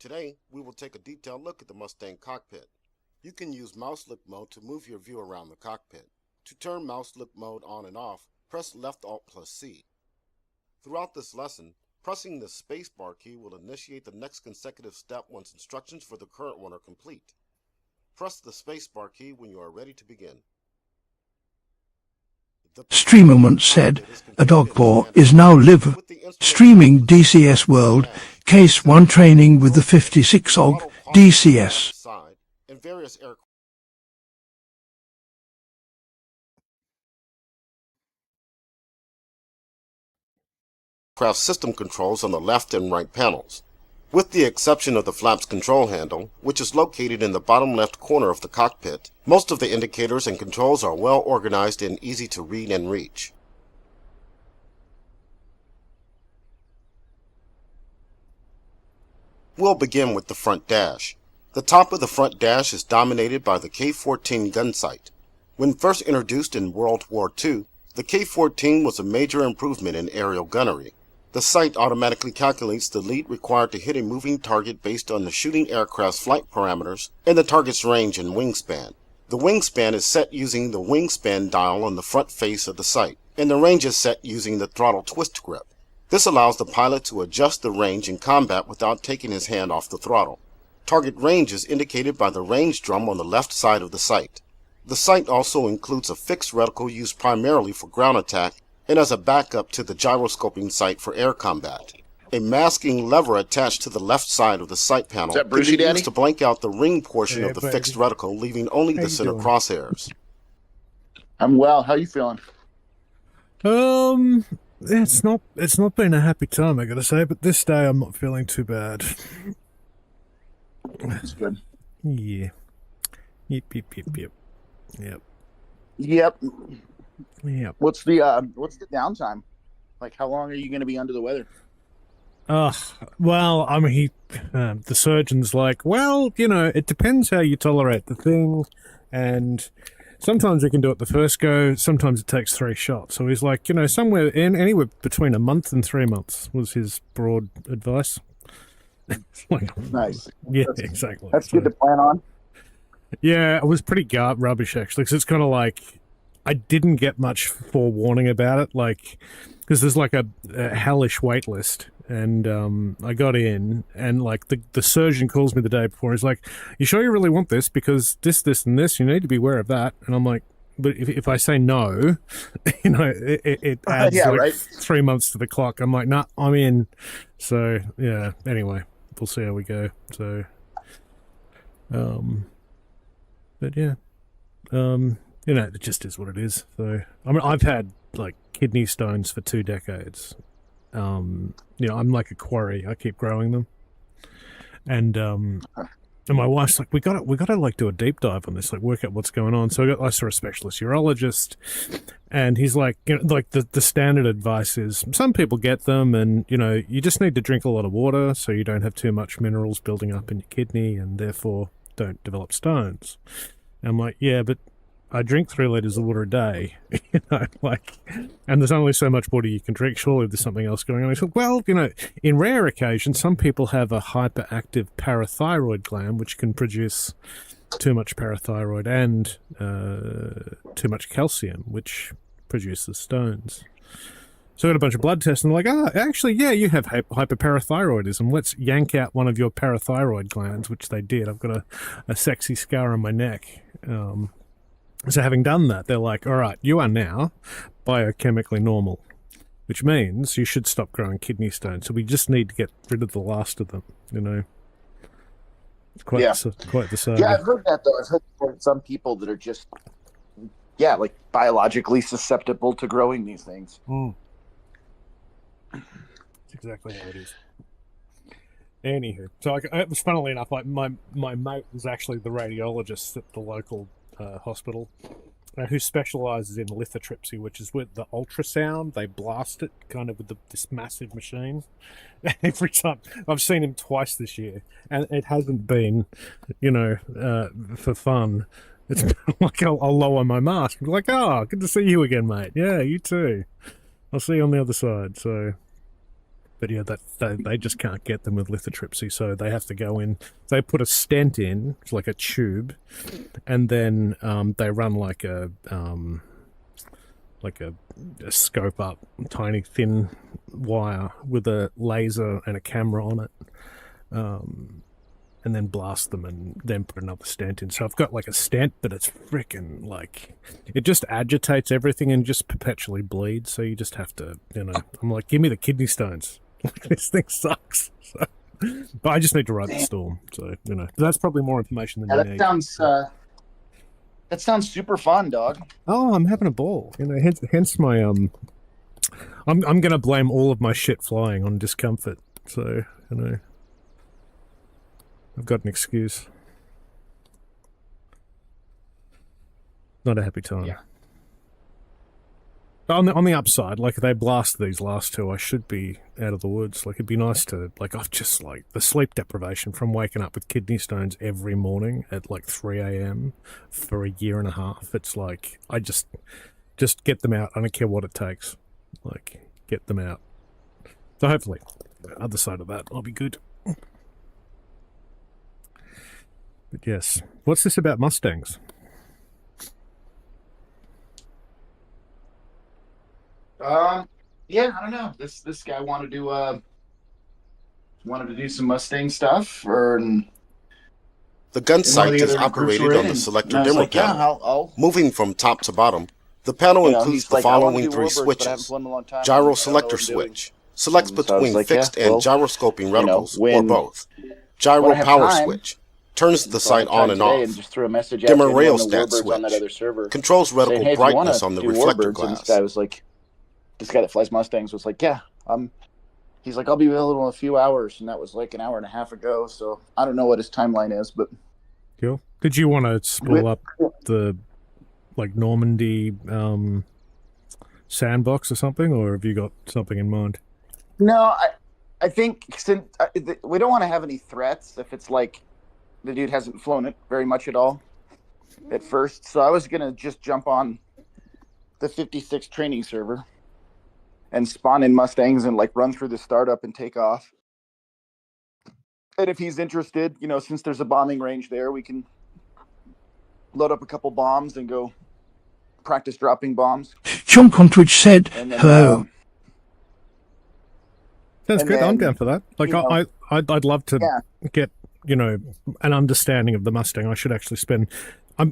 Today, we will take a detailed look at the Mustang cockpit. You can use mouse look mode to move your view around the cockpit. To turn mouse look mode on and off, press left Alt plus C. Throughout this lesson, pressing the spacebar key will initiate the next consecutive step once instructions for the current one are complete. Press the spacebar key when you are ready to begin. Streamer once said, "A dog paw is now live." Streaming DCS World, Case 1 training with the 56 OG DCS. And various aircraft system controls on the left and right panels. With the exception of the flaps control handle, which is located in the bottom left corner of the cockpit, most of the indicators and controls are well organized and easy to read and reach. We'll begin with the front dash. The top of the front dash is dominated by the K-14 gun sight. When first introduced in World War II, the K-14 was a major improvement in aerial gunnery. The sight automatically calculates the lead required to hit a moving target based on the shooting aircraft's flight parameters and the target's range and wingspan. The wingspan is set using the wingspan dial on the front face of the sight, and the range is set using the throttle twist grip. This allows the pilot to adjust the range in combat without taking his hand off the throttle. Target range is indicated by the range drum on the left side of the sight. The sight also includes a fixed reticle used primarily for ground attack and as a backup to the gyroscoping sight for air combat. A masking lever attached to the left side of the sight panel can be used to blank out the ring portion of the fixed reticle, leaving only the center crosshairs. I'm well. How you feeling? It's not been a happy time, I gotta say, but this day I'm not feeling too bad. That's good. Yeah. Yep. What's the downtime? Like, how long are you going to be under the weather? Well, I mean, the surgeon's like, well, it depends how you tolerate the thing, and sometimes we can do it the first go, sometimes it takes 3 shots. So he's like, anywhere between a month and 3 months was his broad advice. Nice. Yeah, exactly. That's good to plan on. Yeah, it was pretty rubbish, actually, because it's kind of like, I didn't get much forewarning about it, because there's like a hellish wait list, and I got in, and like the surgeon calls me the day before. He's like, "You sure you really want this? Because this, and this, you need to be aware of that." And I'm like, "But if I say no, it adds 3 months to the clock." I'm like, "Nah, I'm in." So yeah. Anyway, we'll see how we go. So, but yeah, it just is what it is. So, I mean, I've had like kidney stones for 2 decades. I'm like a quarry. I keep growing them, and my wife's like, we got to like do a deep dive on this, like work out what's going on. So I saw a specialist urologist, and he's like, the standard advice is some people get them, and you just need to drink a lot of water so you don't have too much minerals building up in your kidney, and therefore don't develop stones. And I'm like, yeah, but I drink 3 liters of water a day, and there's only so much water you can drink. Surely there's something else going on. He's like, well, in rare occasions, some people have a hyperactive parathyroid gland, which can produce too much parathyroid and too much calcium, which produces stones. So I got a bunch of blood tests, and they're like, actually, yeah, you have hyperparathyroidism. Let's yank out one of your parathyroid glands, which they did. I've got a sexy scar on my neck. So having done that, they're like, all right, you are now biochemically normal, which means you should stop growing kidney stones. So we just need to get rid of the last of them, It's quite the saga. Yeah, I've heard that, though. I've heard some people that are just, like biologically susceptible to growing these things. That's exactly how it is. Anywho, so it was funnily enough, like my mate was actually the radiologist at the local hospital, who specializes in lithotripsy, which is with the ultrasound. They blast it kind of with this massive machine. Every time, I've seen him twice this year, and it hasn't been, for fun. It's like I'll lower my mask and be like, good to see you again, mate. Yeah, you too. I'll see you on the other side. So, But yeah, they just can't get them with lithotripsy, so they have to go in. They put a stent in, it's like a tube, and then they run like a scope up, tiny thin wire with a laser and a camera on it, and then blast them and then put another stent in. So I've got like a stent, but it's freaking like, it just agitates everything and just perpetually bleeds. So you just have to, I'm like, give me the kidney stones. This thing sucks. So, but I just need to ride the storm. So, that's probably more information than you need. That sounds super fun, dog. Oh, I'm having a ball. Hence my I'm gonna blame all of my shit flying on discomfort. So, I've got an excuse. Not a happy time. Yeah. But on the upside, like, if they blast these last two, I should be out of the woods. Like, it'd be nice to, like, I've just, like, the sleep deprivation from waking up with kidney stones every morning at, like, 3 a.m. for a year and a half. It's like, I just get them out. I don't care what it takes. Like, get them out. So hopefully, the other side of that, I'll be good. But yes. What's this about Mustangs? Yeah, I don't know. This guy wanted to do some Mustang stuff, or The gun sight the is other groups operated were in, on the and selector I was demo like, yeah, panel. I'll Moving from top to bottom, the panel you know, includes he's the like, I wanna following do three warbirds, but I haven't switches. flown in a long time. I Gyro don't know selector what I'm doing. switch selects And so I was between like, yeah, fixed well, and gyroscoping reticles, or when both. Gyro when I have power time, switch turns the so I sight have time on and today, off. and just threw a message out Dimmer to anyone rail in the stat warbirds on that switch other server controls saying, reticle hey, if you want brightness to on the do reflector warbirds, and this glass. guy was like, this guy that flies Mustangs was like, yeah, he's like, I'll be available in a few hours, and that was like an hour and a half ago. So I don't know what his timeline is, but Cool. Did you want to spool up the, like, Normandy sandbox or something, or have you got something in mind? no, I think since we don't want to have any threats if it's like the dude hasn't flown it very much at all at first. So I was gonna just jump on the 56 training server and spawn in Mustangs and like run through the startup and take off. And if he's interested, since there's a bombing range there, we can load up a couple bombs and go practice dropping bombs. Chunk on Twitch said, And then, hello. Sounds and good. I'm then, down for that. Like, I'd love to get, an understanding of the Mustang. I should actually spend,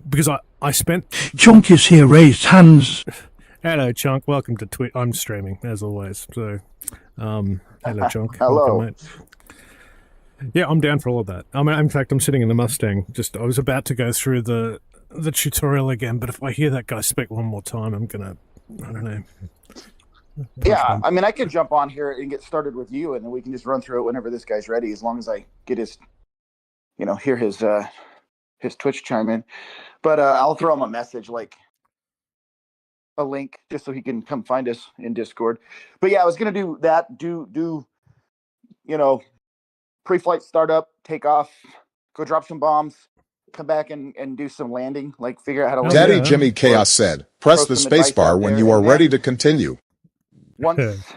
because I spent. Chunk is here, raised hands. Hello, Chunk. Welcome to Twitch. I'm streaming as always. So, hello, Chunk. Hello. Welcome, mate. Yeah, I'm down for all of that. In fact, I'm sitting in the Mustang. I was about to go through the tutorial again, but if I hear that guy speak one more time, I'm gonna, I don't know. Yeah, I could jump on here and get started with you, and then we can just run through it whenever this guy's ready, as long as I get his, hear his Twitch chime in. But I'll throw him a message, like a link, just so he can come find us in Discord. But yeah, I was gonna do that. Do pre-flight startup, take off, go drop some bombs, come back and do some landing, like figure out how to land. Daddy Jimmy Chaos said, press the spacebar when you are ready to continue. Once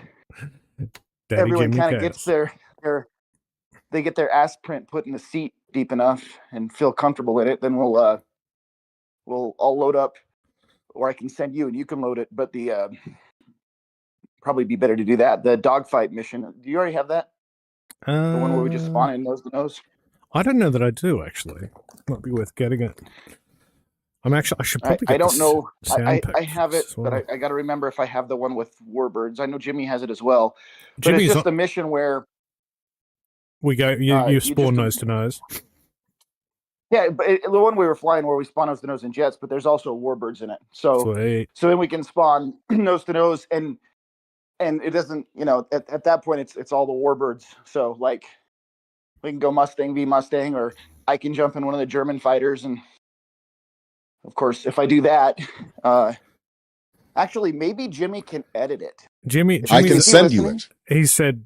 everyone kind of gets they get their ass print put in the seat deep enough and feel comfortable in it, then we'll all load up, or I can send you and you can load it. But the probably be better to do that. The dogfight mission. Do you already have that? The one where we just spawn in nose to nose? I don't know that I do, actually. Might be worth getting it. I should probably get I don't know. I pack have it, well. but I got to remember if I have the one with warbirds. I know Jimmy has it as well. But Jimmy's it's just a mission where we go. You spawn nose to nose. Yeah, but the one we were flying where we spawn nose to nose in jets, but there's also warbirds in it. So then we can spawn nose to nose, and it doesn't. At that point it's all the warbirds. So like we can go Mustang v Mustang, or I can jump in one of the German fighters, and of course, if I do that, actually, maybe Jimmy can edit it. Jimmy I can send you it.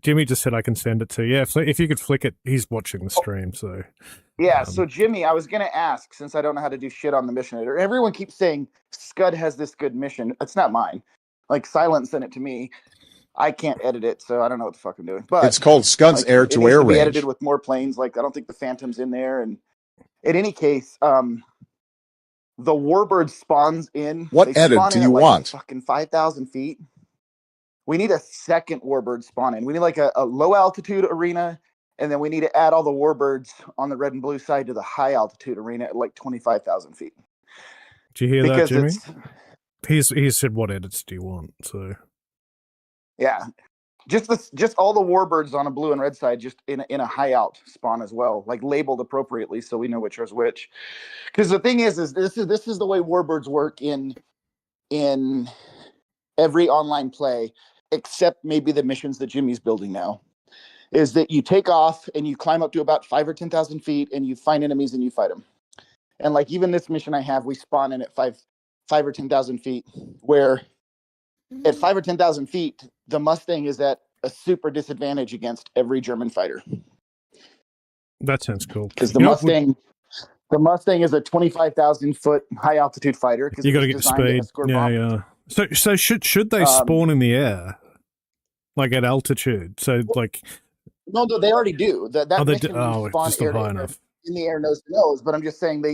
Jimmy just said I can send it to you. Yeah, if you could flick it, he's watching the stream, so. Yeah, so Jimmy, I was going to ask, since I don't know how to do shit on the mission editor. Everyone keeps saying Scud has this good mission. It's not mine. Like, Silent sent it to me. I can't edit it, so I don't know what the fuck I'm doing. But It's called Scud's like, Air it to needs Air to be range. edited with more planes. Like I don't think the Phantom's in there. And in any case, the Warbird spawns in. What They edit spawn do in you at like want? fucking 5,000 feet. We need a second Warbird spawn in. We need like a low altitude arena, and then we need to add all the Warbirds on the red and blue side to the high altitude arena at like 25,000 feet. Do you hear Because that, Jimmy? He said, what edits do you want? So yeah, just all the Warbirds on a blue and red side, just in a high alt spawn as well, like labeled appropriately so we know which is which. Because the thing is this is the way Warbirds work in every online play, except maybe the missions that Jimmy's building now. Is that you take off and you climb up to about 5,000 or 10,000 feet and you find enemies and you fight them. And like even this mission I have, we spawn in at 5,000 or 10,000 feet, where at 5,000 or 10,000 feet, the Mustang is at a super disadvantage against every German fighter. that sounds cool. Because the Mustang is a 25,000 foot high altitude fighter. You got to get the speed. Yeah. So should they spawn in the air, like at altitude? So like. No, they already do. That mission spawn just not high enough. In the air, nose to nose. But I'm just saying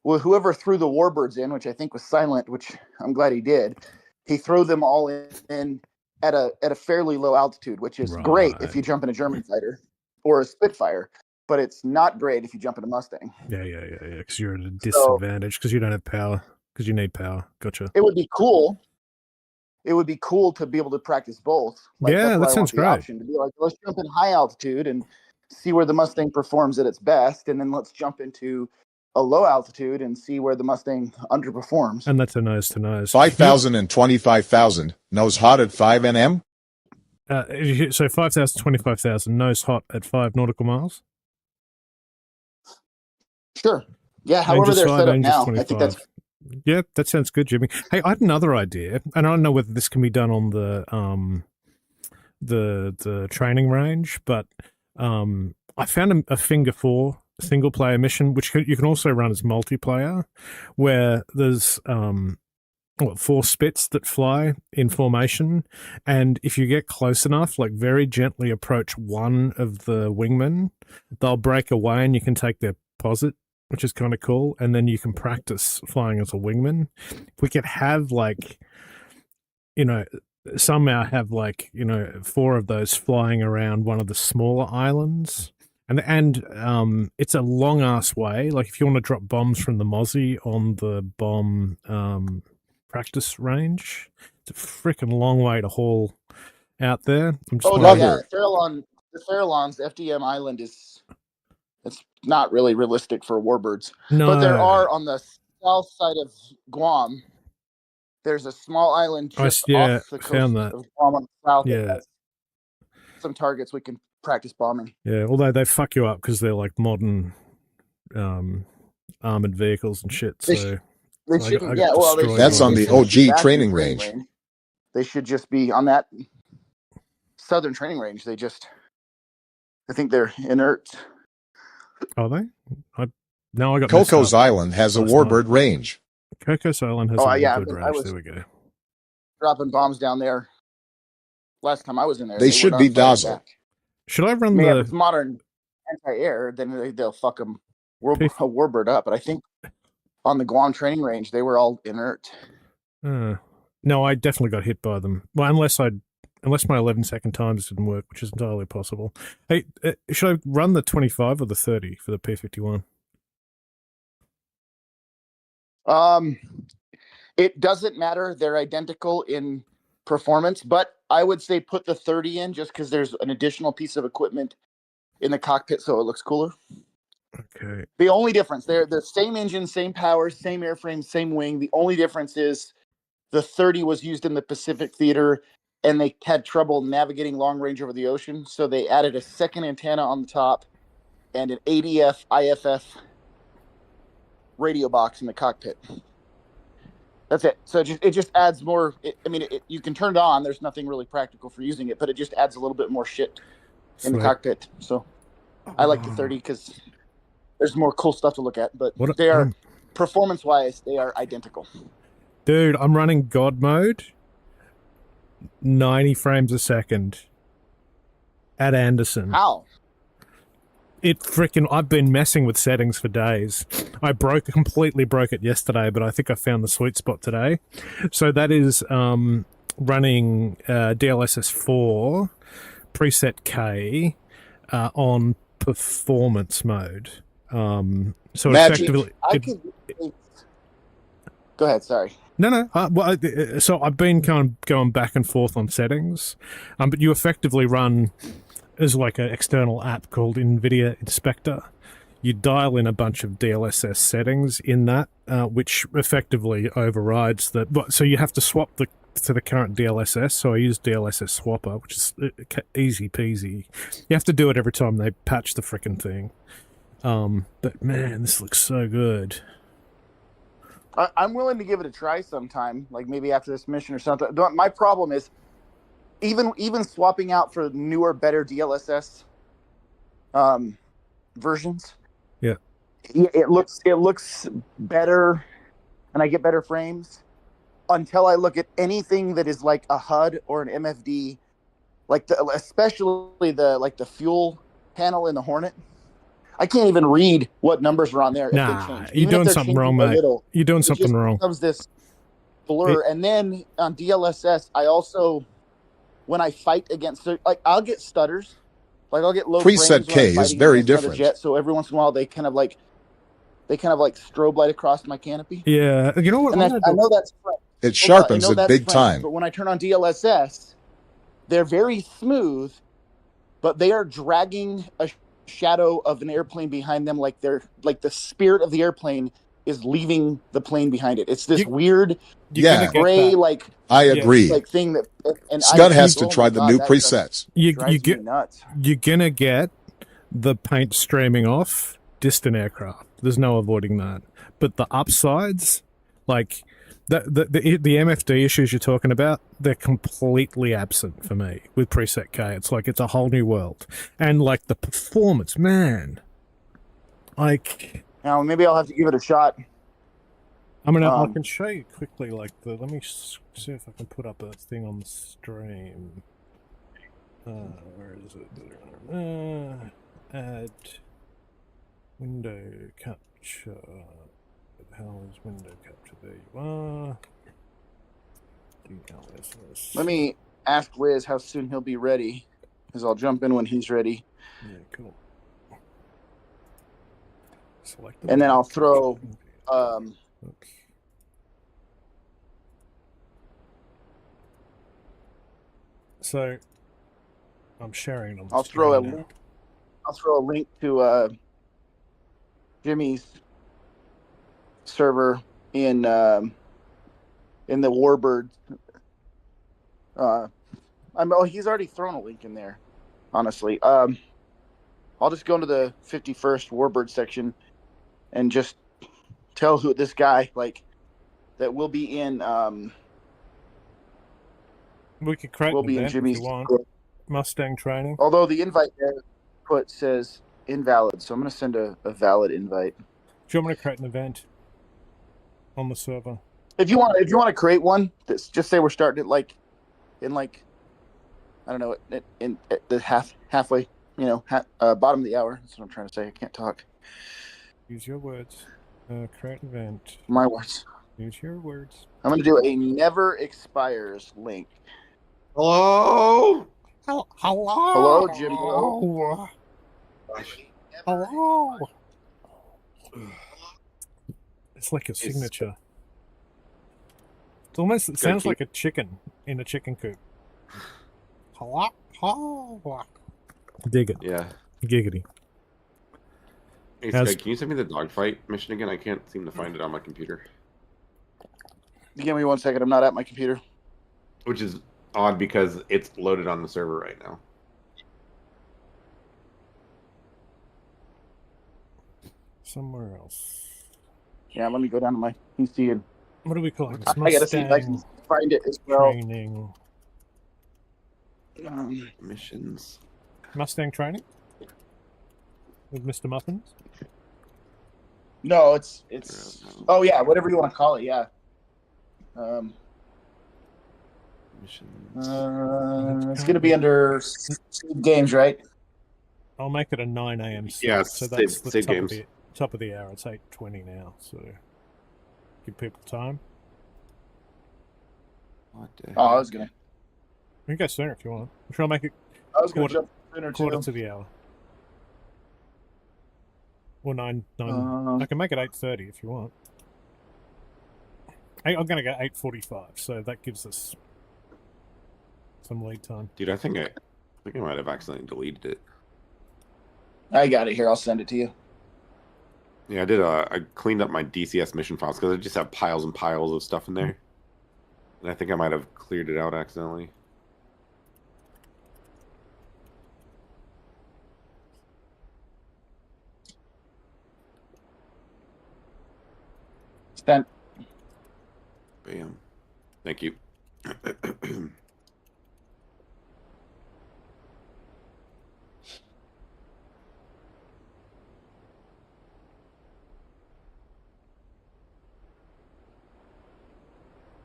well, whoever threw the Warbirds in, which I think was Silent, which I'm glad he did, he threw them all in at a fairly low altitude, which is great if you jump in a German fighter or a Spitfire, but it's not great if you jump in a Mustang. Yeah. Because you're at a disadvantage because you don't have power. Because you need power. Gotcha. It would be cool. It would be cool to be able to practice both. Like, yeah, that sounds great. Option to be like, let's jump in high altitude and see where the Mustang performs at its best, and then let's jump into a low altitude and see where the Mustang underperforms. And that's a nose to nose. 5,000 and 25,000. Nose hot at 5 nm? So 5,000, 25,000, nose hot at 5 nautical miles? Sure. Yeah, however they're set up now. 25. I think that's... Yeah, that sounds good, Jimmy. Hey, I had another idea, and I don't know whether this can be done on the training range, but I found a Finger 4 single-player mission, which you can also run as multiplayer, where there's 4 spits that fly in formation, and if you get close enough, like very gently approach one of the wingmen, they'll break away and you can take their posit, which is kind of cool, and then you can practice flying as a wingman. If we could have somehow have 4 of those flying around one of the smaller islands, and it's a long ass way. Like if you want to drop bombs from the Mozzie on the bomb practice range, it's a freaking long way to haul out there. The Farallon's FDM island it's not really realistic for Warbirds. No. But there are on the south side of Guam. There's a small island just off the coast of Guam on the south. Yeah. Some targets we can practice bombing. Yeah, although they fuck you up because they're like modern armored vehicles and shit. So that's on the OG training range. They should just be on that southern training range. I think they're inert. Are they? I got Coco's Island has a Warbird range. Coco's Island has a Warbird range. There we go. Dropping bombs down there. Last time I was in there, they should be dazzled. Should I run if it's modern anti-air, then they'll fuck them Warbird up. But I think on the Guam training range, they were all inert. No, I definitely got hit by them. Well, unless my 11-second times didn't work, which is entirely possible. Hey, should I run the 25 or the 30 for the P-51? It doesn't matter. They're identical in performance, but I would say put the 30 in just because there's an additional piece of equipment in the cockpit, so it looks cooler. Okay. The only difference, they're the same engine, same power, same airframe, same wing. The only difference is the 30 was used in the Pacific Theater, and they had trouble navigating long range over the ocean, so they added a second antenna on the top and an ADF IFF radio box in the cockpit. That's it. So it just adds more. You can turn it on. There's nothing really practical for using it, but it just adds a little bit more shit in the cockpit. So I like the 30 because there's more cool stuff to look at. But they are, performance-wise, they are identical. Dude, I'm running God mode. 90 frames a second at Anderson. How? I've been messing with settings for days. I completely broke it yesterday, but I think I found the sweet spot today. So that is running DLSS 4 preset K on performance mode. So Magic. effectively, Go ahead. Sorry. No. So I've been kind of going back and forth on settings, but you effectively run as like an external app called NVIDIA Inspector. You dial in a bunch of DLSS settings in that, which effectively overrides the. So you have to swap to the current DLSS. So I use DLSS Swapper, which is easy peasy. You have to do it every time they patch the frickin' thing. But man, this looks so good. I'm willing to give it a try sometime, like maybe after this mission or something. My problem is, even swapping out for newer, better DLSS versions. Yeah, it looks better, and I get better frames until I look at anything that is like a HUD or an MFD, especially the fuel panel in the Hornet. I can't even read what numbers are on there. Nah, you're doing something wrong, mate. You're doing something wrong. It becomes this blur. And then on DLSS, I also, when I fight against, I'll get stutters. Like I'll get low preset K is very different. Jet, so every once in a while they kind of like strobe light across my canopy. Yeah, you know what? And I know that's it sharpens it big time. But when I turn on DLSS, they're very smooth, but they are dragging a shadow of an airplane behind them, like the spirit of the airplane is leaving the plane behind it. It's this weird gray, I agree. Thing that, and Scud has to try the new presets. You're gonna get the paint streaming off distant aircraft. There's no avoiding that. But the upsides, like the MFD issues you're talking about, they're completely absent for me with preset K. It's like it's a whole new world. And like the performance, man. Like now maybe I'll have to give it a shot. I mean, I can show you quickly. Let me see if I can put up a thing on the stream. Where is it? Add window capture. The hell is window capture? There you are. DLSS. Let me ask Wiz how soon he'll be ready, because I'll jump in when he's ready. Yeah, cool. And then I'll throw. So I'm sharing on the I'll throw a link to Jimmy's server in the Warbird. He's already thrown a link in there. Honestly, I'll just go into the 51st Warbird section and just tell who this guy that will be in. We could create will be in Jimmy's Mustang training. Although the invite there says invalid, so I'm going to send a valid invite. Do you want me to create an event on the server? If you want to create one, just say we're starting it in I don't know, in the halfway, bottom of the hour. That's what I'm trying to say. I can't talk. Use your words. Create an event. My words. Use your words. I'm going to do a never expires link. Hello? Hello? Hello, Jimmy. Hello? It's like a signature. It sounds like a chicken in a chicken coop. Hello? Dig it. Yeah. Giggity. Hey, Sky, can you send me the dogfight mission again? I can't seem to find it on my computer. Give me 1 second. I'm not at my computer. Which is odd because it's loaded on the server right now. Somewhere else. Yeah, let me go down to my PC and. What do we call it? I gotta see if I can find it as well. Training. Missions. Mustang training? With Mr. Muffins? No, it's. Oh yeah, whatever you want to call it. Yeah. It's going to be under games, right? I'll make it a 9 a.m. Yeah, so that's the save games. top of the hour. It's 8:20 now, so give people time. I was going to. We can go sooner if you want. I'm sure I'll make it I was going to jump sooner quarter too. to the hour. Or 9. I can make it 8:30 if you want. I'm going to go 8:45, so that gives us some lead time. Dude, I think I might have accidentally deleted it. I got it here. I'll send it to you. Yeah, I did. I cleaned up my DCS mission files because I just have piles and piles of stuff in there, and I think I might have cleared it out accidentally. Sent. Bam. Thank you.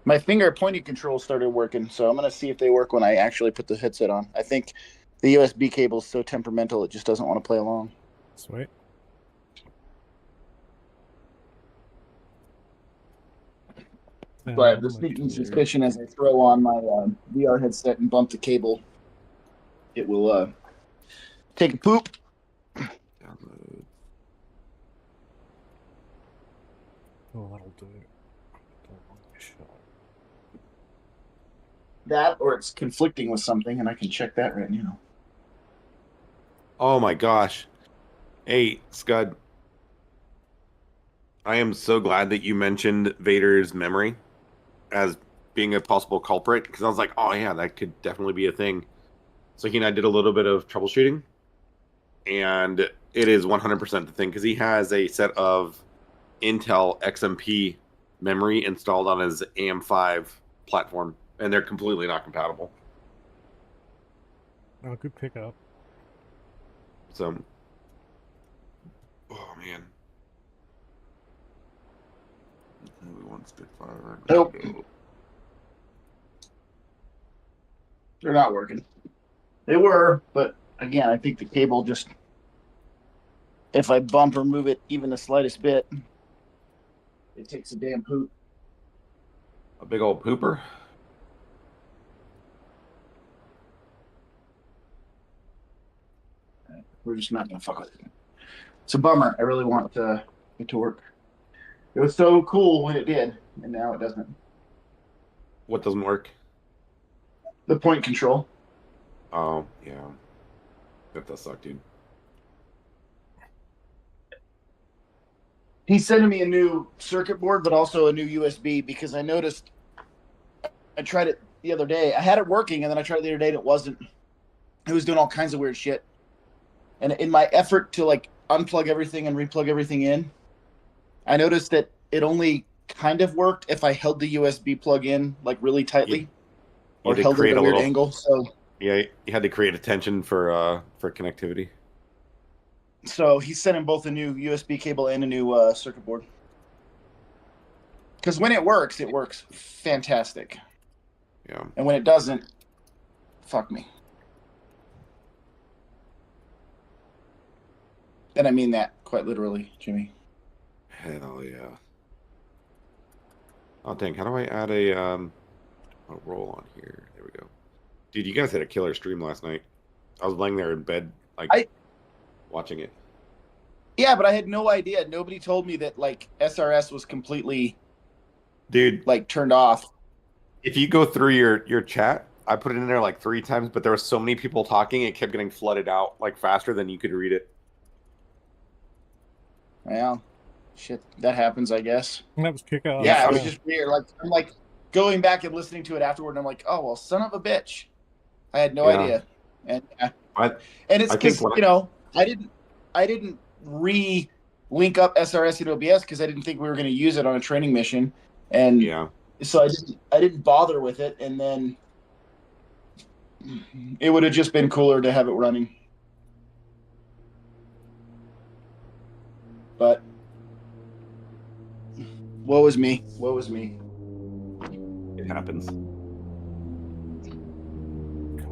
My finger pointing controls started working, so I'm going to see if they work when I actually put the headset on. I think the USB cable is so temperamental it just doesn't want to play along. Sweet. So I have the sneaking suspicion as I throw on my VR headset and bump the cable, it will take a poop. Download. Oh, that'll do. Don't want to shot. That, or it's conflicting with something, and I can check that right now. Oh my gosh. Hey, Scud. I am so glad that you mentioned Vader's memory as being a possible culprit, because I was like, oh yeah, that could definitely be a thing. So he and I did a little bit of troubleshooting, and it is 100% the thing, because he has a set of Intel XMP memory installed on his AM5 platform, and they're completely not compatible. Oh, good pickup. So, oh man. We want Spitfire. Nope. They're not working. They were, but again, I think the cable just, if I bump or move it even the slightest bit, it takes a damn poop. A big old pooper. We're just not going to fuck with it. It's a bummer. I really want it to work. It was so cool when it did, and now it doesn't. What doesn't work? The point control. Oh, yeah. That does suck, dude. He's sending me a new circuit board, but also a new USB, because I noticed I tried it the other day. I had it working, and then I tried it the other day, and it wasn't. It was doing all kinds of weird shit. And in my effort to like unplug everything and replug everything in, I noticed that it only kind of worked if I held the USB plug in like really tightly, or held it at a weird angle. So yeah, you had to create a tension for connectivity. So he's sending both a new USB cable and a new circuit board. Because when it works fantastic. Yeah. And when it doesn't, fuck me. And I mean that quite literally, Jimmy. Hell yeah. Oh dang, how do I add a roll on here? There we go. Dude, you guys had a killer stream last night. I was laying there in bed, like watching it. Yeah, but I had no idea. Nobody told me that like SRS was completely like turned off. If you go through your chat, I put it in there like 3 times, but there were so many people talking, it kept getting flooded out like faster than you could read it. Well, shit, that happens, I guess. That was kick ass. Yeah, it was just weird. Like I'm like going back and listening to it afterward, and I'm like, oh well, son of a bitch. I had no idea. And it's because I didn't re-link up SRS into OBS because I didn't think we were going to use it on a training mission, and so I didn't bother with it. And then it would have just been cooler to have it running. But woe is me. Woe is me. It happens.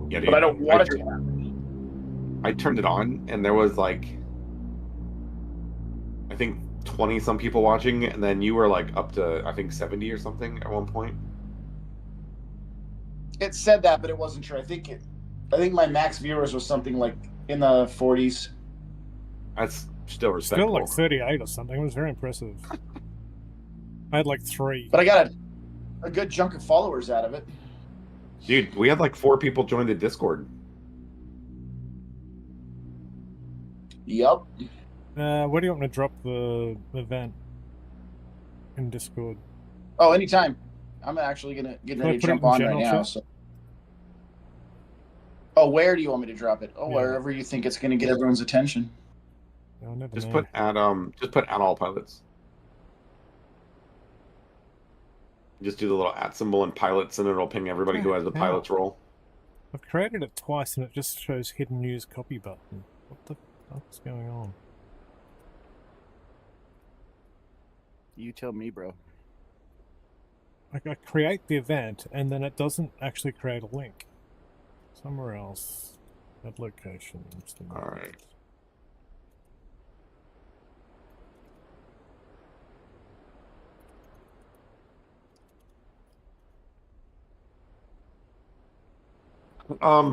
Yeah, dude. But I don't want it to happen. I turned it on, and there was like, I think 20 some people watching, and then you were like up to I think 70 or something at one point. It said that, but it wasn't true. I think my max viewers was something like in the 40s. That's still respectable. Still like 38 or something. It was very impressive. I had like 3. But I got a good chunk of followers out of it. Dude, we had like 4 people join the Discord. Yup. Where do you want me to drop the event in Discord? Oh, anytime. I'm actually getting ready to jump on right now. So. Oh, where do you want me to drop it? Oh, yeah. Wherever you think it's going to get everyone's attention. Just put at all pilots. Just do the little @ symbol and pilots, and it'll ping everybody who has the pilot's role. I've created it twice, and it just shows hidden news copy button. What the fuck's going on? You tell me, bro. Like, I create the event, and then it doesn't actually create a link. Somewhere else. That location. Alright.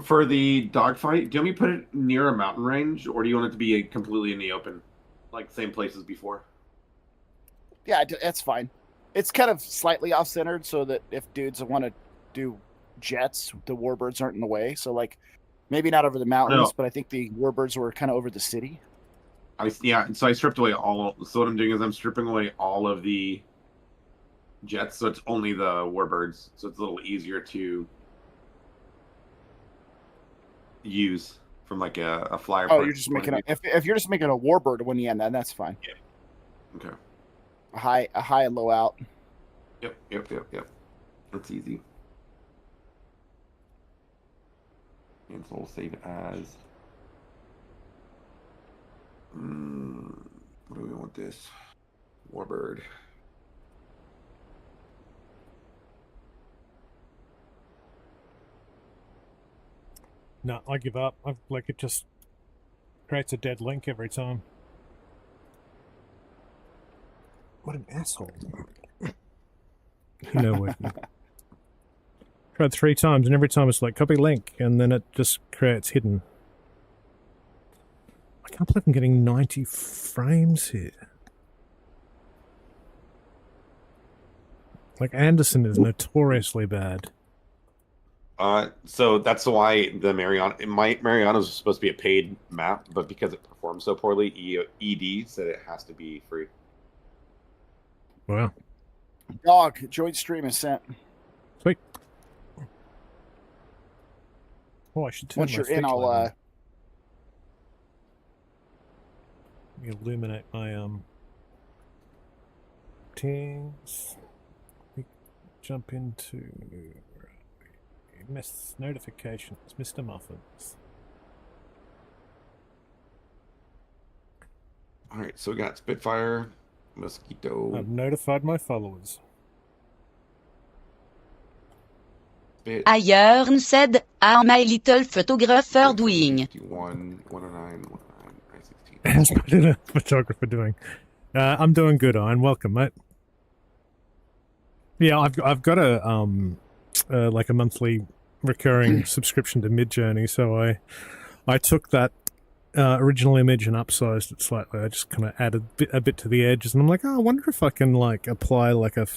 For the dogfight, do you want me to put it near a mountain range, or do you want it to be completely in the open? Like, same place as before? Yeah, that's fine. It's kind of slightly off-centered so that if dudes want to do jets, the warbirds aren't in the way. So, like, maybe not over the mountains, but I think the warbirds were kind of over the city. So I stripped away all... So what I'm doing is I'm stripping away all of the jets, so it's only the warbirds. So it's a little easier to use from, like, a flyer. Oh, you're just making if you're just making a warbird when you end that, that's fine. Yeah. Okay. A high and low out. Yep. That's easy. And so we'll save as... what do we want this? Warbird. No, I give up. It just creates a dead link every time. What an asshole. You know what? Tried 3 times, and every time it's like, copy link, and then it just creates hidden. I can't believe I'm getting 90 frames here. Like, Anderson is notoriously bad. So that's why the Mariana's supposed to be a paid map, but because it performs so poorly, ED said it has to be free. Wow. Dog, joint stream is sent. Sweet. Oh, I should turn Once you're in, I'll illuminate my teams. We jump into notifications, Mr. Muffins. Alright, so we got Spitfire, Mosquito. I've notified my followers. Ailleurs said, "Are my little photographer doing?" 109, 109, 916. How's my little photographer doing? I'm doing good, Iron. Welcome, mate. Yeah, I've got a like a monthly recurring subscription to Midjourney, so I took that original image and upsized it slightly. I just kind of added a bit to the edges, and I'm like, oh, I wonder if I can like apply like a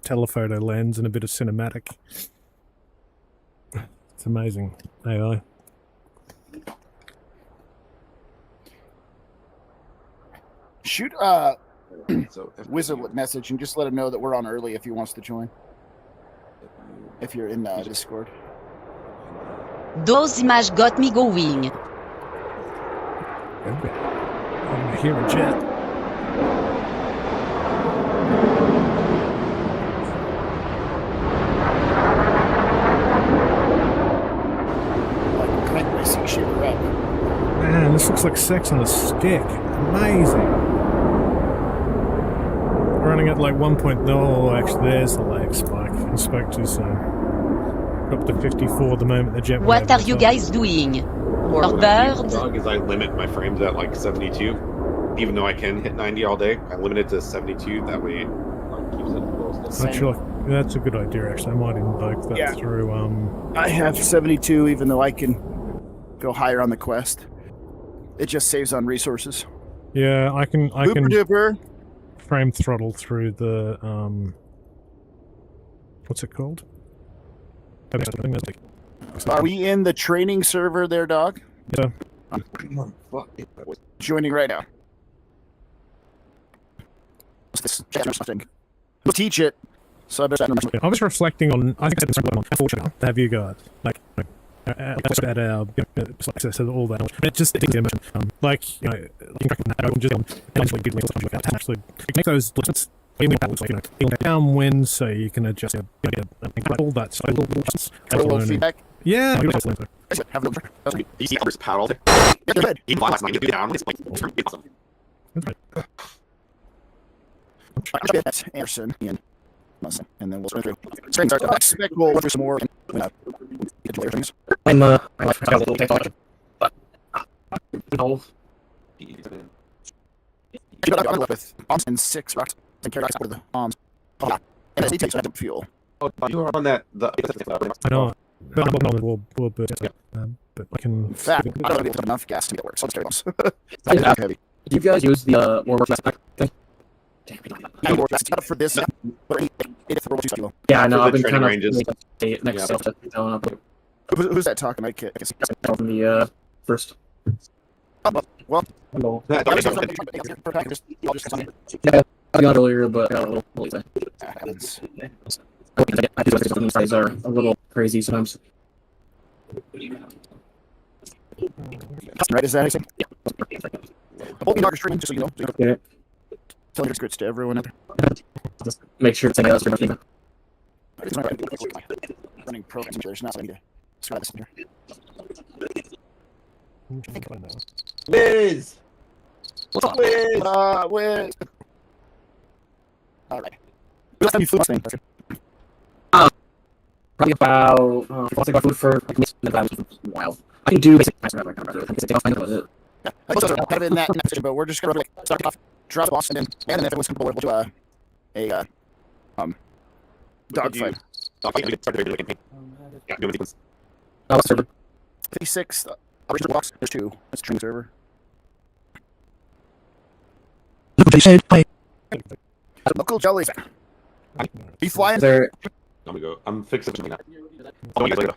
telephoto lens and a bit of cinematic. It's amazing, AI. Shoot So Wizard message and just let him know that we're on early if he wants to join. If you're in Discord. Those images got me going. Okay. I hear a jet. Like a racing shaper up. Man, this looks like sex on a stick. Amazing. Running at like 1.0. Oh, actually, there's the lag spike. I spoke too soon. up to 54 the moment the jet. What are you guys doing? Or Or what I do, birds? dog, is I limit my frames at like 72, even though I can hit 90 all day. I limit it to 72. That way, it like, keeps it close. Actually, that's a good idea. Actually, I might invoke that through. I have 72, even though I can go higher on the quest. It just saves on resources. Yeah, I can Duper. frame throttle through the what's it called? Are we in the training server there, dog? Yeah. Joining right now. What's this? Something. We'll teach it. So I was reflecting on. I think I said this unfortunate to have you guys like at our access to all that. It just like you know, you can just actually make those limits. Downwind, so you can adjust all that. little feedback. Yeah. Have a You see Albert's paddle. good. He last night, down. It's like awesome. That's Anderson and Muslim, and then we'll sort through. I expect we'll go through some more. I'm a little technology, but no. I'm with bombs and 6 rocks and carry for the bombs. And as he takes out the fuel. Oh, you are on that. I know. But I can. In fact, I don't have enough gas to get work. So I'm bombs. Do you guys use the more work pack thing? For this, Yeah, I know. For I've the been training kind of ranges. next stuff to down up who's that talking? I can't see. from the first. Well, Hello. That- Yeah, I got earlier, but I got a little late. happens. I do like these guys are a little crazy sometimes. Right, is that anything? Yeah. Hope you stream, just so you know. Yeah. Tell your scripts to everyone. Just make sure it's anything else. Running programs, there's not something to describe this in here. Wiz! What's up, Wiz? Wiz. Alright. Last time you flew Mustang. Probably about I'll take my food for a while. I can do basic I can Yeah, I think those are kind of in that position, but we're just gonna start off, drop the boss, and then if everyone's comfortable, we'll do a dogfight. I'll server. 56 original blocks. There's 2. That's training server. They said, Local jellies. Be flying. There. Let me go. I'm fixing something now. Oh, you guys later.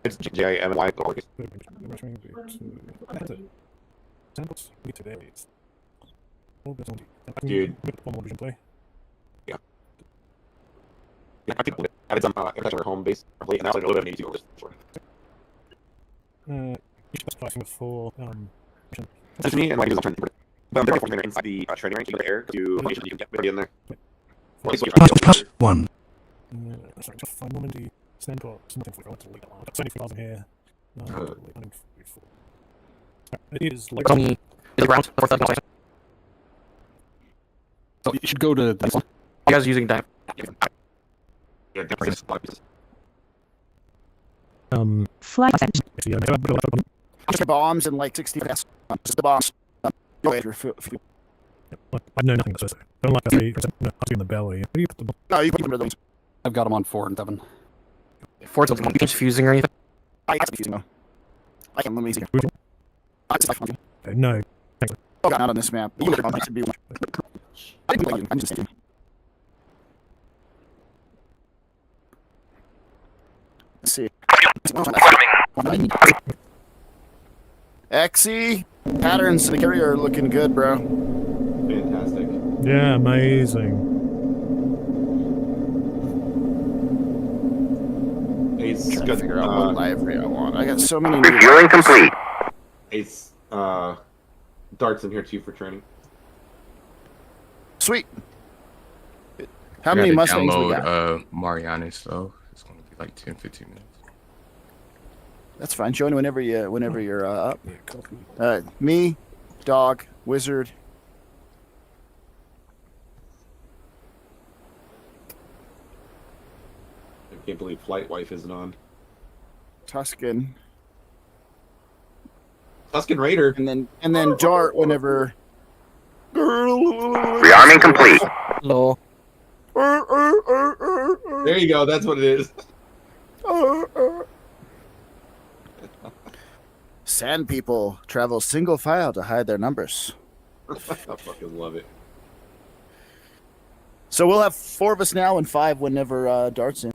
It's JIMY. Dude. Yeah. I think I did some our home base late, and now like a little bit of need to Before. to me, and like he was trying to. But I'm very fortunate inside the training range, the air, to make sure you can get everybody in there. plus 1. Sorry, just find Normandy sandbox. Nothing for to lead. 74,000 here. It is like. The ground. So you should go to this one. You guys using that? Yeah, different. Flight. Just bombs and like 60 gas. Just the bombs. Later. I know nothing about this. I don't like that. No, I see in the belly. What do you put the No, you put them those. I've got them on 4 and 7. Fort's confusing or anything? I have confusing though. I can let me see. no. Oh, not on this map. You look at it be one. I didn't like you. I'm just thinking. Let's see. XE patterns in the carrier are looking good, bro. Fantastic. Yeah, amazing. Ace Trying to got figure out what library I want. I got so many. Refueling complete. Ace darts in here too for training. Sweet. How many Mustangs we got? Marianas, so it's going to be like 10-15 minutes. That's fine. Join whenever you're up. Me, dog, wizard. can't believe Flight Wife isn't on. Tuscan. Tuscan Raider. And then Dart whenever. Rearming complete. Hello. There you go. That's what it is. Sand people travel single file to hide their numbers. I fucking love it. So we'll have 4 of us now and 5 whenever Dart's in.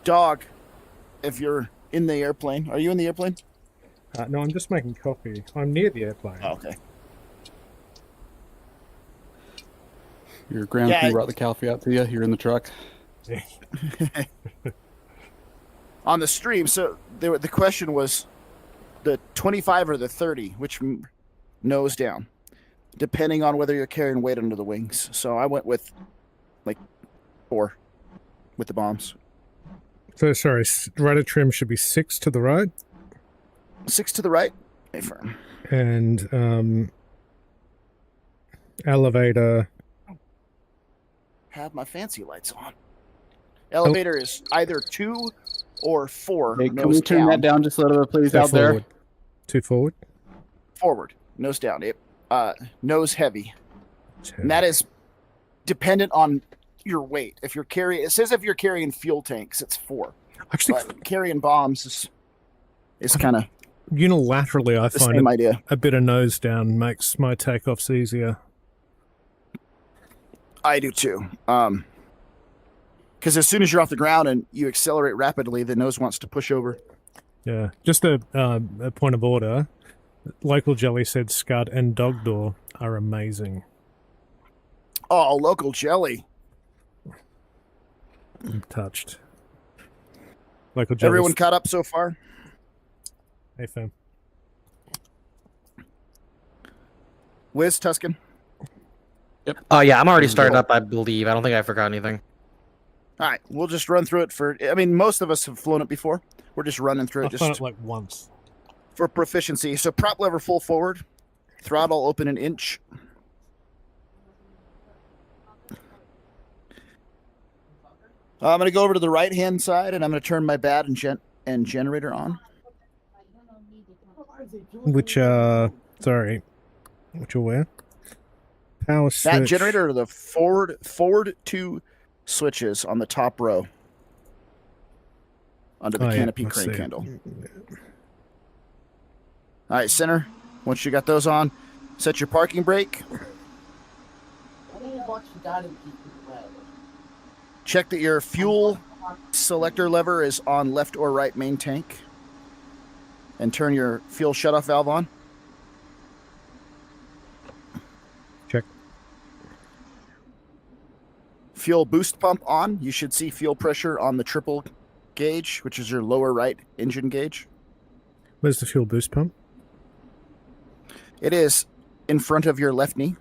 Dog, if you're in the airplane. Are you in the airplane? No, I'm just making coffee. I'm near the airplane. Oh, okay. Your ground crew brought the coffee out to you. You're in the truck. On the stream, so the question was the 25 or the 30, which nose down, depending on whether you're carrying weight under the wings. So I went with like 4 with the bombs. So sorry, rudder trim should be 6 to the right. 6 to the right. Okay, firm. And elevator. Have my fancy lights on. Elevator is either 2 or 4. Hey, can we turn that down just a little bit, please, out forward. there? 2 forward. Forward, nose down. Nose heavy. And that is dependent on your weight. If you're carrying, it says if you're carrying fuel tanks, it's 4. Actually, but carrying bombs is kind of unilaterally. I find same idea. A bit of nose down makes my takeoffs easier. I do too. Because as soon as you're off the ground and you accelerate rapidly, the nose wants to push over. Yeah. Just a point of order. Local Jelly said Scud and Dog Door are amazing. Oh, Local Jelly. I'm touched. Local Jelly. Everyone caught up so far? Hey, fam. Wiz, Tuscan? Yep. Oh, yeah, I'm already started up, I believe. I don't think I forgot anything. All right, we'll just run through it for... I mean, most of us have flown it before. We're just running through it. I've flown it like once. For proficiency. So prop lever full forward. Throttle open an inch. I'm going to go over to the right-hand side, and I'm going to turn my bat and generator on. Which, sorry. Which are where? Power switch. That generator or the forward 2 switches on the top row. Under the canopy crane candle. All right, center. Once you got those on, set your parking brake. Check that your fuel selector lever is on left or right main tank. And turn your fuel shutoff valve on. Check. Fuel boost pump on. You should see fuel pressure on the triple gauge, which is your lower right engine gauge. Where's the fuel boost pump? It is in front of your left knee.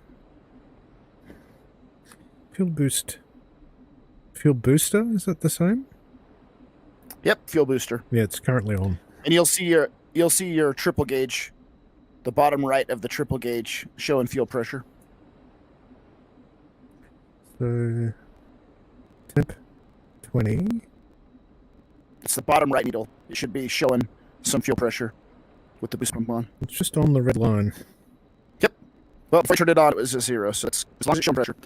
Fuel boost. Fuel booster? Is that the same? Yep, fuel booster. Yeah, it's currently on. And you'll see your triple gauge, the bottom right of the triple gauge showing fuel pressure. So, tip 20. It's the bottom right needle. It should be showing some fuel pressure with the boost pump on. It's just on the red line. Yep. Well, before I turned it on, it was a 0, so it's as long as it's showing pressure.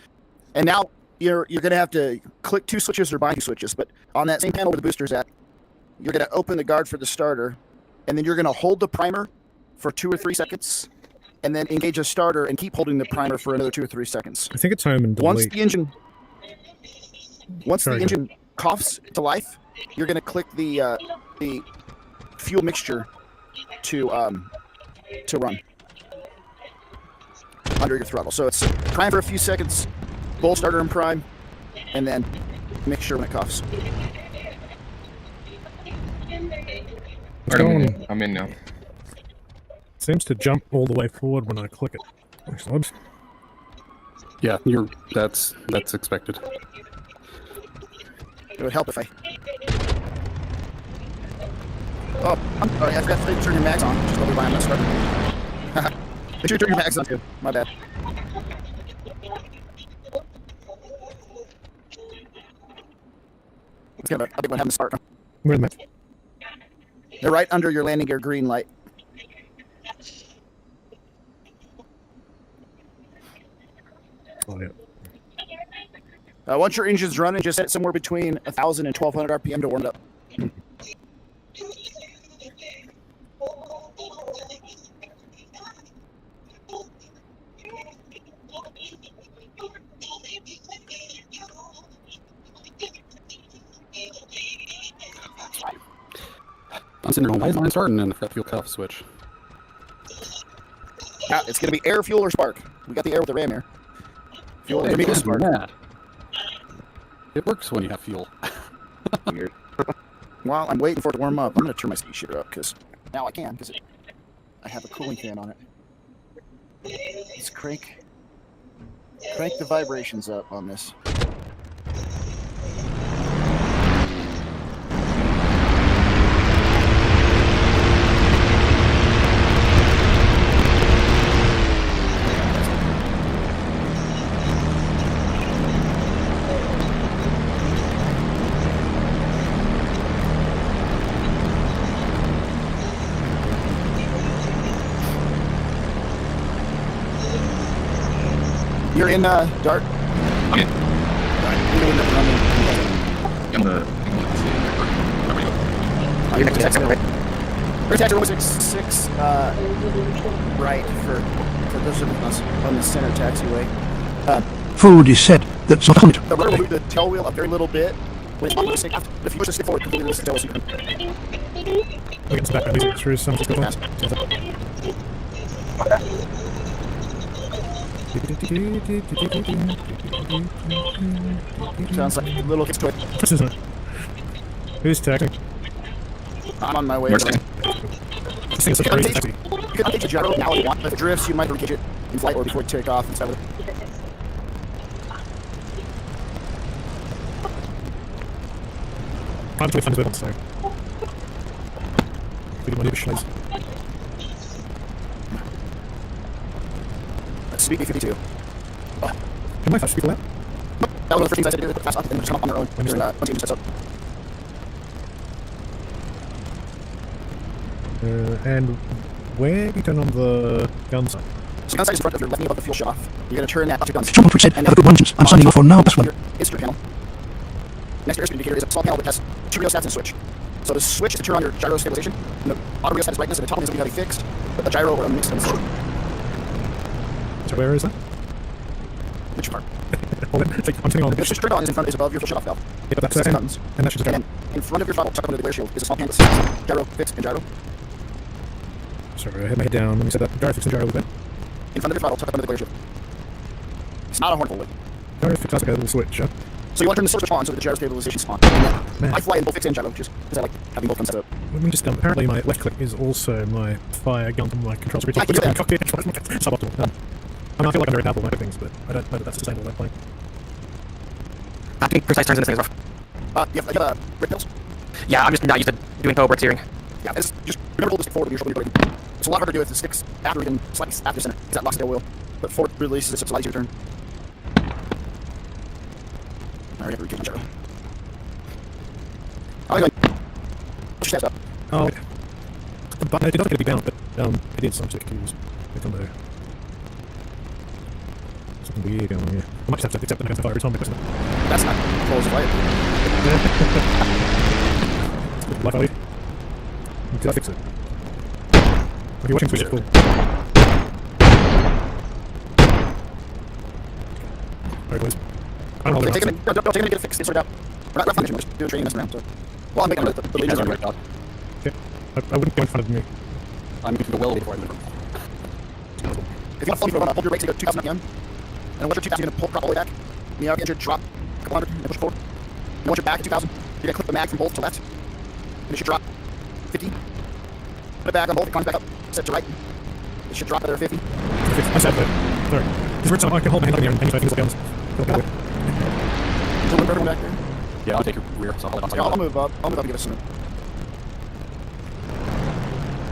And now you're going to have to click 2 switches or bind 2 switches, but on that same panel where the booster's at, you're going to open the guard for the starter, and then you're going to hold the primer for 2 or 3 seconds, and then engage a starter and keep holding the primer for another 2 or 3 seconds. I think it's home and delete. Once the engine coughs to life, you're going to click the fuel mixture to run under your throttle. So it's prime for a few seconds, bolt starter and prime, and then mixture when it coughs. I'm in now. Seems to jump all the way forward when I click it. Excellent. Yeah, that's expected. It would help if I... Oh, I'm sorry, I forgot to turn your mags on. Just let me behind that starter. Make sure you turn your mags on too. My bad. Let's get a big one having to start. Where am I? They're right under your landing gear green light. Oh, yeah. Once your engine's running, just set it somewhere between 1,000 and 1,200 RPM to warm it up. I'm sitting there going, why is mine starting and the fuel cutoff switch? It's going to be air, fuel, or spark. We got the air with the ram air. Fuel, Hey, make it spark. It works when you have fuel. Weird. While I'm waiting for it to warm up, I'm going to turn my speed shifter up, because now I can, because I have a cooling fan on it. Let's crank the vibrations up on this. You're in, Dart? I'm in. I'm gonna see. You're next to X7, right? First taxi 166, right, for those of us on the center taxiway. Food is said that's not on it. The rudder will move the tail wheel a very little bit. When it's on the stick, if you push the stick forward, completely release the tail wheel. We get back at least through some of the Sounds like a little kids toy. Who's taxing? I'm on my way. Where's that? This thing is such a crazy taxi. You can update the gyro now if you want. If it drifts, you might re-gauge it in flight or before you take off and stuff. I'm actually fun as well, so. We do schneis. Speed 52. Can my flash speak for that? That was one of the first things I said to do, put fast up and then just come up on their own. Once you sets up. And where do you turn on the gun sight? So gun sight is in front of your left knee above the fuel shut off. You're going to turn that to guns. Someone said, have a good one. I'm signing off for now. This one. Instrument panel. Next to your airspeed indicator is a small panel that has two rheostats and a switch. So the switch is to turn on your gyro stabilization, and the auto rheostat is brightness, and the top one is going to be fixed, but the gyro or a mix of them. So where is that? Which part? I'm sitting on the The switch turned on is in front, is above your fuel shut off valve. Yeah, but that's buttons. And that should And then in front of your throttle, tucked under the glare shield, is a small panel that says gyro, fixed, and gyro. Sorry, I had my head down. Let me set that. Gyro fix and gyro a little bit. In front of your throttle, tucked under the glare shield. It's not a hornful light. Gyro fix has like a little switch, huh? So you want to turn the switch on so that the gyro stabilization is on. I fly in both fixed and gyro, just because I like having both guns set up. Let me just apparently my left click is also my fire gun from my control switch. I can do that. Cockpit. Suboptimal. I feel like I'm very powerful with things, but I don't know that that's sustainable that plane. I think precise turns in this thing is rough. You have red pills? Yeah, I'm just not used to doing cobra steering. Yeah, it's just remember to hold the stick forward with your shoulder blade. It's a lot harder to do if the stick's after and slightly after center, because that locks the tail wheel. But forward releases it, so it's a lot easier to turn. Alright, we're getting gyro. How are you going? Push your steps up. Oh, okay. But it doesn't get to be bound, but it is. I'm just confused. Click on there. Something weird going on here. I might just have to accept that I have to fire every time I press it. That's not close to flight. Life value. Did I fix it? If you're watching Twitch, cool. Alright, boys. I don't know Don't take him to get it fixed, get sorted out. We're not function, we're just doing training messing around, so. Well, I'm making the leaders on right. Okay. I wouldn't go in front of me. I'm going to go well before I move. If you want to fall, hold your brakes, you go 2,000 RPM. And once you're 2,000, you're going to pull prop all the way back. When you have injured, drop a couple hundred and push forward. And once you're back at 2,000, you're going to clip the mag from both to left. And it should drop 50. Put it back on both, it comes back up, set to right. It should drop at 50. I said that. Sorry. This works out. I can hold my hand on here and anything like guns. So we're back there. Yeah, I'll take your rear, so I'll let on Yeah, I'll move up. I'll move up and give us some.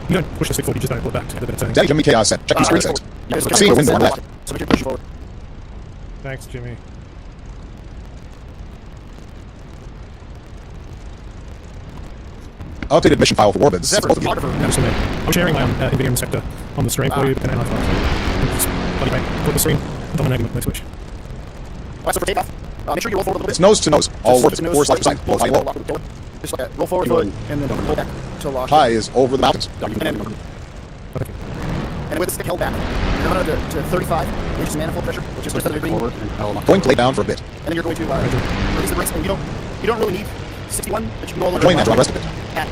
You don't push the stick forward, you just don't pull it back to the bit of turning. Daddy Jimmy Chaos said, check the screen settings. Seeing a window on left. So we can push forward. Thanks, Jimmy. Updated mission file for Warbids. Zephyr, Both of you. I'm sharing my NVIDIA sector on the stream for you, but then I put the screen dominating my Twitch. Alright, so for takeoff, make sure you roll forward a little bit. It's nose to nose. All Warbids. Forward side to side. Low, high, low. Just like that. Roll forward foot, and then pull back to lock. High is over the mountains. And with the stick held back, you're going to 35, which is manifold pressure, which is just under green. Going to lay down for a bit. And then you're going to release the brakes, and you don't really need 61, but you can go all the way Join that, John. Rest of it. at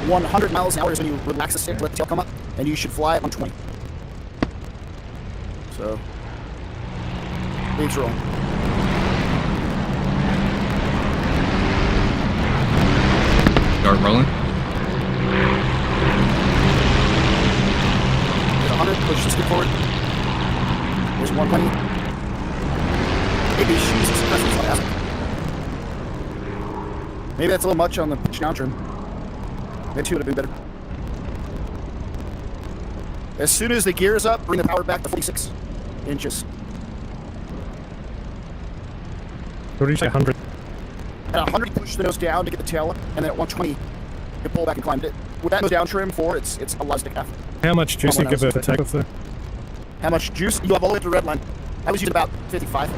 100 miles an hour is when you relax the stick, let the tail come up, and you should fly at 120. So, neutral. Start rolling. 100, push the stick forward. There's 120. Maybe she's suppressing something. Maybe that's a little much on the pitch down trim. Maybe 2 would have been better. As soon as the gear is up, bring the power back to 46 inches. What did you say, 100? At 100, push the nose down to get the tail up, and then at 120, you pull back and climb it. With that nose down trim for, it's a lot of stick half. How much juice do you give it for takeoff there? How much juice? You have all the way to the red line. I was using about 55.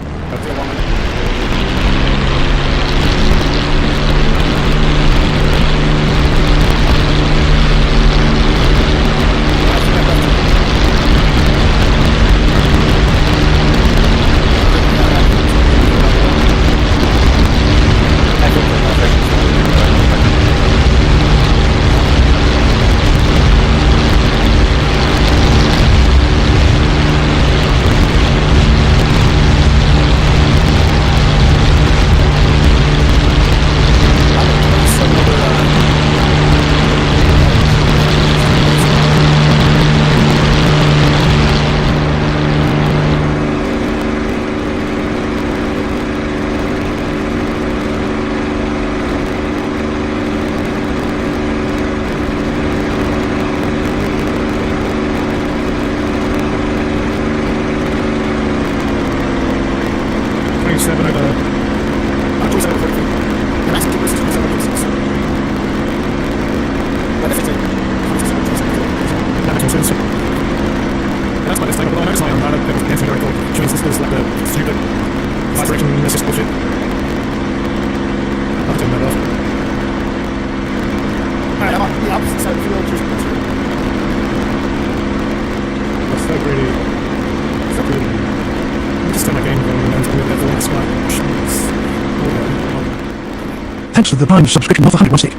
That's my mistake. I'm actually not a bit of a very cool. This is like a stupid vibration message bullshit. I'll turn that off. Alright, I'm on the opposite side of the field, just That's so greedy. So greedy. I'm just on my game going and I'm going to next one. Thanks for the Prime subscription of 101 stick.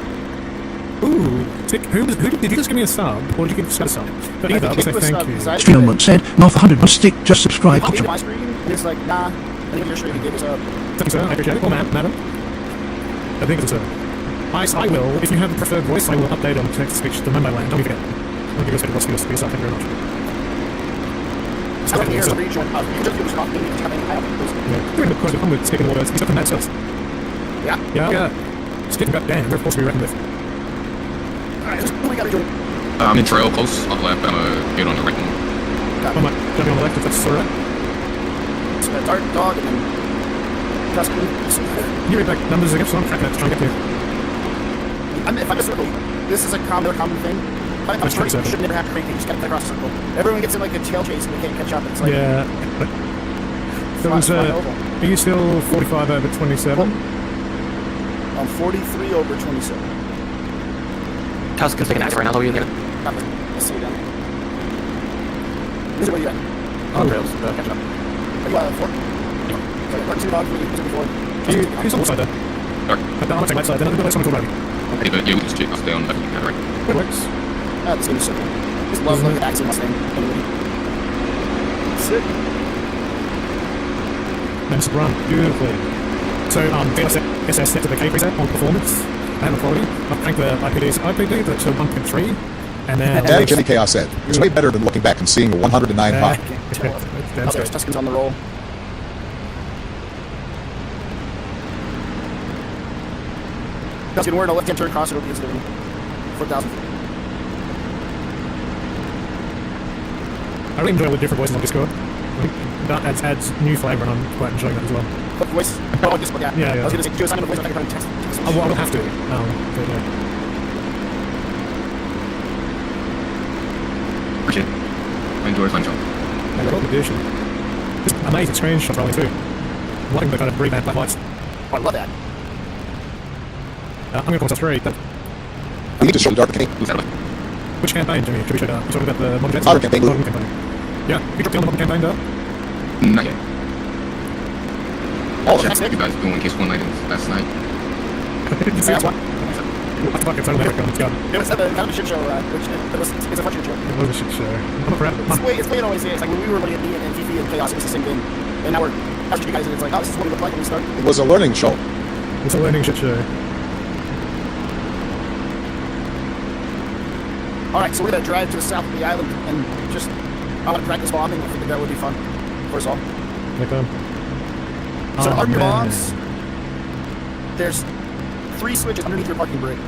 Ooh, Tick, who did you just give me a sub? Or did you give a sub? But either, I'll say thank you. Streamer said, not 101 stick, just subscribe. my screen, it's like, nah, I think your screen gave us up. Thanks, sir. I appreciate it. Or madam. I think it's a sir. I will, if you have a preferred voice, I will update on text-to-speech the moment I land. Don't forget. I'll give you a second. Thank you very much. I don't hear a region. You just use coffee and having high up. Yeah. We're in the course of come with speaking words, except for mad cells. Yeah? Yeah. Stick got damn, they're supposed to be reckoned with. Alright, what we gotta do? I'm in trail close, off left, I'm gonna get on the right one. I might jump on the left if that's alright. It's a dark dog and then Tuscan. You read back numbers again, so I'm tracking that to try and get there. If I just circle, this is a common thing. If I'm straight, you should never have to crank it, you just gotta cut across the circle. Everyone gets in like a tail chase and they can't catch up. It's like, yeah. So was, are you still 45 over 27? I'm 43 over 27. Tuscan's taking action right now, how are you there? Nothing. Let's see you down. This is where you at? On rails, catch up. Are you 4? Okay, run 2 dogs, who's before? Who's on what side there? Dark. I'm on the left side, then I'll let someone talk about me. Okay, but yeah, we can just check, I'll stay on left, right. It works. That's gonna be simple. Just love looking at Axie Mustang. Sit. Nice run. Beautifully. So, DCS set to the K preset on performance and quality. I've cranked the IPD to 1.3, and then... Daddy Jimmy Chaos said, it's way better than looking back and seeing a 109 pop. There's Tuscan's on the roll. Tuscan, we're in a left-hand turn cross, it'll be 4,000. I really enjoy all the different voices on Discord. That adds new flavour, and I'm quite enjoying that as well. What voice? Oh, Discord, yeah. Yeah. I was going to say, do a sign of voice, I can probably text. I will have to. But yeah. Appreciate it. I enjoy fun jump. Yeah, well, edition. Just amazing screenshots rolling through. Liking the kind of revamp black lights. Oh, I love that. I'm going to call myself 3. We need to show the dark Kenny. Who's that? Which campaign, Jimmy? Should we show you talking about the modern jets? Modern campaign. Modern campaign. Yeah, you dropped down the modern campaign, Dale? Not yet. Oh, you guys doing case 1 items last night. Did you see that one? Fuck, it's only let's go. It was kind of a shit show, it's a fun shit show. It was a shit show. I'm proud of it. It's the way it always is. It's like when we were running at Fifi and Chaos, it was the same game. And now we're after you guys, and it's like, oh, this is what we look like when we start. It was a learning show. It's a learning shit show. Alright, so we're gonna drive to the south of the island and just, I want to practice bombing. I think that would be fun for us all. Okay. So Oh, our man. bombs, there's 3 switches underneath your parking brake.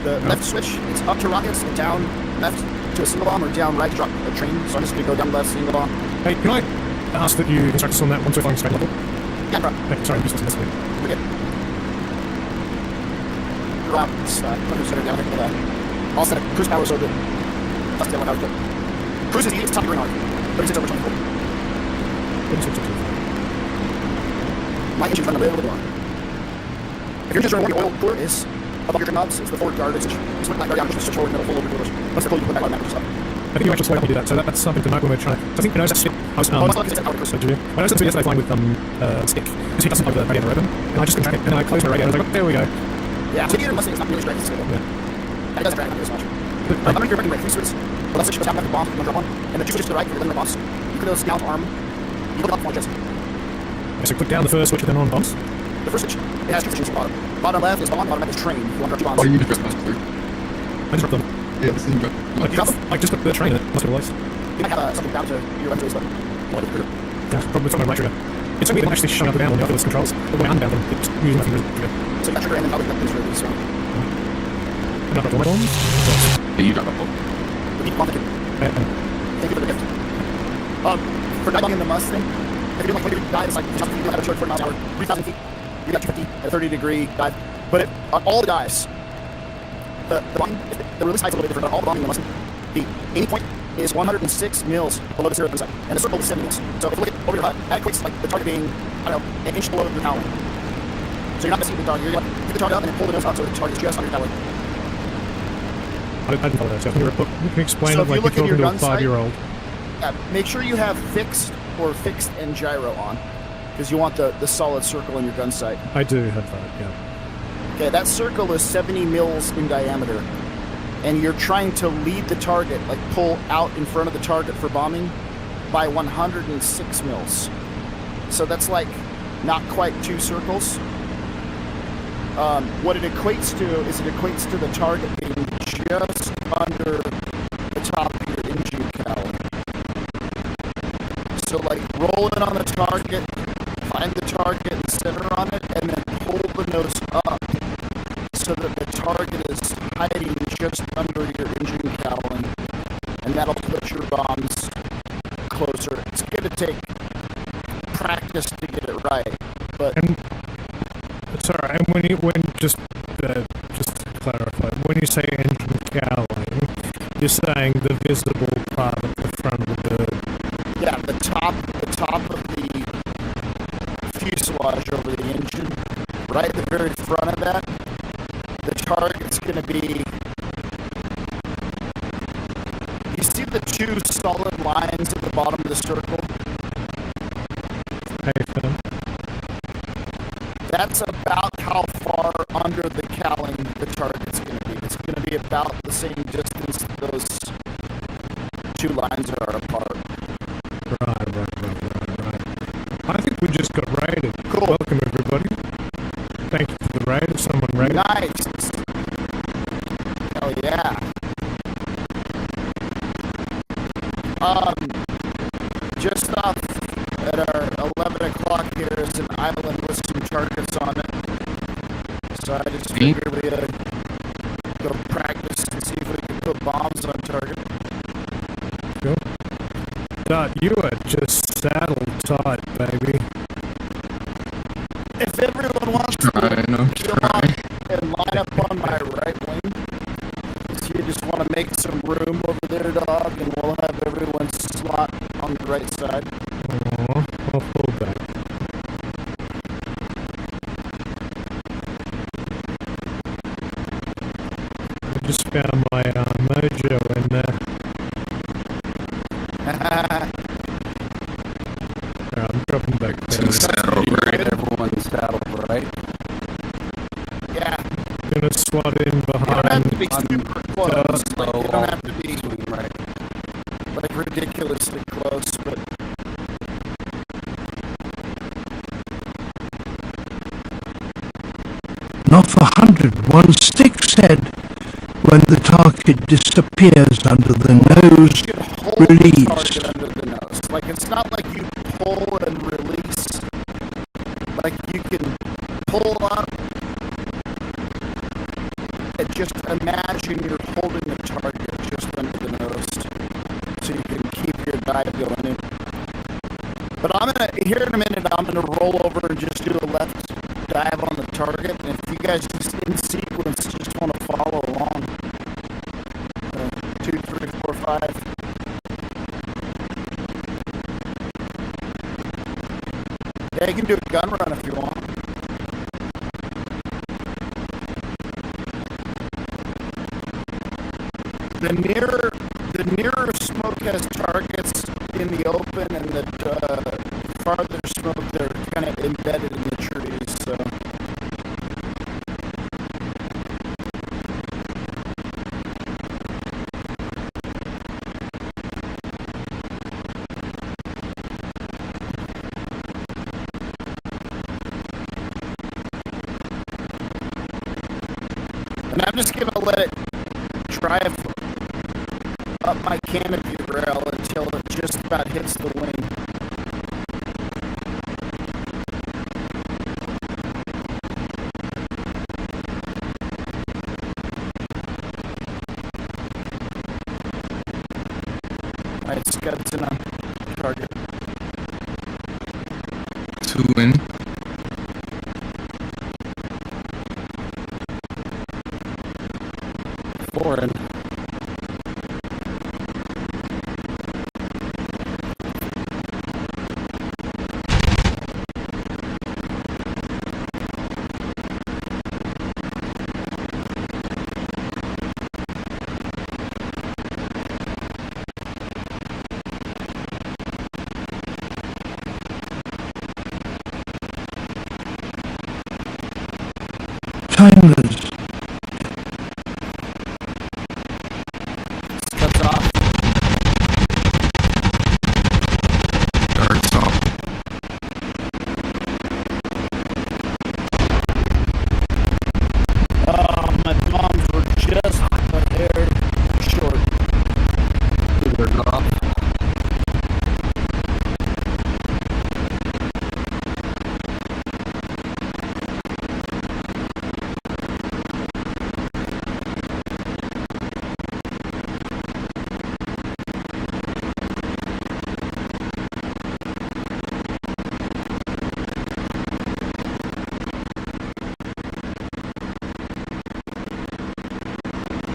The left switch, it's up to rockets, and down left to a single bomb, or down right to drop a train. So I'm just gonna go down left, single bomb. Hey, can I ask that you instruct us on that once we're flying straight level? Yeah, bro. Hey, sorry, I'm just listening to this way. We're good. Drop, down here. I'll set a cruise power so that that's the one I was good. Cruise is easy, it's top green arc. 36 over 24. My engine's running a little bit long. If you're just running one, your oil cooler is above your trim knobs. It's the forward guard. It's put that guard down, just switch forward and it'll full over coolers. Once they're full, you put that guard down, just up. I think you actually slightly do that, so that's something to note when we're trying. So I think, I was so do you? When I was yesterday flying with Stick, because he doesn't have the radiator open, and I just contract it, and then I closed my radiator, and I was like, there we go. Yeah, so your Mustang is not really straight, it's stable. Yeah. It doesn't drag as much. I'm going to your brake 3 switches. The left switch goes down left the bomb, you drop one. And the 2 switches to the right, you're in the bombs. You put those down to arm. You put it up for just. So click down the first switch and then on bombs. The first switch, it has 2 switches at the bottom. Bottom left is bomb, bottom right is train. If you want to drop 2 bombs. Why do you need to press mouse clear? I just dropped them. Yeah, this isn't good. I just put the train in it, must have realized. You might have something down to your left button. Yeah, probably it's on my right trigger. It's only actually showing up and down on the other controls, but when I'm down them, it's using my fingers. So you got trigger and then probably got this release round. And I've got all my bombs. Yeah, you got that ball. Repeat bomb. Thank you for the gift. For diving in the Mustang, if you're doing like 20 dives, like you have a 40 miles an hour, 3,000 feet, you got 250 at a 30-degree dive. But on all the dives, the bombing, the release height's a little bit different, but all the bombing in the Mustang, the aiming point is 106 mils below the 0 degree side, and the circle is 70 mils. So if you look at over your HUD, that equates like the target being, I don't know, an inch below your cowling. So you're not missing the target. You're going to pick the target up and then pull the nose up so the target is just under your cowling. I didn't follow that. So can you explain So it if you like look you're at your talking to a gun sight, 5-year-old? Make sure you have fixed and gyro on, because you want the solid circle in your gun sight. I do have that, yeah. Okay, that circle is 70 mils in diameter, and you're trying to lead the target, like pull out in front of the target for bombing, by 106 mils. So that's like not quite 2 circles. What it equates to is it equates to the target being just under the top of your engine cowling. So like roll in on the target, find the target and center on it, and then pull the nose up so that the target is hiding just under your engine cowling, and that'll put your bombs closer. It's going to take practice to get it right, but Sorry, and just to clarify, when you say engine cowling, you're saying the visible part of the front of the bird. yeah, the top of the fuselage over the engine, right at the very front of that, the target's going to be. You see the 2 solid lines at the bottom of the circle? That's about how far under the cowling the target's going to be. It's going to be about the same distance that those 2 lines are apart. Right. I think we just got raided. Cool. Welcome, everybody. Thank you for the raid. Someone raided. Nice. Hell yeah. Just off at our 11 o'clock here is an island with some targets on it. So I just figured we go practice and see if we can put bombs on target. Cool. Dot, you are just saddle tight, baby. If everyone wants to come on and line up on my right wing, so you just want to make some room over there, dog, and we'll have everyone's slot on the right side. I'll pull back. I just found my mojo in there. I'm dropping back down. Everyone's saddle, right? Yeah. Gonna slot in You don't behind. have to be super close. low, Like, you don't have to be right. like ridiculously close, but Not for 100, one stick said. When the target disappears under the nose, you should hold release. the target under the nose. Like, it's not like you pull and release. Like, you can pull up and just imagine you're holding the target just under the nose so you can keep your dive going in. But here in a minute, I'm gonna roll over and just do a left dive on the target. And if you guys just in sequence just want to follow along, 2, 3, 4, 5. Yeah, you can do a gun run if you want. The nearer smoke has targets in the open, and the farther smoke they're kind of embedded in the trees. So. And I'm just gonna let it drive up my canopy rail until it just about hits the wing. Alright, Scud's in on target. 2 in. Foreign. Timers. Cuts off. Darts off. My bombs were just a hair short. Either off.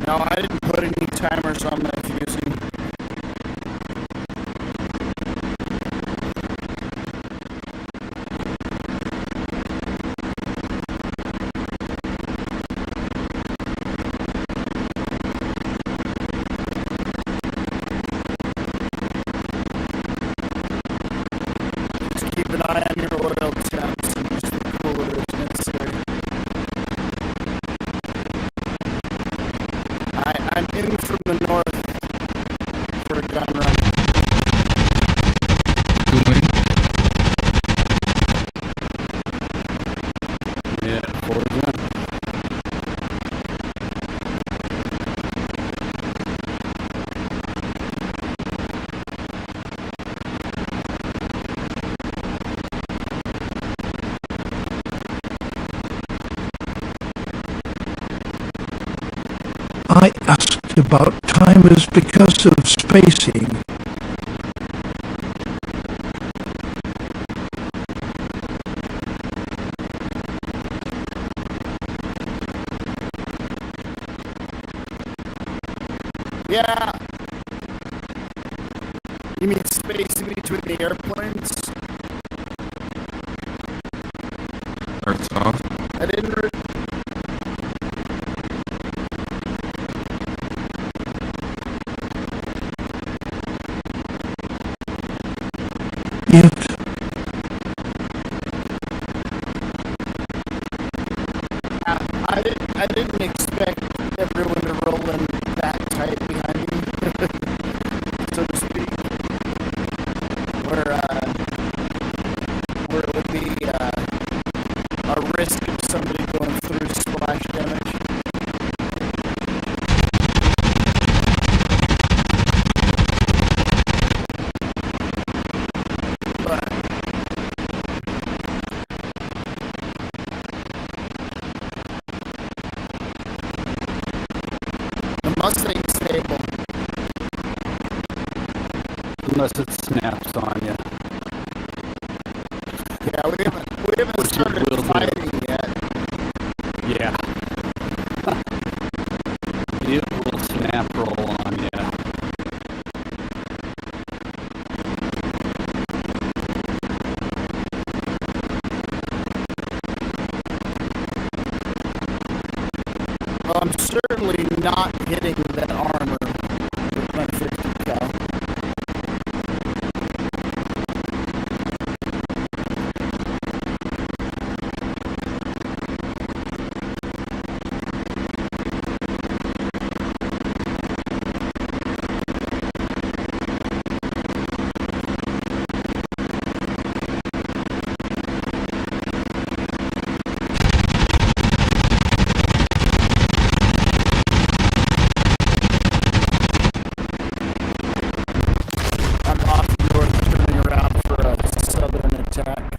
No, I didn't put any timers on that fusing. Just keep an eye on your oil temps and just the cooler as necessary. I'm in from the north for a gun run. 2 in. Yeah, foreign. I asked about timers because of spacing. Yeah. You mean space in between the airplanes? Darts off. I didn't. If I didn't expect expect everyone to roll in that tight behind me, so to speak. Where it would be a risk of somebody going through splash damage. But the Mustang's stable. Unless it snaps on you. Yeah, we haven't started fighting yet. Yeah. It will snap roll on you. Well, I'm certainly not hitting that armor with my 50 cal. I'm off north, turning around for a southern attack.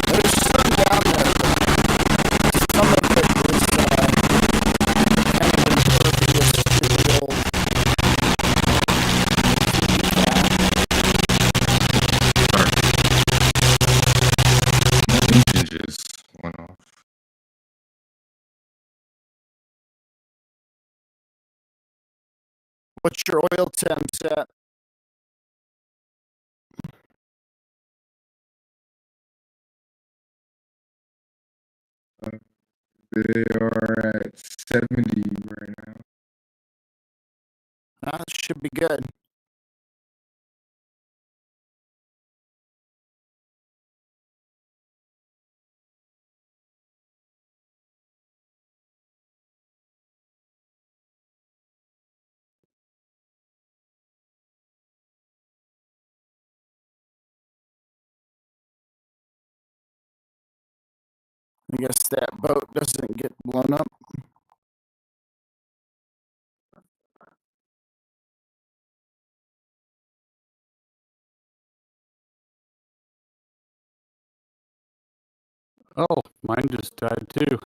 There's some down there, but some of it is kind of impervious to the old. Engine just went off. What's your oil temps at? They are at 70 right now. That should be good. I guess that boat doesn't get blown up. Oh, mine just died too.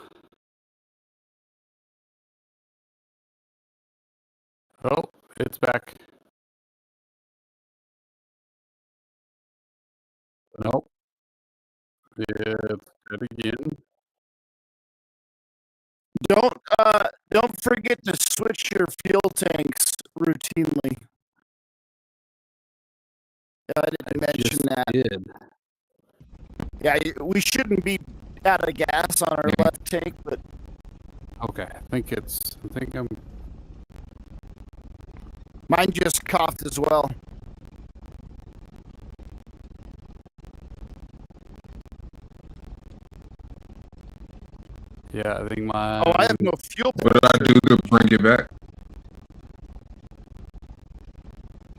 Oh, it's back. Nope. It's dead again. Don't forget to switch your fuel tanks routinely. I didn't mention that. Did. Yeah, we shouldn't be out of gas on our left tank, but Okay, I think I'm mine just coughed as well. yeah, I think my Oh, I have no fuel. What did I do to bring it back?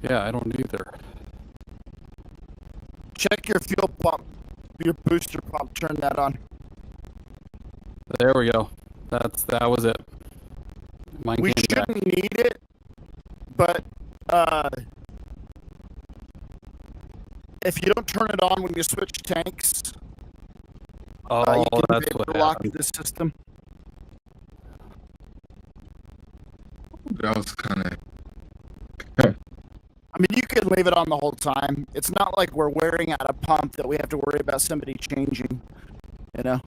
Yeah, I don't either. Check your fuel pump, your booster pump. Turn that on. There we go. That was it. Mine We came back. shouldn't need it, but if you don't turn it on when you switch tanks, Oh, you can that's what block happened. the system. That was kind of. I mean, you could leave it on the whole time. It's not like we're wearing out a pump that we have to worry about somebody changing, you know?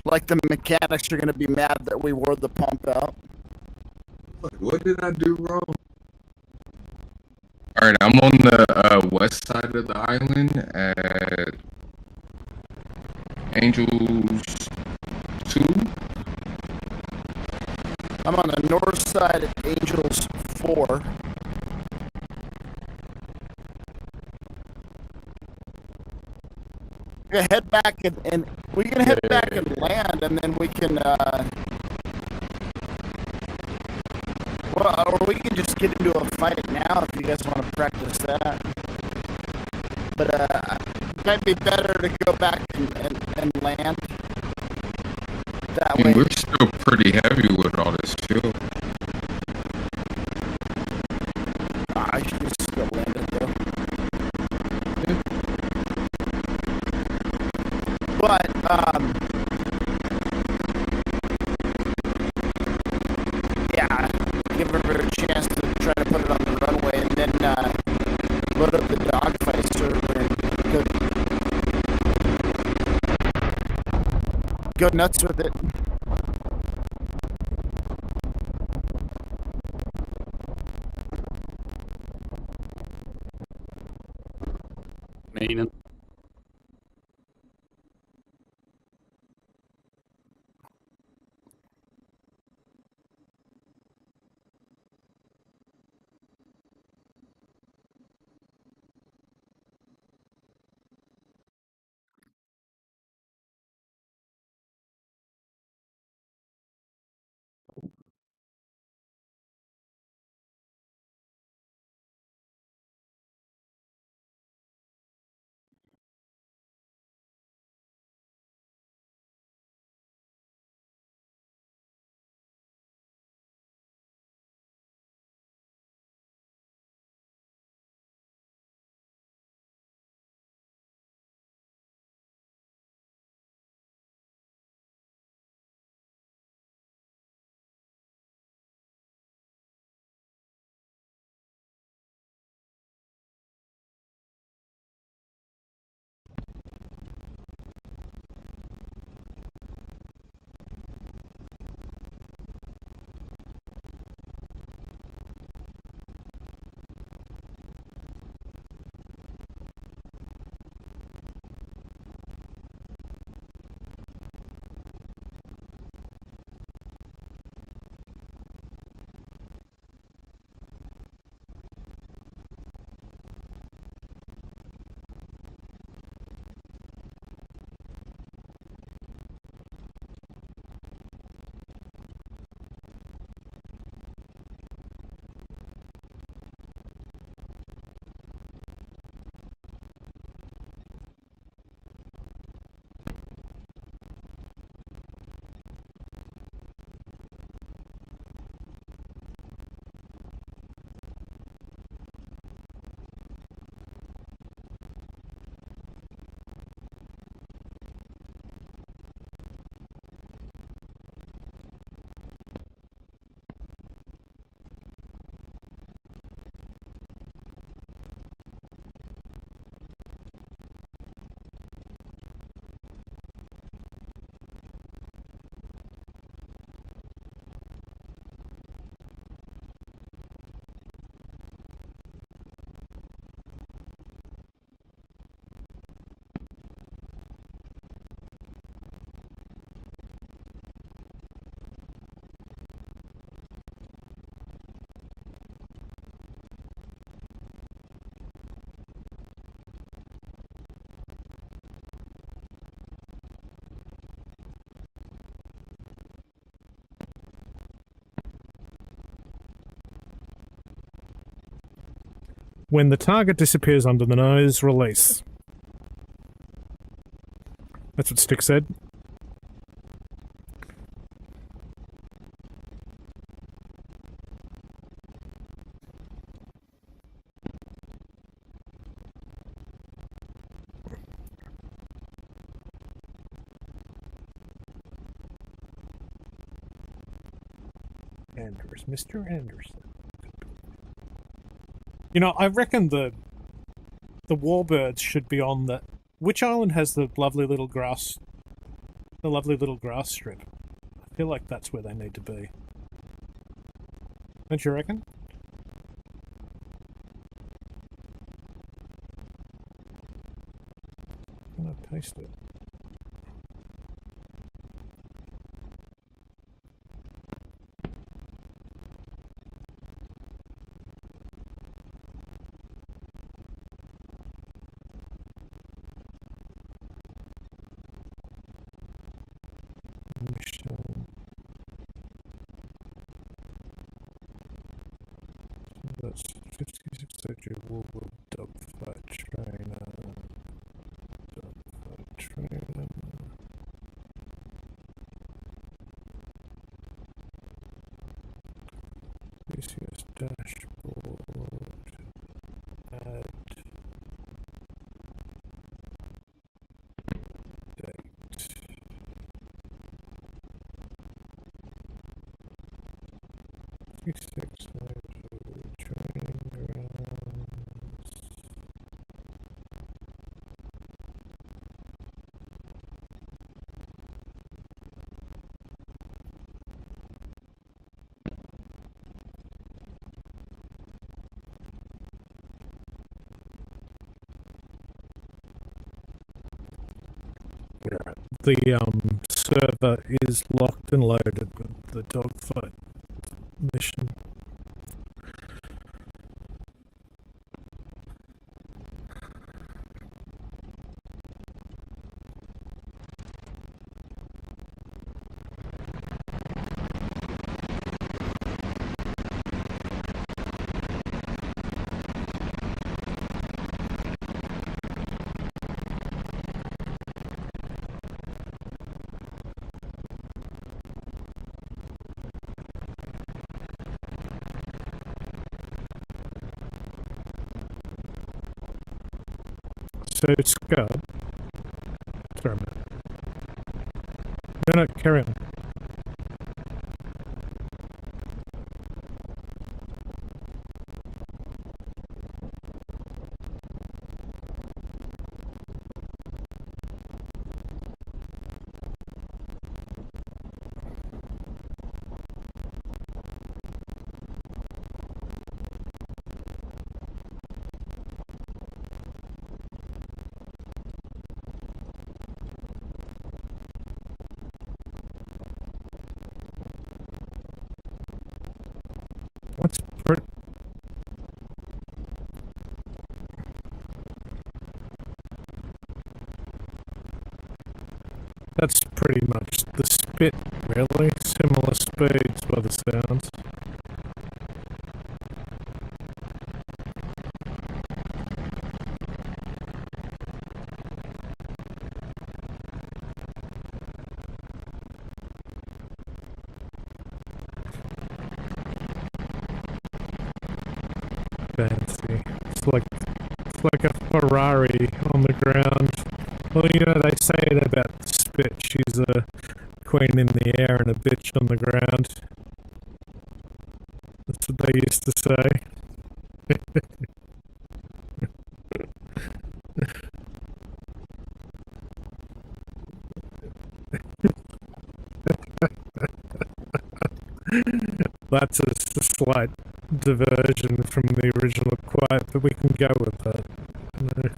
Like the mechanics are going to be mad that we wore the pump out. What did I do wrong? All right, I'm on the west side of the island at Angels 2. I'm on the north side at Angels 4. We're gonna head back and we're gonna head back and land, and then we can. Well, or we can just get into a fight now if you guys want to practice that. But it might be better to go back and land that way. We're still pretty heavy with all this fuel. I should just still land it though. But yeah, give her a chance to try to put it on the runway, and then load up the dogfight server and go nuts with it. Meaning. When the target disappears under the nose, release. That's what Stick said. Anders, Mr. Anderson. You know, I reckon the warbirds should be on the... Which island has the lovely little grass strip? I feel like that's where they need to be. Don't you reckon? I'm gonna paste it. mission. That's 56 surgery Woolwood dogfight trainer. Dogfight trainer. DCS dashboard. Add date. 56 training grounds. The server is locked and loaded with the dogfight mission. So Scott, sorry a minute. No, carry on. What's that's pretty much the spit, really. Similar speeds by the sounds. Fancy. It's like a Ferrari on the ground. Well, you know, they say it about the spit. She's a queen in the air and a bitch on the ground. That's what they used to say. That's a slight diversion from the original quote, but we can go with that. No.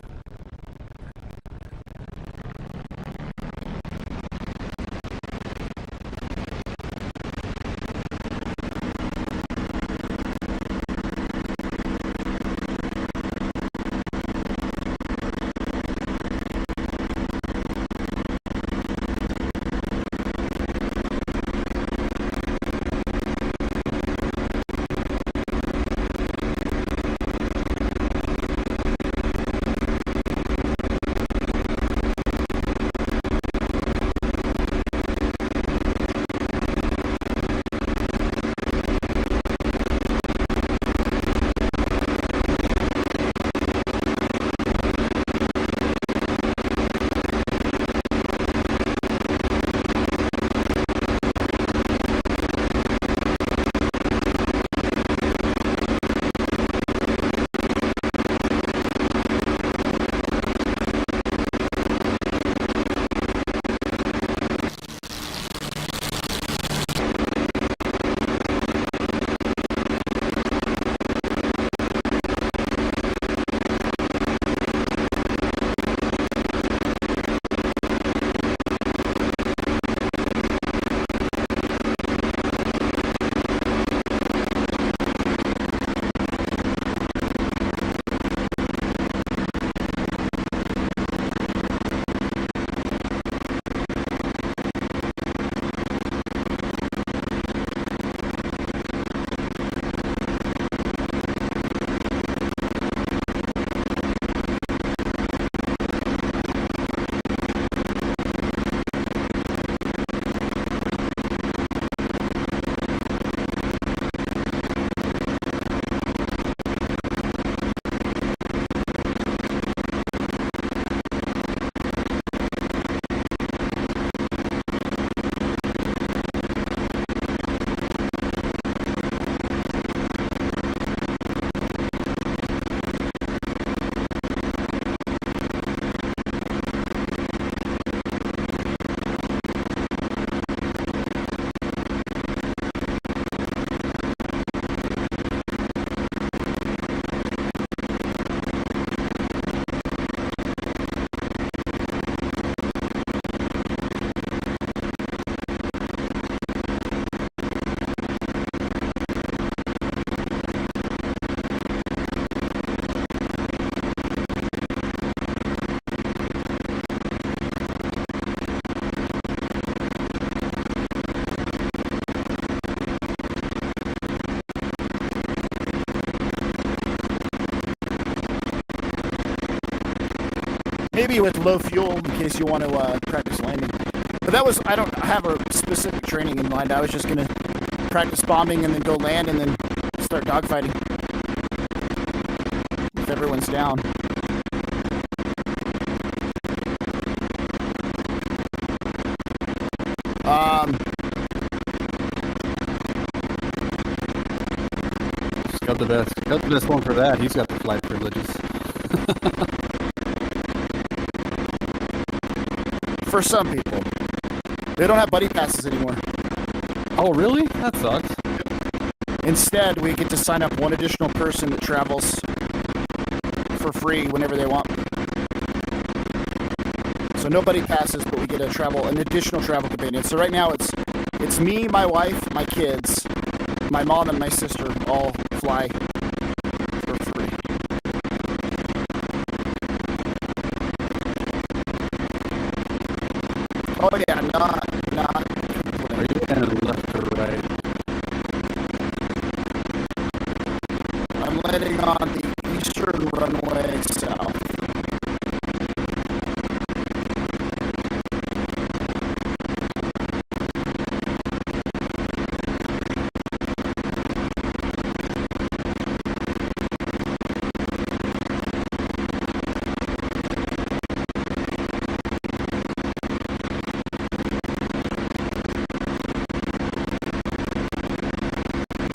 maybe with low fuel in case you want to practice landing. But I don't have a specific training in mind. I was just going to practice bombing and then go land and then start dogfighting. If everyone's down. Got the best one for that. He's got the flight privileges. For some people. They don't have buddy passes anymore. Oh, really? That sucks. Instead, we get to sign up one additional person that travels for free whenever they want. So no buddy passes, but we get an additional travel companion. So right now it's me, my wife, my kids, my mom, and my sister all fly for free. Oh yeah, not. Are you kind left or right? I'm landing on the eastern runway south.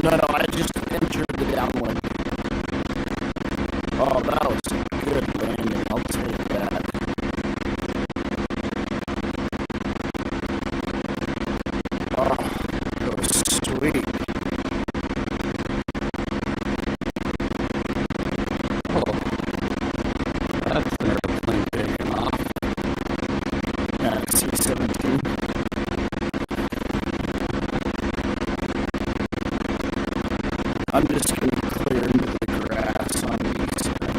No, I just entered the downwind. Oh, that was a good landing. I'll take that. Oh, that was sweet. Oh, that's an airplane taking off. Yeah, C-17. I'm just going to clear into the grass on the east side.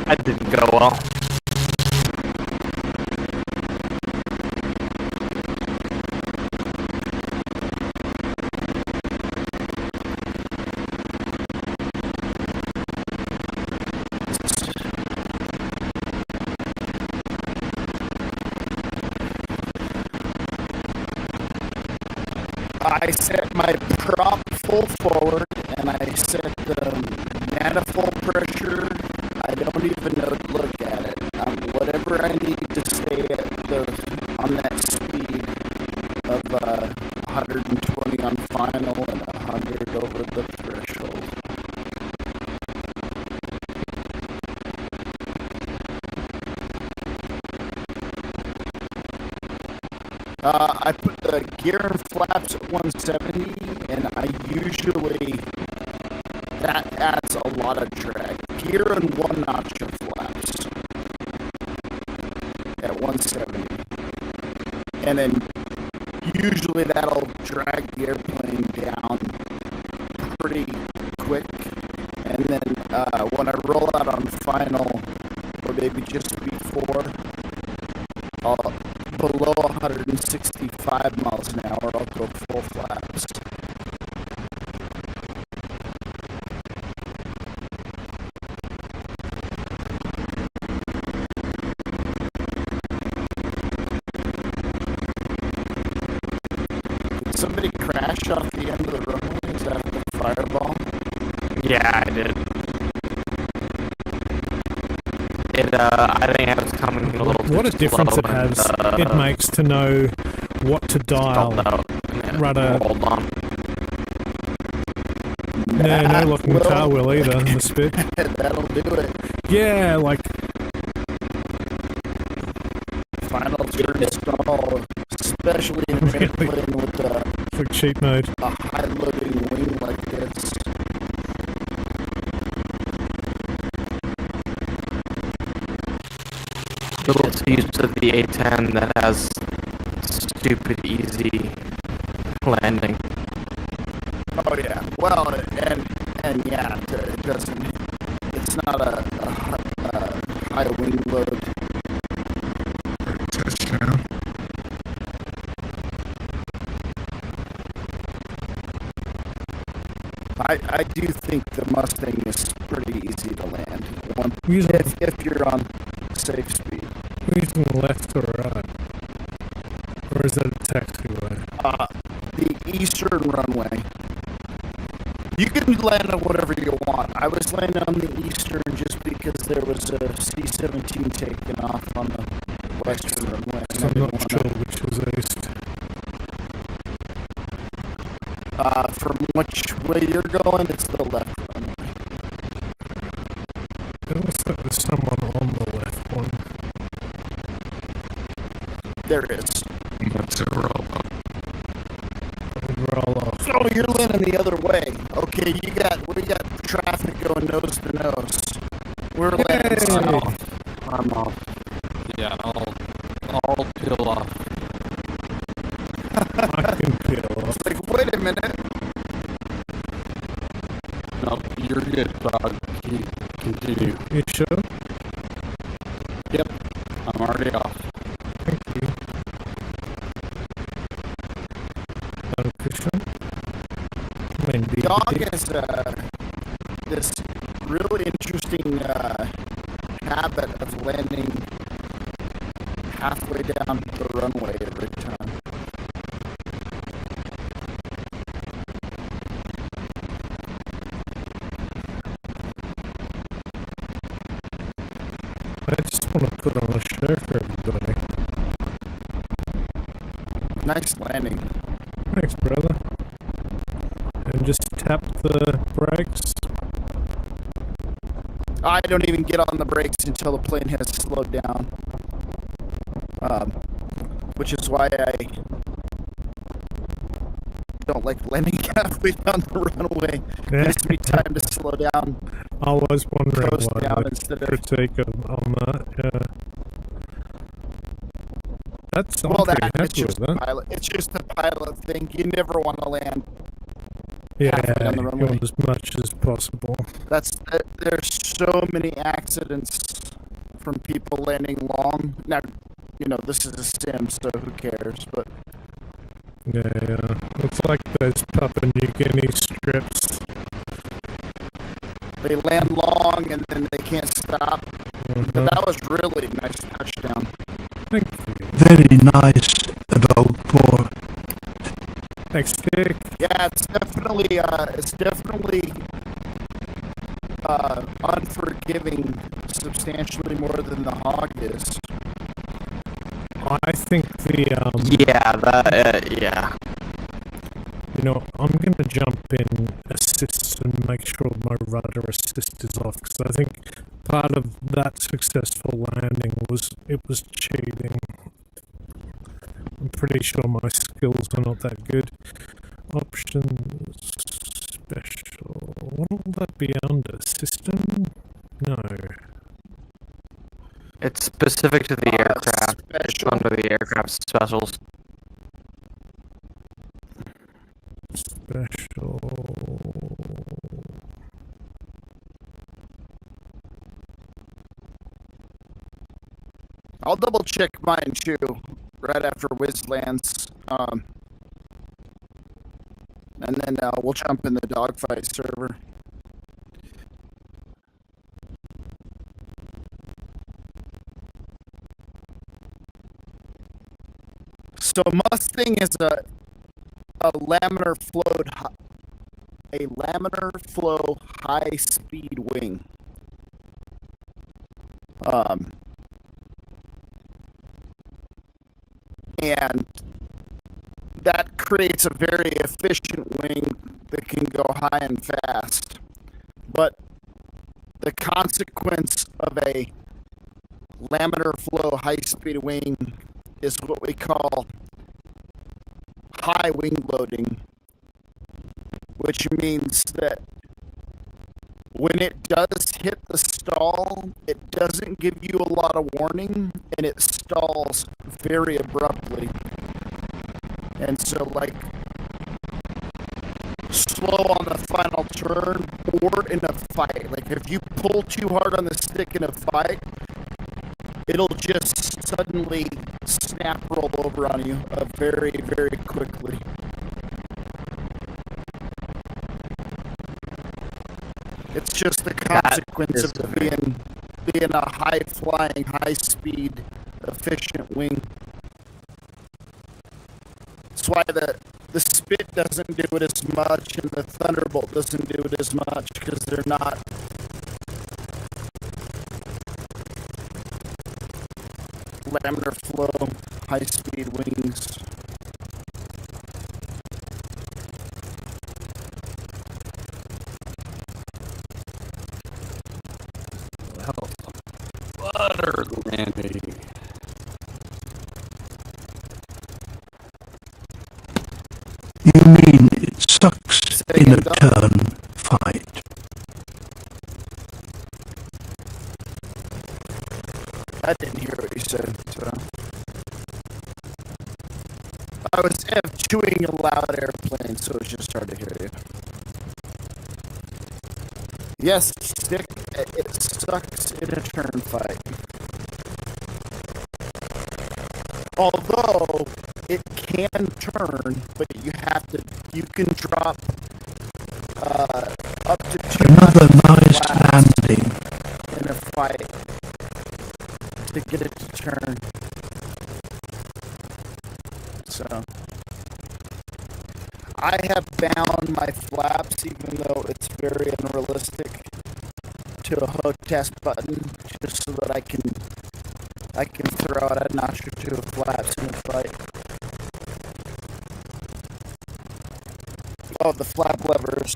That didn't go well. I set my prop full forward, and I set the manifold pressure. I don't even know to look at it. Whatever I need to stay on that speed of 120 on final and 100 over the threshold. I put the gear and flaps at 170, and that adds a lot of drag. Gear and one notch of flaps at 170. And then usually that'll drag the airplane down pretty quick. And then when I roll out on final, or maybe just before, below 165 miles an hour, I'll go full flaps. Did somebody crash off the end of the runway? Is that the fireball? Yeah, I did. I think I was coming a little What a difference it has. It makes to know what to dial. Rudder. Hold on. No locking the tail wheel either in the spit. That'll do it. Yeah, like Final turn stall, especially in an airplane with it's like cheat mode. a high-loading wing like this. It's used to the A10 that has stupid easy landing. Oh yeah. Well, and yeah, it doesn't. It's not a I do think the Mustang is pretty easy to land Using, if you're on safe speed. using left or right? Or is that a taxiway? The eastern runway. You can land on whatever you want. I was landing on the eastern just because there was a C-17 taking off on the western runway. So I'm not sure which was east. From which way you're going, it's the left runway. It looks like there's someone on the left one. There is. What's it roll up? Roll off. Oh, you're landing the other way. Okay, we got traffic going nose to nose. We're landing south. I'm off. Yeah, I'll peel off. I can peel off. It's like, wait a minute. No, you're good, dog. Continue. You sure? Yep, I'm already off. Thank you. Dankeschön. Dog has this really interesting habit of landing halfway down the runway every time. I just want to put on a show for everybody. Nice landing. Thanks, brother. And just tap the brakes. I don't even get on the brakes until the plane has slowed down. Which is why I don't like landing halfway down the runway. It gives me time to slow down. I was wondering Coast why down the instead of- critique on that. Yeah. That's Well, pretty it's happy just with that. pilot. It's just the pilot thing. You never want to land Yeah, halfway down the you runway. want as much as possible. There's so many accidents from people landing long. Now, this is a sim, so who cares? But Yeah. It's like those Papua New Guinea strips. they land long and then they can't stop. But that was really a nice touchdown. Thank you. Very nice, a dog paw. Thanks, Dick. Yeah, it's definitely unforgiving substantially more than the hog is. I think the Yeah. I'm gonna jump in assist and make sure my rudder assist is off because I think part of that successful landing was cheating. I'm pretty sure my skills are not that good. Options special. What will that be under? System? No. It's specific to the aircraft. It's Special. under the aircraft specials. Special. I'll double check mine too, right after Wiz lands. And then we'll jump in the dogfight server. So Mustang is a laminar flow high speed wing. And that creates a very efficient wing that can go high and fast. But the consequence of a laminar flow high speed wing is what we call high wing loading, which means that when it does hit the stall, it doesn't give you a lot of warning and it stalls very abruptly. And so, like, slow on the final turn or in a fight. Like, if you pull too hard on the stick in a fight, it'll just suddenly snap roll over on you very, very quickly. It's just the consequence of being a high-flying, high-speed, efficient wing. That's why the Spit doesn't do it as much, and the Thunderbolt doesn't do it as much, because they're not laminar flow, high-speed wings. Butter landing. You mean it sucks in a turn fight? I didn't hear what you said, so. I was chewing a loud airplane, so it was just hard to hear you. Yes, Stick, it sucks in a turn fight. Although, it can turn, but you can drop up to 2 Another nice landing. in a fight to get it to turn. So, I have bound my flaps, even though it's very unrealistic, to a HOTAS button, just so that I can throw out a notch or two of flaps in a fight. Oh, the flap levers.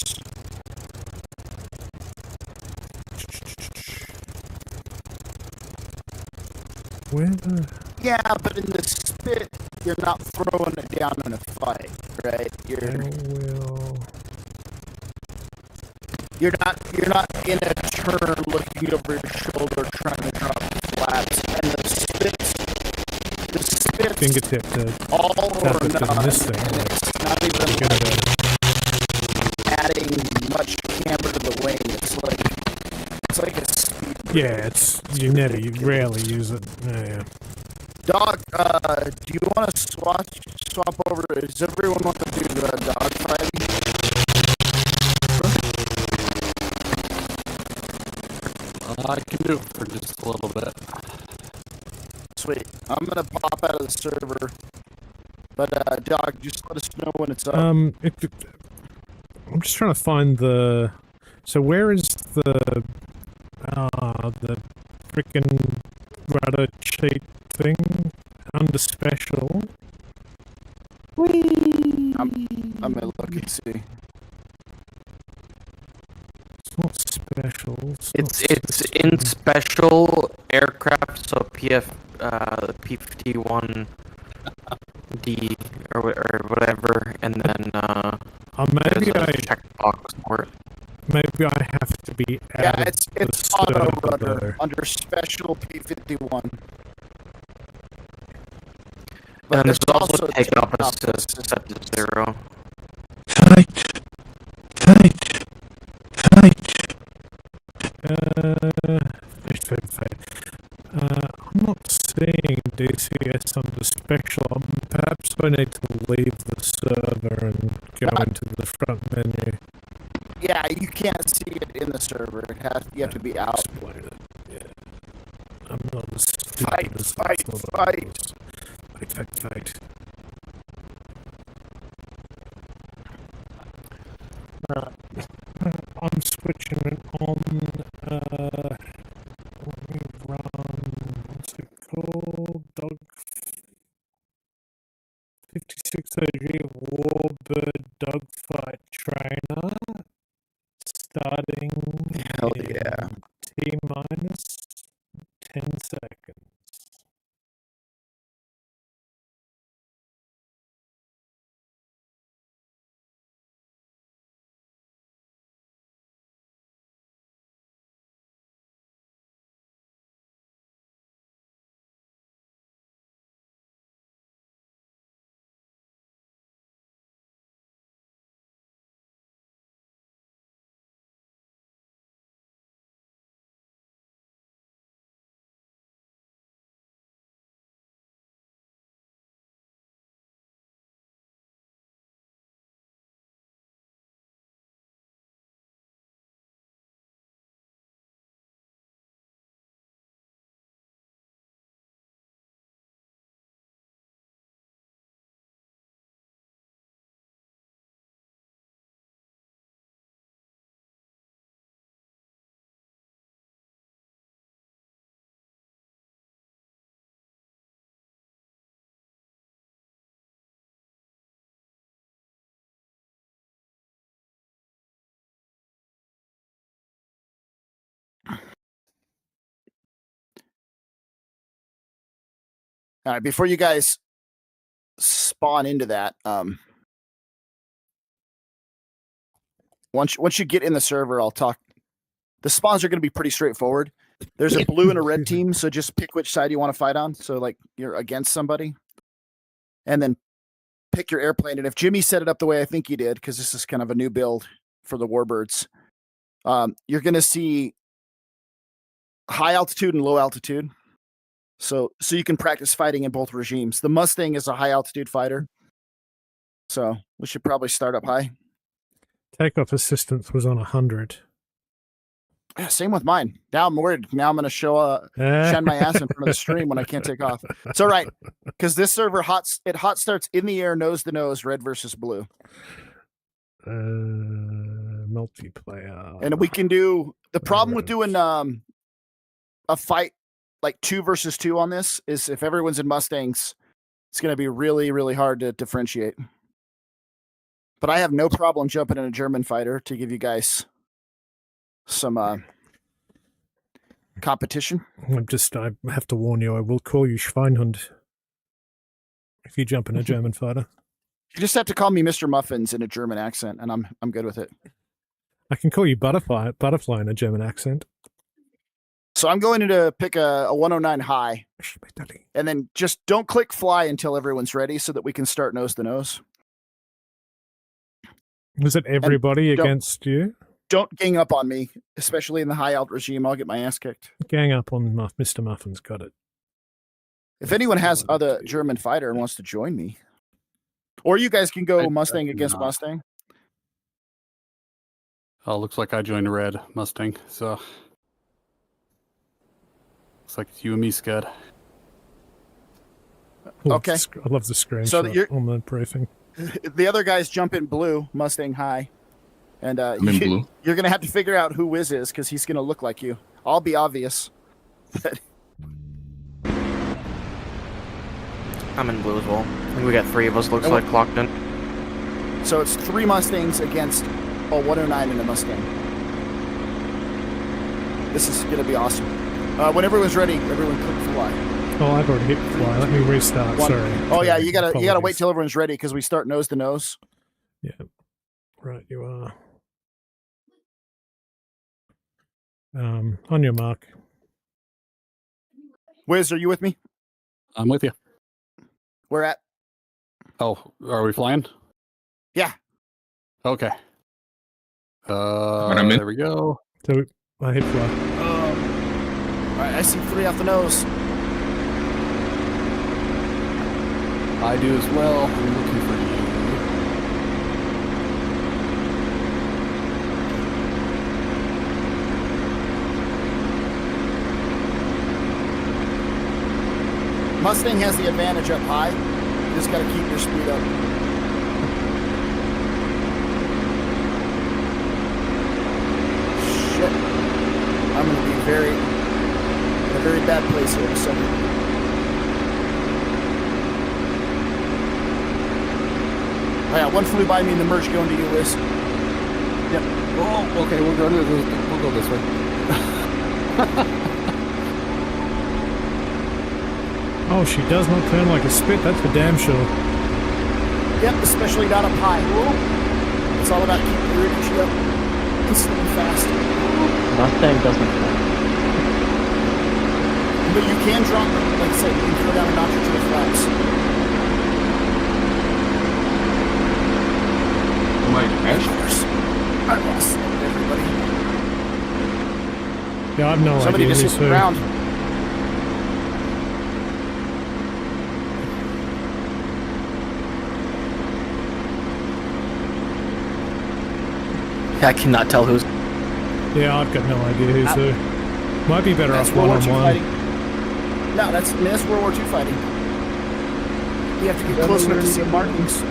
Where the... Yeah, but in the Spit, you're not throwing it down in a fight, right? You're not in a turn looking over your shoulder trying to drop flaps, and the Spit's fingertip to all or none, this thing. and it's not even adding much camber to the wing. It's like a speed. Yeah, you rarely use it. Yeah. Dog, do you want to swap over? Does everyone want to do the dog fighting? I can do it for just a little bit. Sweet. I'm gonna pop out of the server, but Dog, just let us know when it's up. I'm just trying to find the. So where is the frickin' rudder cheat thing under special? Whee! I'm gonna look and see. It's not special. It's in special aircraft, so P-51 D or whatever, and then maybe there's a checkbox for it. Maybe I have to be out Yeah, of it's the auto server. rudder under special P-51. And there's there's also also takeoff takeoff assist set to 0. Fight! I'm not seeing DCS under special. Perhaps I need to leave the server and go into the front menu. Yeah, you can't see it in the server. You have to be out. Explain it. Yeah. I'm not as stupid Fight, as fight, I thought I fight. was. Fight. I'm switching it on. Let me run. What's it called? Dog 56 OG Warbird Dogfight Trainer. Starting. Hell yeah. T minus 10 seconds. All right, before you guys spawn into that, once you get in the server, I'll talk. The spawns are going to be pretty straightforward. There's a blue and a red team, so just pick which side you want to fight on. So like you're against somebody, and then pick your airplane. And if Jimmy set it up the way I think he did, because this is kind of a new build for the Warbirds, you're going to see high altitude and low altitude. So you can practice fighting in both regimes. The Mustang is a high altitude fighter, so we should probably start up high. Takeoff assistance was on 100. Yeah, same with mine. Now I'm worried. Now I'm going to shine my ass in front of the stream when I can't take off. It's all right, because this server hot starts in the air, nose to nose, red versus blue. Multiplayer. And we can do the problem with doing a fight like 2 versus 2 on this is if everyone's in Mustangs, it's going to be really, really hard to differentiate. But I have no problem jumping in a German fighter to give you guys some competition. I have to warn you, I will call you Schweinhund if you jump in a German fighter. You just have to call me Mr. Muffins in a German accent, and I'm good with it. I can call you Butterfly in a German accent. So I'm going to pick a 109 high, and then just don't click fly until everyone's ready so that we can start nose to nose. Was it everybody against you? Don't gang up on me, especially in the high alt regime. I'll get my ass kicked. Gang up on Mr. Muffin's got it. If anyone has other German fighter and wants to join me, or you guys can go Mustang against Mustang. Oh, looks like I joined a red Mustang, so looks like it's you and me, Scud. Okay. I love the screenshot on the briefing. The other guys jump in blue, Mustang high. And I'm in blue. You're going to have to figure out who Wiz is because he's going to look like you. I'll be obvious. I'm in blue as well. I think we got 3 of us, looks like, clocked in. So it's 3 Mustangs against a 109 and a Mustang. This is going to be awesome. When everyone's ready, everyone click fly. Oh, I've already hit fly. Let me restart. Sorry. Oh yeah, you gotta wait till everyone's ready because we start nose to nose. Yeah. Right, you are. On your mark. Wiz, are you with me? I'm with you. Where at? Oh, are we flying? Yeah. Okay. I'm in. There we go. So I hit fly. All right, I see 3 off the nose. I do as well. I'm looking for you. Mustang has the advantage up high. You just got to keep your speed up. Shit. I'm going to be in a very bad place here in a second. Oh yeah, one flew by me in the merge going to you, Wiz. Yep. Oh, okay, we'll go this way. Oh, she does not turn like a spit, that's for damn sure. Yep, especially not up high. It's all about keeping your energy up instantly fast. Mustang doesn't turn. But you can drop, like I said, you can throw down a notch or 2 of flaps. My gosh. I lost everybody. Yeah, I've no Somebody idea. just hit the ground. I cannot tell who's. Yeah, I've got no idea who's who. Might be better off one-on-one. No, that's World War II fighting. You have to get close enough to see markings.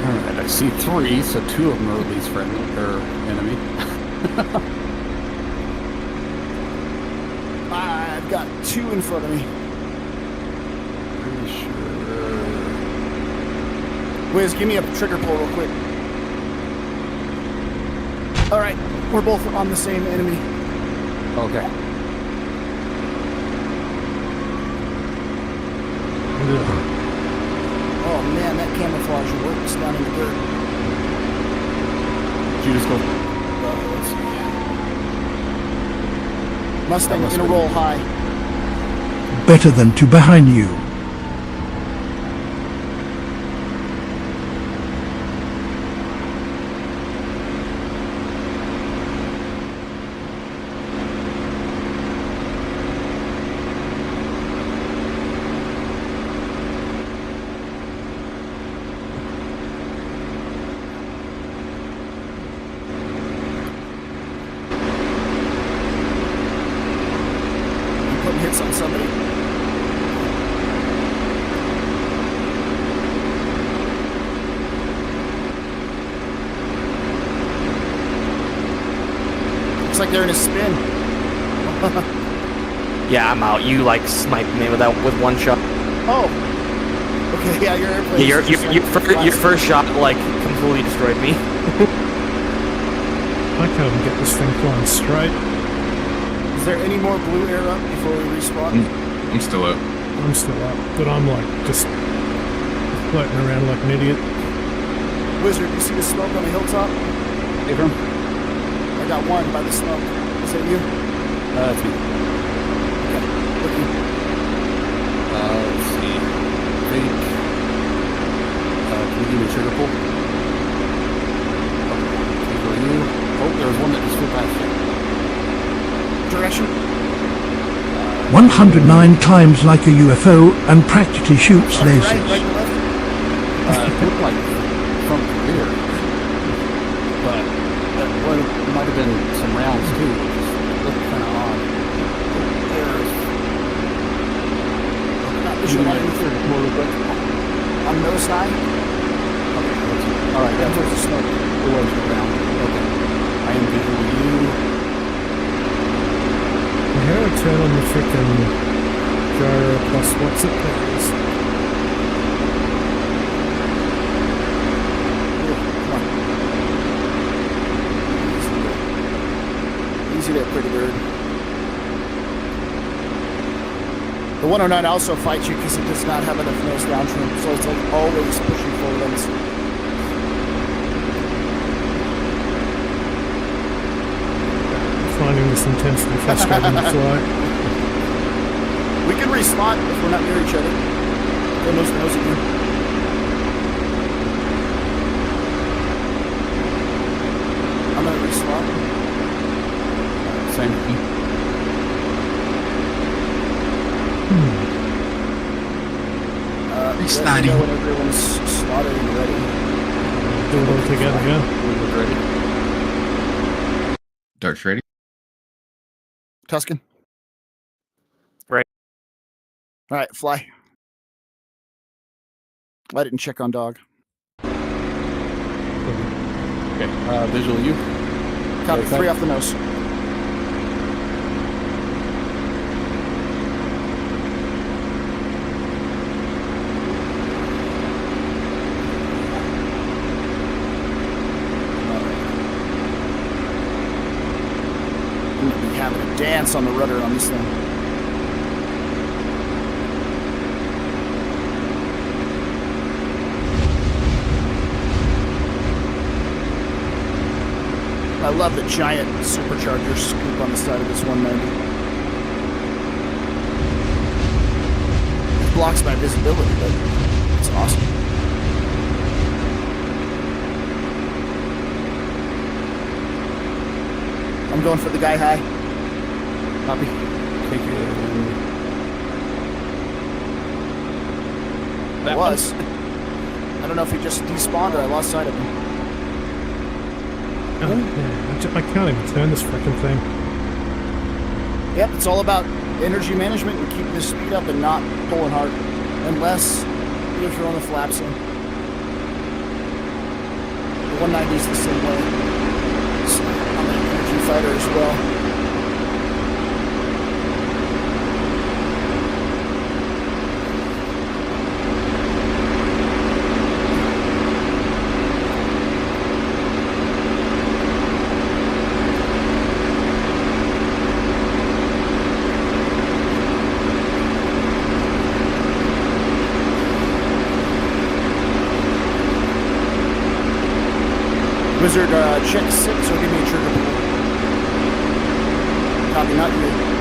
Alright, I see 3, so 2 of them are at least friendly, or enemy. I've got 2 in front of me. Pretty sure. Wiz, give me a trigger pull real quick. Alright, we're both on the same enemy. Okay. Oh man, that camouflage works down in the dirt. Did you just go? Let's see. Mustang in a roll high. Better than two behind you. Putting hits on somebody. Looks like they're in a spin. Yeah, I'm out. You like sniped me with one shot. Oh. Okay, yeah, your airplane. Yeah, your first shot like completely destroyed me. I can't even get this thing flying straight. Is there any more blue air up before we respawn? I'm still up. I'm still up, but I'm like just floating around like an idiot. Wizard, you see the smoke on the hilltop? Abram? I got one by the smoke. Is that you? That's me. Okay, looking. Let's see. Can you give me a trigger pull? Okay, you. Oh, there was one that just flew past you. Direction? 109 climbs like a UFO and practically shoots Right, lasers. right, left. It looked like from the rear. But well, it might have been some rounds too. It just looked kind of odd. There's You want anything more real quick? on nose high. Okay, let's see. All right, Down that's towards the smoke. it was around. Okay. I am visual you. How do I turn on the frickin' gyro plus what's it called? Easy there, pretty bird. The 109 also fights you because it does not have enough nose down trim, so it's like always pushing forward ends. Finding this intensely frustrating to fly. We can respawn if we're not near each other. Go nose to nose again. I'm gonna respawn. Same. Let me know when everyone's slotted and ready. Do it all together, yeah. We're ready. Dart's ready. Tuscan. Right. All right, fly. I didn't check on dog. Okay, visual you. Copy, Okay. 3 off the nose. I'm gonna be having a dance on the rudder on this thing. I love the giant supercharger scoop on the side of this 190. It blocks my visibility, but it's awesome. I'm going for the guy high. Copy. Take it. That was. I don't know if he just despawned or I lost sight of him. Oh, yeah. I can't even turn this frickin' thing. Yep, it's all about energy management and keeping the speed up and not pulling hard. Unless you're throwing the flaps in. The 190 is the same way. So I'm an energy fighter as well. Wizard, check 6 or give me a trigger pull. Copy, not you.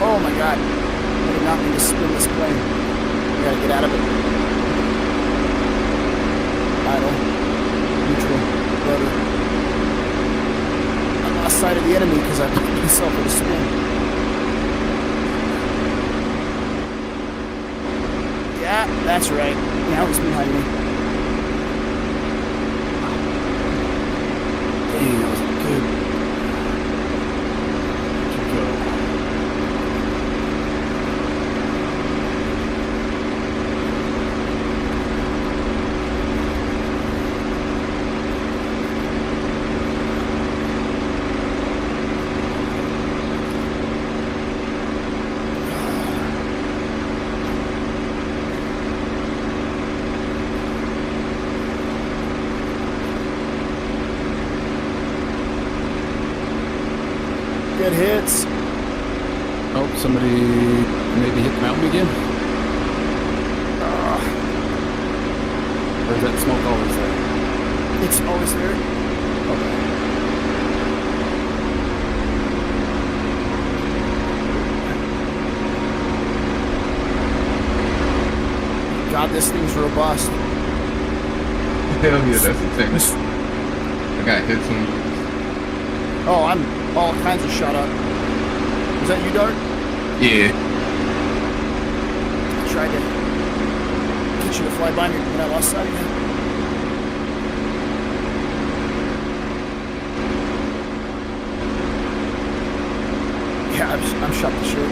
Oh my god. I did not mean to spin this plane. We gotta get out of it. Idle. Neutral. Rudder. I lost sight of the enemy because I put myself in a spin. Yeah, that's right. Now he's behind me. Dang, that was good. Good hits. Oh, somebody maybe hit the mountain again? Or is that smoke always there? It's always there. Okay. God, this thing's robust. Hell yeah, that's the thing. I got hit some. Oh, I'm all kinds of shot up. Is that you, Dart? Yeah. I tried to get you to fly by me, but I lost sight of you. Yeah, I'm shot to shit.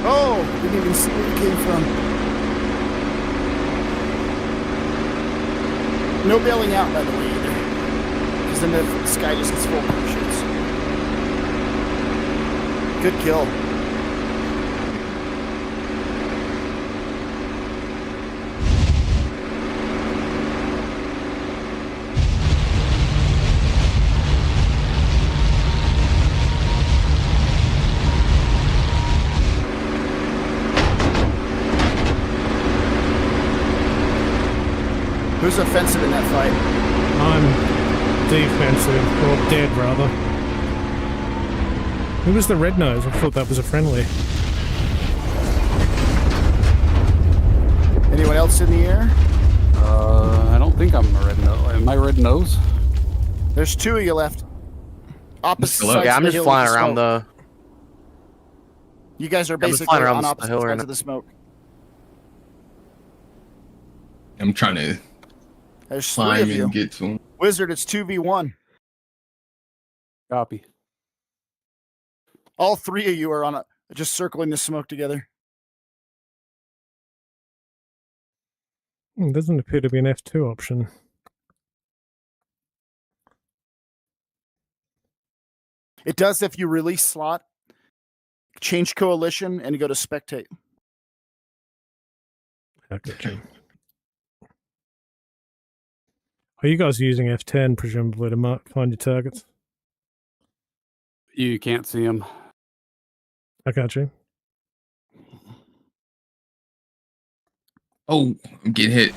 Oh, didn't even see where you came from. No bailing out, by the way, either. Because then the sky just gets full of parachutes. Good kill. Who's offensive in that fight? I'm defensive, or dead rather. Who was the red nose? I thought that was a friendly. Anyone else in the air? I don't think I'm a red nose. Am I red nose? There's 2 of you left. Opposite sides. Yeah, I'm of the just hill flying with the around smoke. the. You guys are I'm just basically flying around on the opposite hill right sides now. of the smoke. I'm trying to There's 3 climb of you. and get to him. Wizard, it's 2v1. Copy. All 3 of you are on just circling the smoke together. Doesn't appear to be an F2 option. It does if you release slot, change coalition, and you go to spectate. Okay. Are you guys using F10 presumably to find your targets? You can't see them. I got you. Oh, I'm getting hit.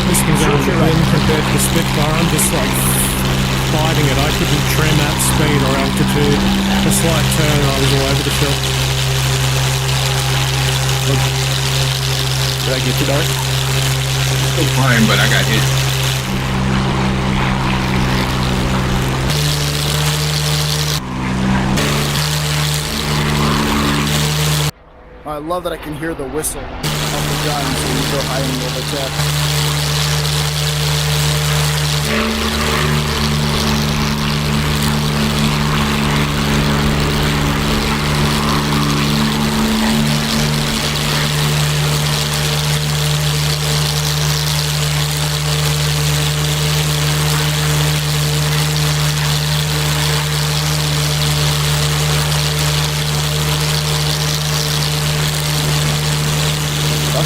This thing's on the wind compared to the Spitfire. I'm just like fighting it. I couldn't trim at speed or altitude. A slight turn and I was all over the shop. Did I get you, Dart? Still flying, but I got hit. I love that I can hear the whistle of the guns when you go high and over jet.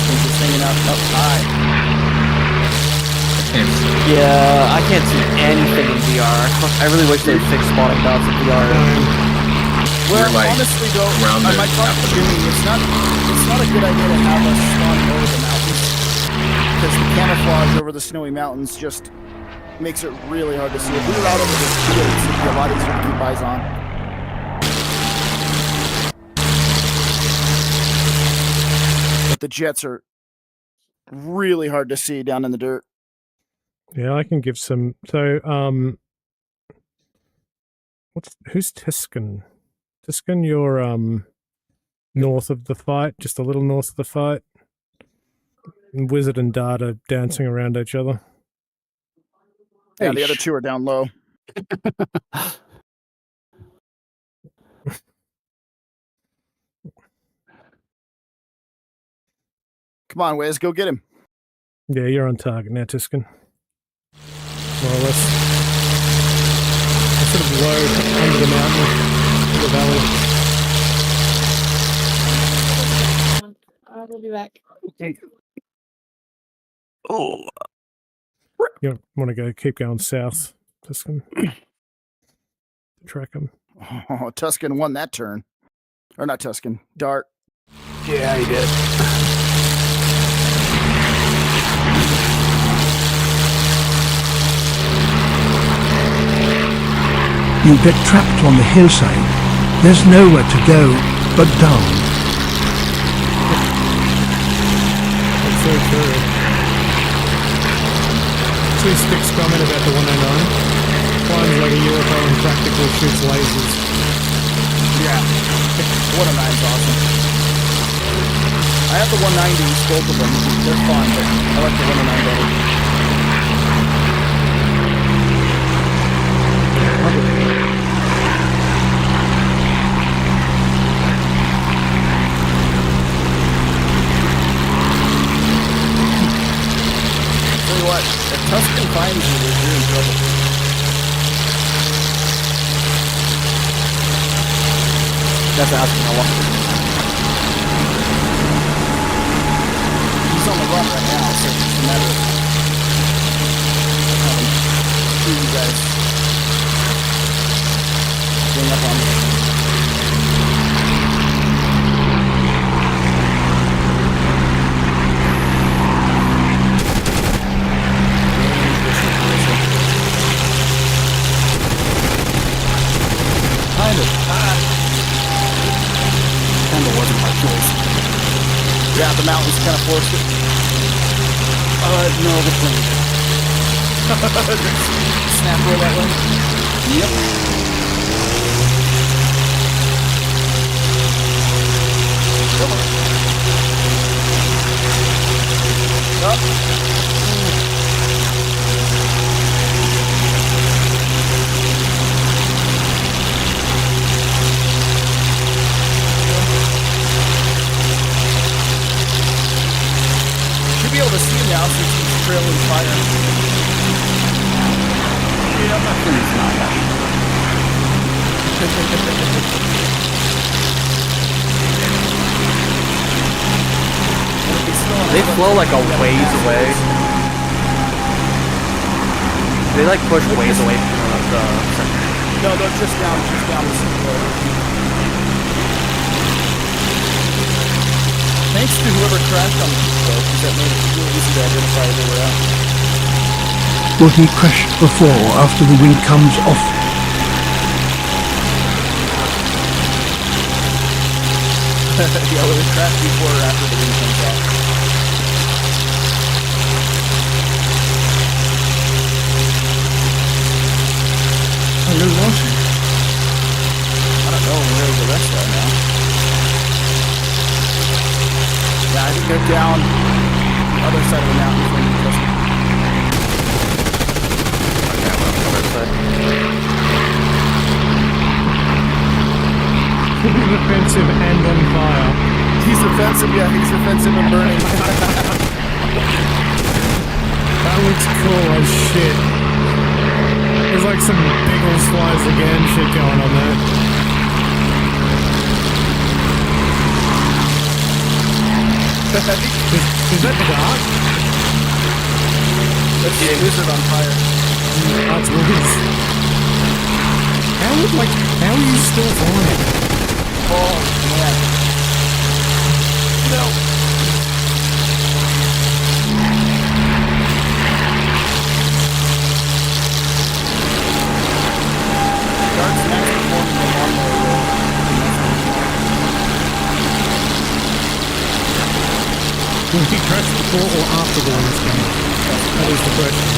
Just hanging out up high. Yeah, I can't see anything in VR. I really wish they fixed spotting dots in VR. Well, honestly though, I might talk to Jimmy. It's not a good idea to have us spawning over the mountains, because the camouflage over the snowy mountains just makes it really hard to see. If we were out over the fields, it'd be a lot easier to keep eyes on. But the jets are really hard to see down in the dirt. Yeah, I can give some. So, who's Tiskin? Tiskin, you're north of the fight, just a little north of the fight. And Wizard and Data dancing around each other. Yeah, the other two are down low. Come on, Wiz, go get him. Yeah, you're on target now, Tiskin. More or less. Sort of low under the mountain, the valley. I will be back. Okay. Oh. You want to keep going south, Tuscan. Track him. Oh, Tuscan won that turn. Or not Tuscan, Dart. Yeah, he did. You get trapped on the hillside. There's nowhere to go but down. That's so true. Two sticks comment about the 109. Climbs like a UFO and practically shoots lasers. Yeah. The 109's awesome. I have the 190s, both of them. They're fun, but I like the 109 better. Tell you what, if Tuscan finds you, you're in trouble. That's asking a lot. He's on the run right now, so it's just a matter of having you guys gang up on me. Kind of wasn't my choice. Yeah, the mountains kind of forced it. No, the plane. Snap roll that way? Yep. Come on. Up. Should be able to see now since he's trailing fire. Yeah, my friend's not happy. They flow like a ways away. They like push ways away from the center. No, they're just down the road. Thanks to whoever crashed on the road, because that made it really easy to identify where they were at. Will he crash before or after the wind comes off? Yeah, will it crash before or after the wind comes off? I lost him. I don't know where the rest are now. I think they're down the other side of the mountain from you, Justin. Okay, I'm on the other side. Offensive and on fire. He's offensive, yeah, he's offensive and burning. That looks cool as shit. There's like some Biggles flies again shit going on there. Is that dark? That's the wizard on fire. That's Wiz. How are you still on it? Oh, man. No. Dark's next performing the lawnmower roll. Will he crash before or after the one is coming? That is the question.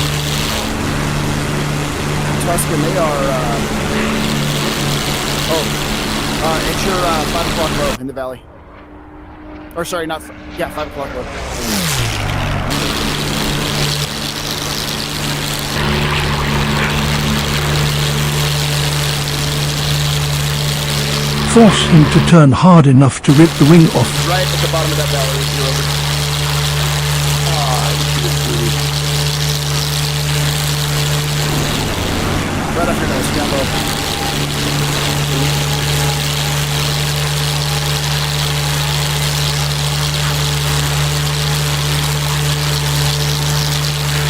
Tuscan, they are, it's your 5 o'clock low in the valley. Or sorry, not, 5 o'clock low. Force him to turn hard enough to rip the wing off. Right at the bottom of that valley is your over. Right after that, Scambo.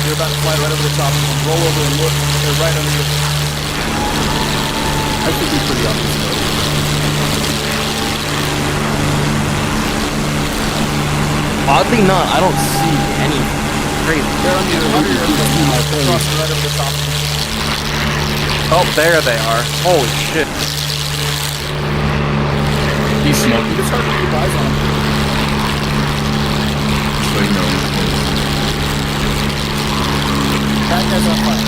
You're about to fly right over the top and roll over and look. They're right under you. I should be pretty obvious though. Oddly not, I don't see any crazy. They're under your across right over the top. Oh, there they are. Holy shit. He's smoking. It's hard to keep eyes on him. So you know. That guy's on fire.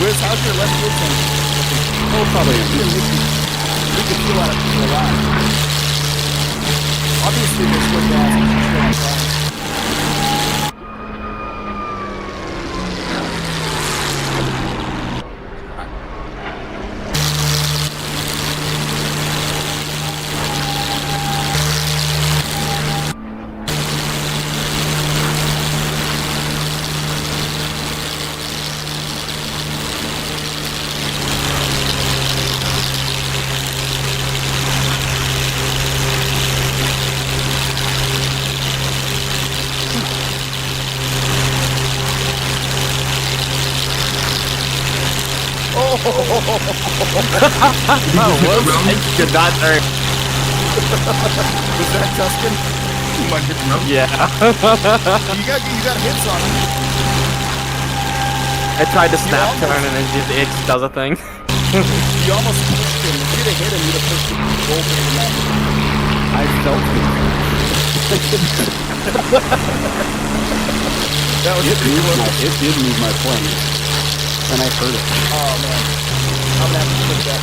Wiz, how's your left foot tank? Oh, probably. We can feel out of the line. Obviously, there's good gas and still on fire. Good not there. Was that Tuscan? You might hit him up. Yeah. you got hits on him. I tried to snap turn and it just does a thing. You almost pushed him. If you'd have hit him, you'd have pushed him over the net. I felt it. That was it did move my plane. And I heard it. Oh man. I'm gonna have to put that.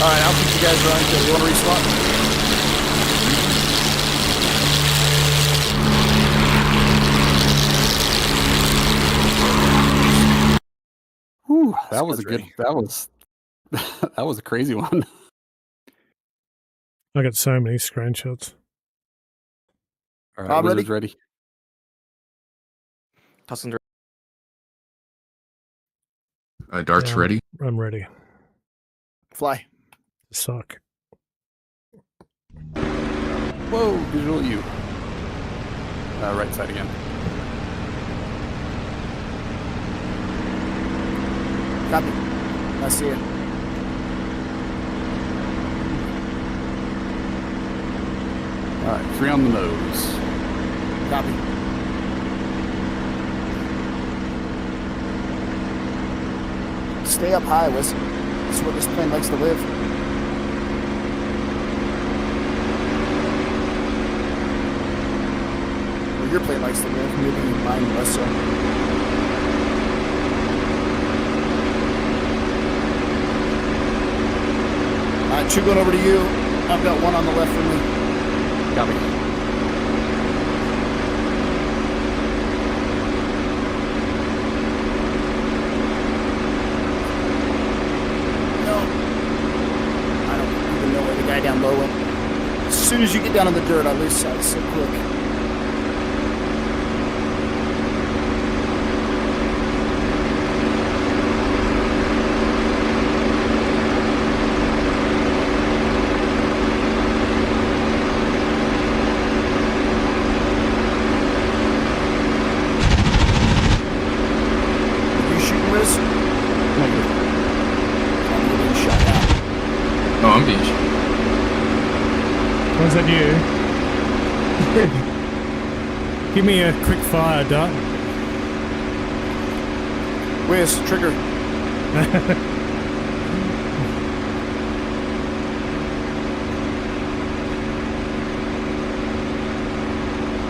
Alright, I'll keep you guys running till you want to respawn. Whew, that was a good, that was a crazy one. I got so many screenshots. All right, Wizard's ready. Tussin's Dart's ready. I'm ready. Fly. Suck. Whoa, visual you. Right side again. Copy. I see it. All right, 3 on the nose. Copy. Stay up high, listen. This is where this plane likes to live. your plane likes to live. Maybe mine less so. Alright, 2 going over to you. I've got 1 on the left for me. Copy. Down low. As soon as you get down on the dirt, I lose sight so quick. Are you shooting, Wiz? Negative. I'm being shot out. No, I'm being shot. Was that you? Give me a quick fire dart. Wiz, trigger.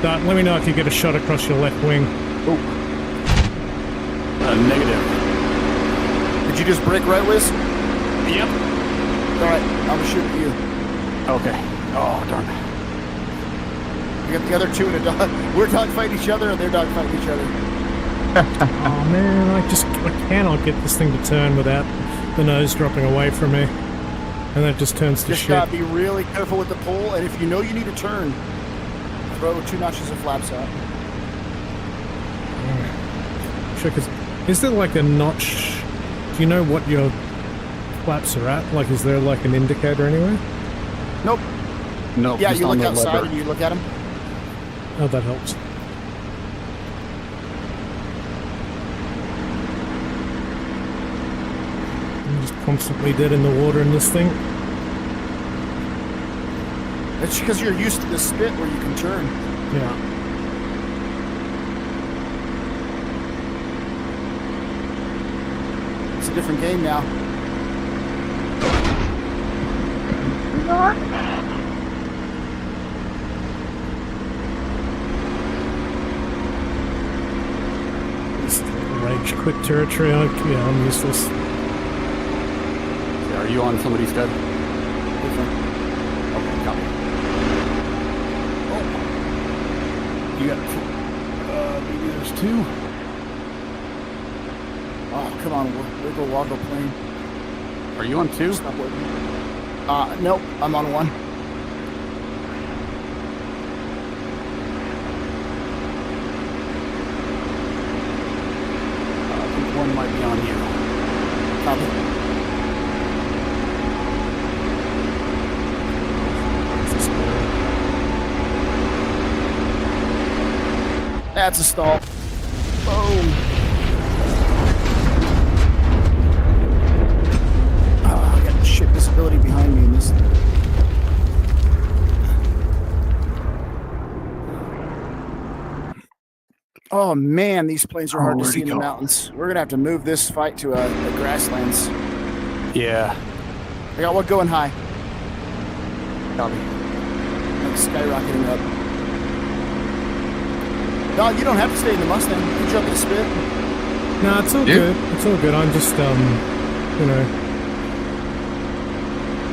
Dart, let me know if you get a shot across your left wing. Negative. Did you just break right, Wiz? Yep. Alright, I'm shoot at you. Okay. Oh, darn. You got the other 2 in a dog. We're dogfighting each other, and they're dogfighting each other. Oh man, I cannot get this thing to turn without the nose dropping away from me. And then it just turns to Just shit. gotta be really careful with the pull, and if you know you need to turn, throw 2 notches of flaps out. Sure, 'cause is there like a notch? Do you know what your flaps are at? Like, is there like an indicator anywhere? Nope. No. Yeah, just you on look the outside lever. and you look at them. Oh, that helps. I'm just constantly dead in the water in this thing. It's because you're used to the spit where you can turn. Yeah. It's a different game now. Rage quit territory. Yeah, I'm useless. Are you on somebody's dead? Okay, copy. Oh. You got maybe there's 2. Oh, come on, wiggle woggle plane. Are you on 2? Stop working. Nope, I'm on 1. I think 1 might be on you. Copy. That's a stall. Boom. I got shit visibility behind me in this. Oh man, these planes are hard to see in the mountains. We're gonna have to move this fight to the grasslands. Yeah. I got one going high. Copy. Like skyrocketing up. No, you don't have to stay in the Mustang. You can jump and spit. No, it's all good. It's all good. I'm just, you know.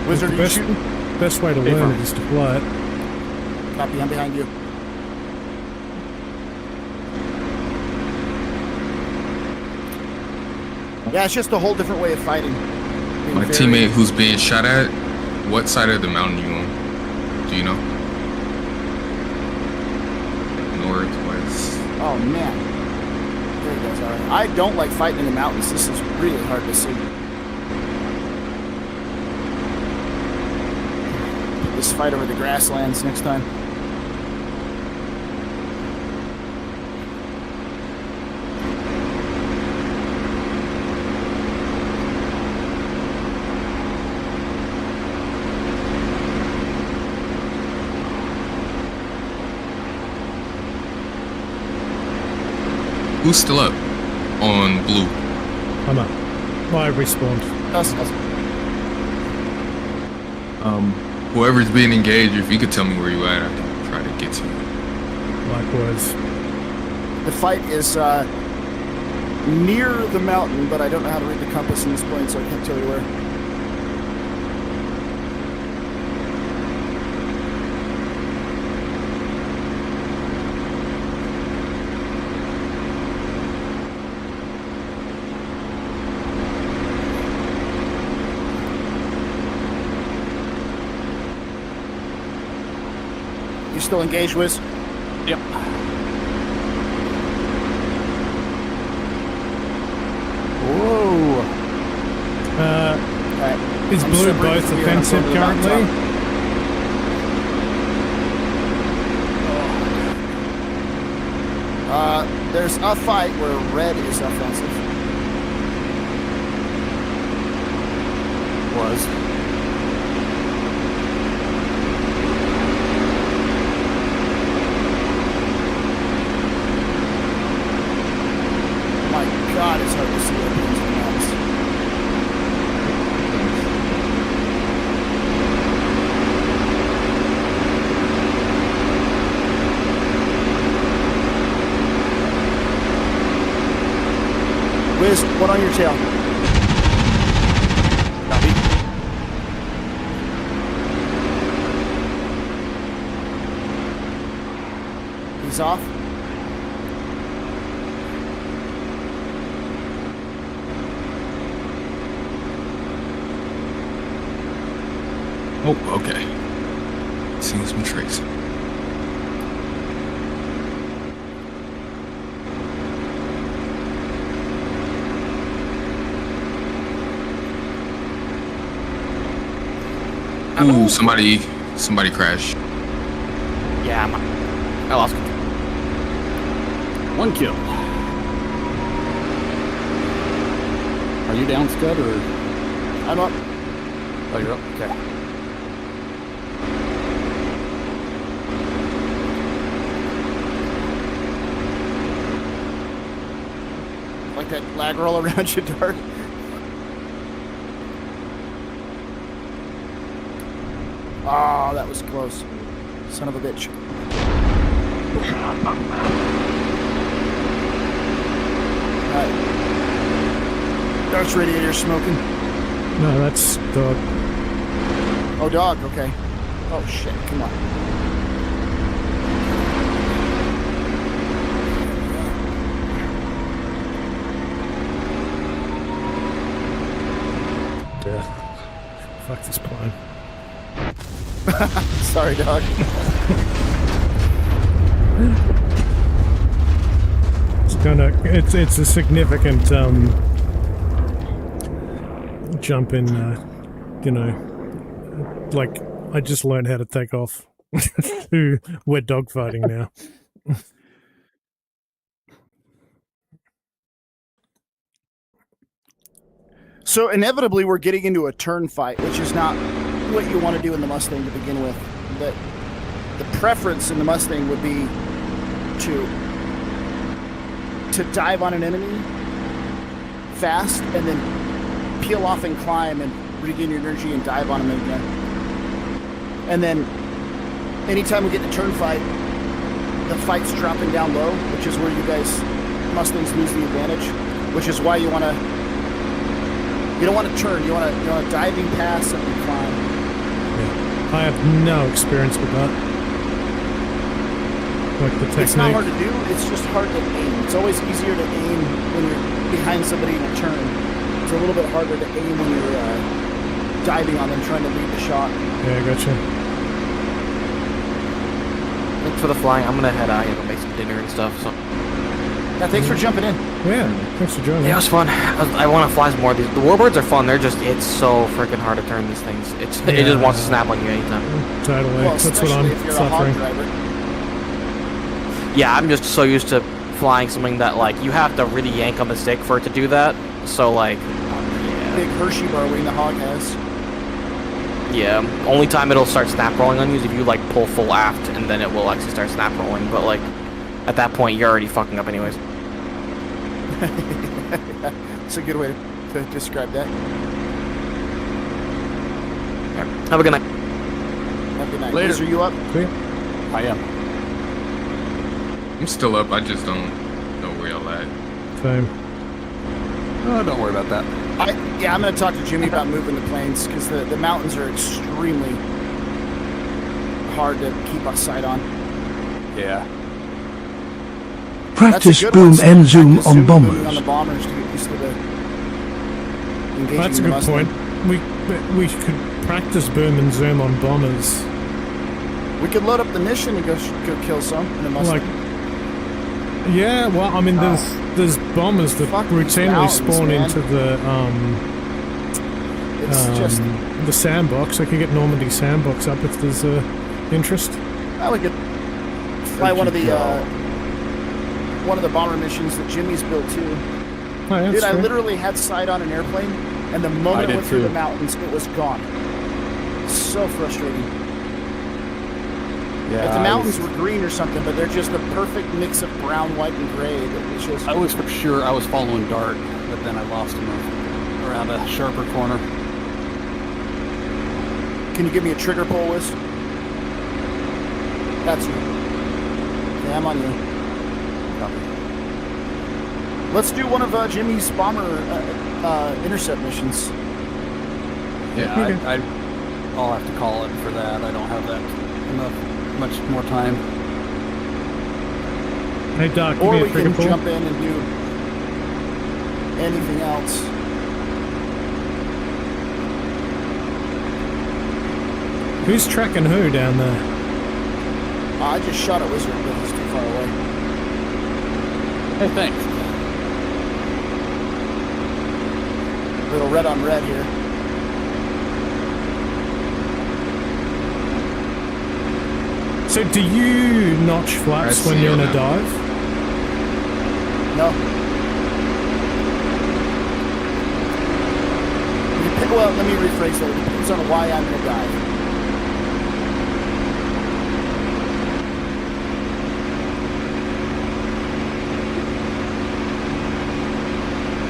Wizard, are you shooting? Best way to learn it is to fly it. Copy, I'm behind you. Yeah, it's just a whole different way of fighting. My teammate who's being shot at, what side of the mountain you on? Do you know? North, west? Oh man. There he goes. All right. I don't like fighting in the mountains. This is really hard to see. Put this fight over the grasslands next time. Who's still up on blue? I'm up. Well, I respawned. Us. Whoever's being engaged, if you could tell me where you at, I can try to get to you. Likewise. The fight is near the mountain, but I don't know how to read the compass in this point, so I can't tell you where. You still engaged, Wiz? Yep. Whoa. Is blue both offensive currently? There's a fight where red is offensive. Was. God, it's hard to see openings and maps. Wiz, one on your tail. Copy. He's off. Oh, okay. Seeing some tricks. Ooh, somebody crashed. Yeah, I lost control. 1 kill. Are you down, Scud, or? I'm up. Oh, you're up? Okay. Like that lag roll around you, Dart. Oh, that was close. Son of a bitch. Alright. Dart's radiator smoking. No, that's dog. Oh, dog, okay. Oh, shit, come on. Fuck this plane. Sorry, dog. It's a significant jump in, like I just learned how to take off. We're dogfighting now. So inevitably we're getting into a turn fight, which is not what you want to do in the Mustang to begin with. But the preference in the Mustang would be to dive on an enemy fast and then peel off and climb and regain your energy and dive on them again. And then anytime we get to turn fight, the fight's dropping down low, which is where you guys Mustangs lose the advantage, which is why you want to. You don't want to turn. You want to diving pass and climb. Yeah. I have no experience with that. Like the technique. It's not hard to do. It's just hard to aim. It's always easier to aim when you're behind somebody in a turn. It's a little bit harder to aim when you're diving on them, trying to lead the shot. Yeah, I gotcha. Thanks for the flying. I'm gonna head out and make some dinner and stuff. So. Yeah, thanks for jumping in. Yeah, thanks for joining. Yeah, it was fun. I want to fly some more of these. The warbirds are fun. It's so freaking hard to turn these things. It just wants to snap on you anytime. Totally. Well, that's what I'm suffering. Yeah, I'm just so used to flying something that like you have to really yank on the stick for it to do that. So like, yeah. Big Hershey bar wing the hog has. Yeah, only time it'll start snap rolling on you is if you like pull full aft, and then it will actually start snap rolling. But like, at that point, you're already fucking up anyways. It's a good way to describe that. Have a good night. Have a good night. Later. Liz, are you up? See? I am. I'm still up. I just don't know where y'all at. Same. Oh, don't worry about that. I'm going to talk to Jimmy about moving the planes because the mountains are extremely hard to keep a sight on. Yeah. Practice boom and zoom on bombers. On the bombers to get used to the engaging. That's a the good Mustang. point. We could practice boom and zoom on bombers. We could load up the mission and go kill some in a Mustang. Yeah, well, I mean, there's bombers that routinely spawn into the just the sandbox. I could get Normandy sandbox up if there's interest. We could fly one of the bomber missions that Jimmy's built too. Oh, yeah, Dude, I true. literally had sight on an airplane, and the moment it went through the mountains, it was gone. So frustrating. Yeah, If the mountains were green or something, but they're just the perfect mix of brown, white, and gray. It's just... I was for sure I was following Dart, but then I lost him around a sharper corner. Can you give me a trigger pull, Wiz? That's you. Yeah, I'm on you. Copy. Let's do one of Jimmy's bomber intercept missions. Yeah, I'll have to call it for that. I don't have that much more time. Hey, Doc, Or give me we a trigger can pull. jump in and do anything else. Who's tracking who down there? I just shot a wizard, but he's too far away. Hey, thanks. Little red on red here. So do you notch flaps when you're in a dive? No. Well, let me rephrase that. It depends on why I'm in a dive.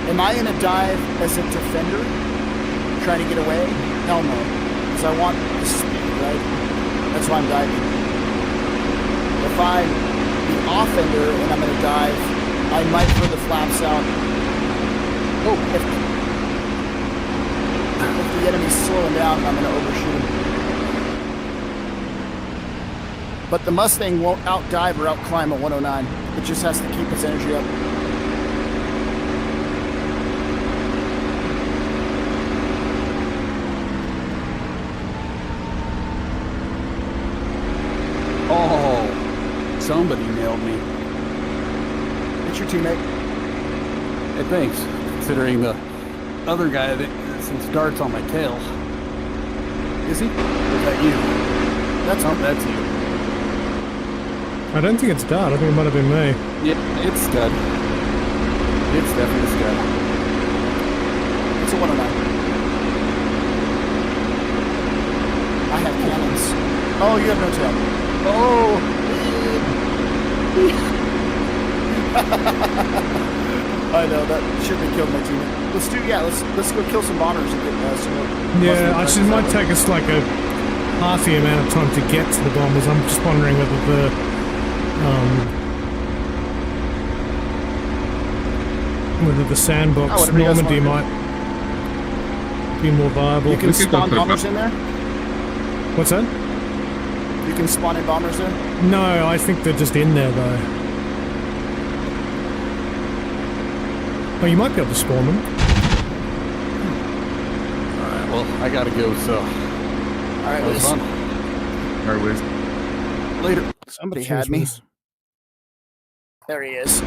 Am I in a dive as a defender, trying to get away? Hell no. Because I want the speed, right? That's why I'm diving. If I'm the offender and I'm in a dive, I might throw the flaps out. Oh, if the enemy's slowing down, I'm going to overshoot him. But the Mustang won't out-dive or out-climb a 109. It just has to keep its energy up. Oh, somebody nailed me. It's your teammate. Hey, thanks. Considering the other guy that since Dart's on my tail. Is he? Or is that you? That's you. I don't think it's Dart. I think it might have been me. Yeah, it's Scud. It's definitely Scud. It's a 109. I have cannons. Oh, you have no tail. Oh! I know, that should have killed my teammate. Let's go kill some bombers and get some more. Yeah, actually, it might take us like a half the amount of time to get to the bombers. I'm just wondering whether the sandbox Normandy might be more viable. You can spawn bombers in there? What's that? You can spawn in bombers there? No, I think they're just in there though. Oh, you might be able to spawn them. Alright, well, I gotta go, so. Alright, that was fun. Alright, Wiz. Later. Somebody Cheers, had me. Wiz. There he is.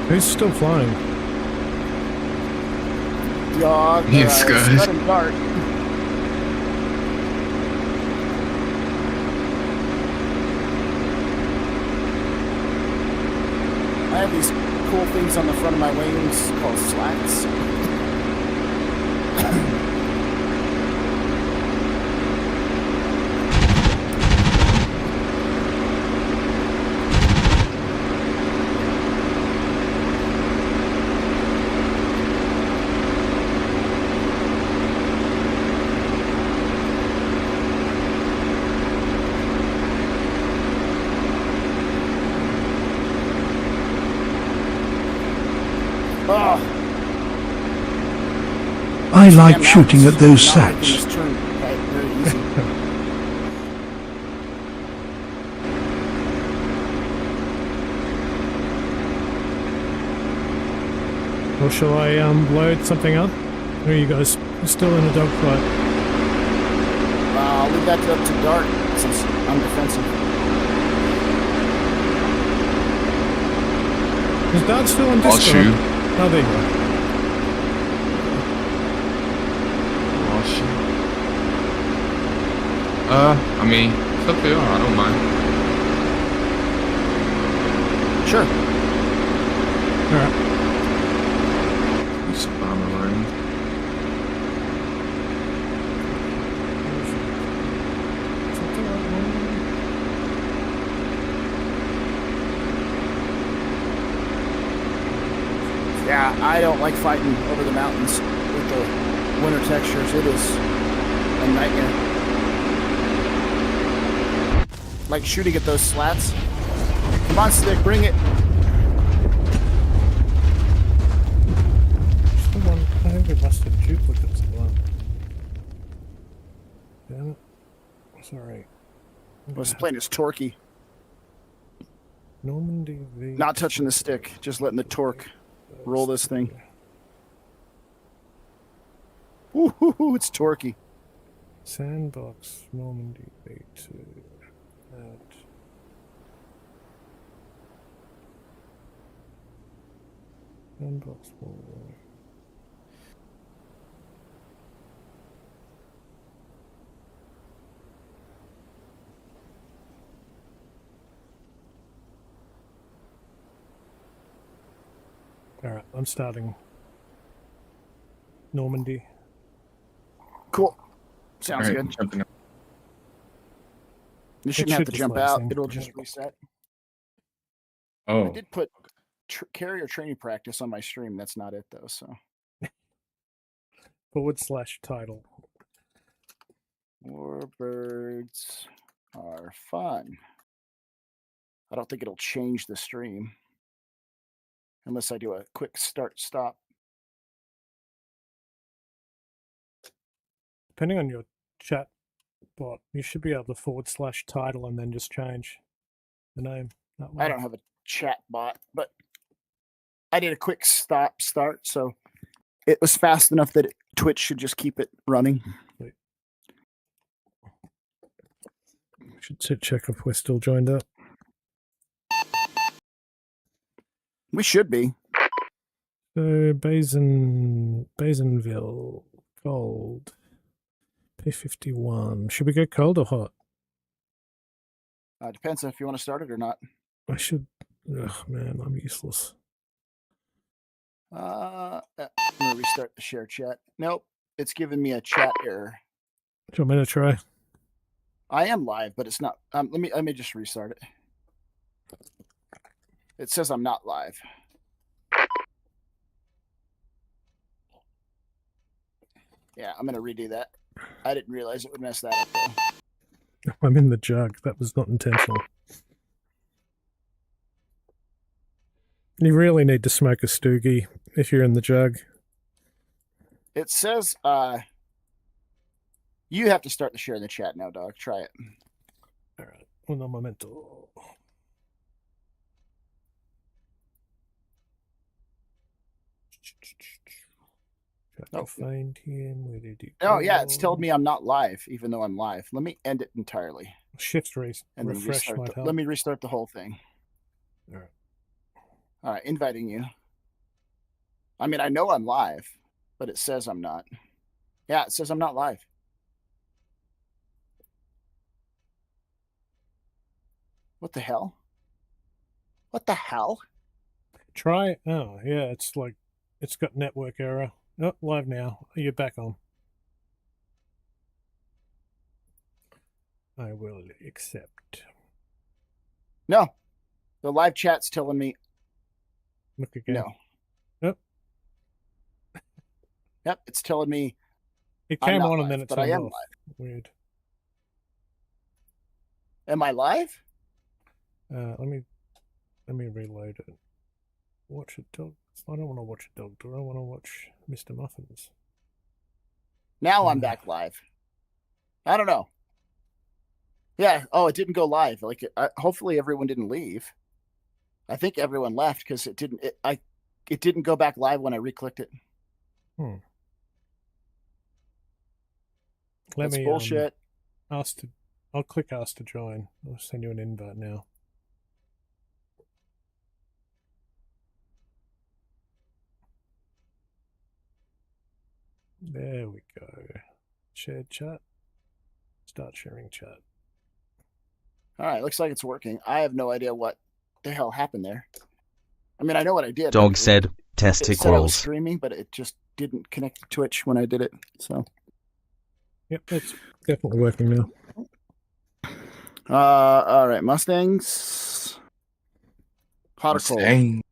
Who's still flying? Dog. Yes, guys. Scud and Dart. I have these cool things on the front of my wings called slats. I like shooting at those sats. Just turn right, very easy. Or shall I load something up? Or are you guys still in a dogfight? I'll leave that up to Dart since I'm defensive. Is Dart still on I'll Discord? shoot. Oh, there you go. I'll shoot. I mean, it's up to you. I don't mind. Sure. Alright. Just bomb around. Yeah, I don't like fighting over the mountains with the winter textures. It is a nightmare. Like shooting at those slats. Come on, Stick, bring it. I think we must have duplicates of one. Damn it. Sorry. What's playing is Torquey. Normandy V. Not touching the stick, just letting the torque roll this thing. Ooh, it's Torquey. Sandbox Normandy V2. Add. Sandbox 4. Alright, I'm starting Normandy. Cool. Sounds Alright, good. jumping up. You shouldn't have to jump out. It'll just reset. Oh. I did put carrier training practice on my stream. That's not it, though, so. /title. Warbirds are fun. I don't think it'll change the stream. Unless I do a quick start-stop. Depending on your chat bot, you should be able to /title and then just change the name that way. I don't have a chat bot, but I did a quick start, so it was fast enough that Twitch should just keep it running. Wait. Should check if we're still joined up. We should be. So Basinville, cold. P51. Should we go cold or hot? Depends on if you want to start it or not. I should. Ugh, man, I'm useless. I'm gonna restart the share chat. Nope, it's giving me a chat error. Do you want me to try? I am live, but it's not. Let me just restart it. It says I'm not live. Yeah, I'm gonna redo that. I didn't realize it would mess that up though. I'm in the jug. That was not intentional. You really need to smoke a stoogie if you're in the jug. It says you have to start the share in the chat now, dog. Try it. All right. Un momento. Oh. Find him. Where did he Oh go? yeah, it's telling me I'm not live, even though I'm live. Let me end it entirely. Shift race And then refresh restart might help. let me restart the whole thing. All right. All right, inviting you. I mean, I know I'm live, but it says I'm not. Yeah, it says I'm not live. What the hell? What the hell? Try. Oh, yeah, it's like it's got network error. Oh, live now. You're back on. I will accept. No. The live chat's telling me Look again. no. Yep. Yep, it's telling me It I'm came not on live, and then it but turned I am off. live. Weird. Am I live? Let me reload it. Watch a dog. I don't want to watch a dog. Do I want to watch Mr. Muffins? Now I'm back live. I don't know. Yeah. Oh, it didn't go live. Like, hopefully everyone didn't leave. I think everyone left because it didn't. It didn't go back live when I re-clicked it. Let That's me bullshit. I'll click ask to join. I'll send you an invite now. There we go. Shared chat. Start sharing chat. All right, looks like it's working. I have no idea what the hell happened there. I mean, I know what I did. Dog said It said I was testicles. streaming, but it just didn't connect to Twitch when I did it. So. Yep, it's definitely working now. All right, Mustangs. Hot or cold? Mustang.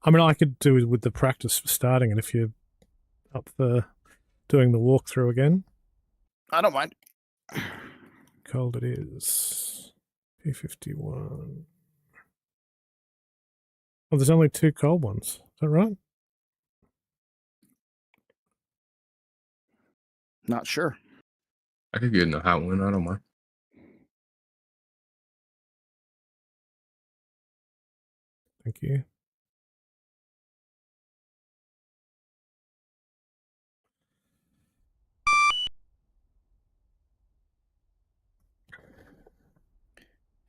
I mean, I could do it with the practice starting, and if you're up for doing the walkthrough again. I don't mind. Cold it is. P51. Oh, there's only 2 cold ones. Is that right? Not sure. I could get in the hot one. I don't mind. Thank you.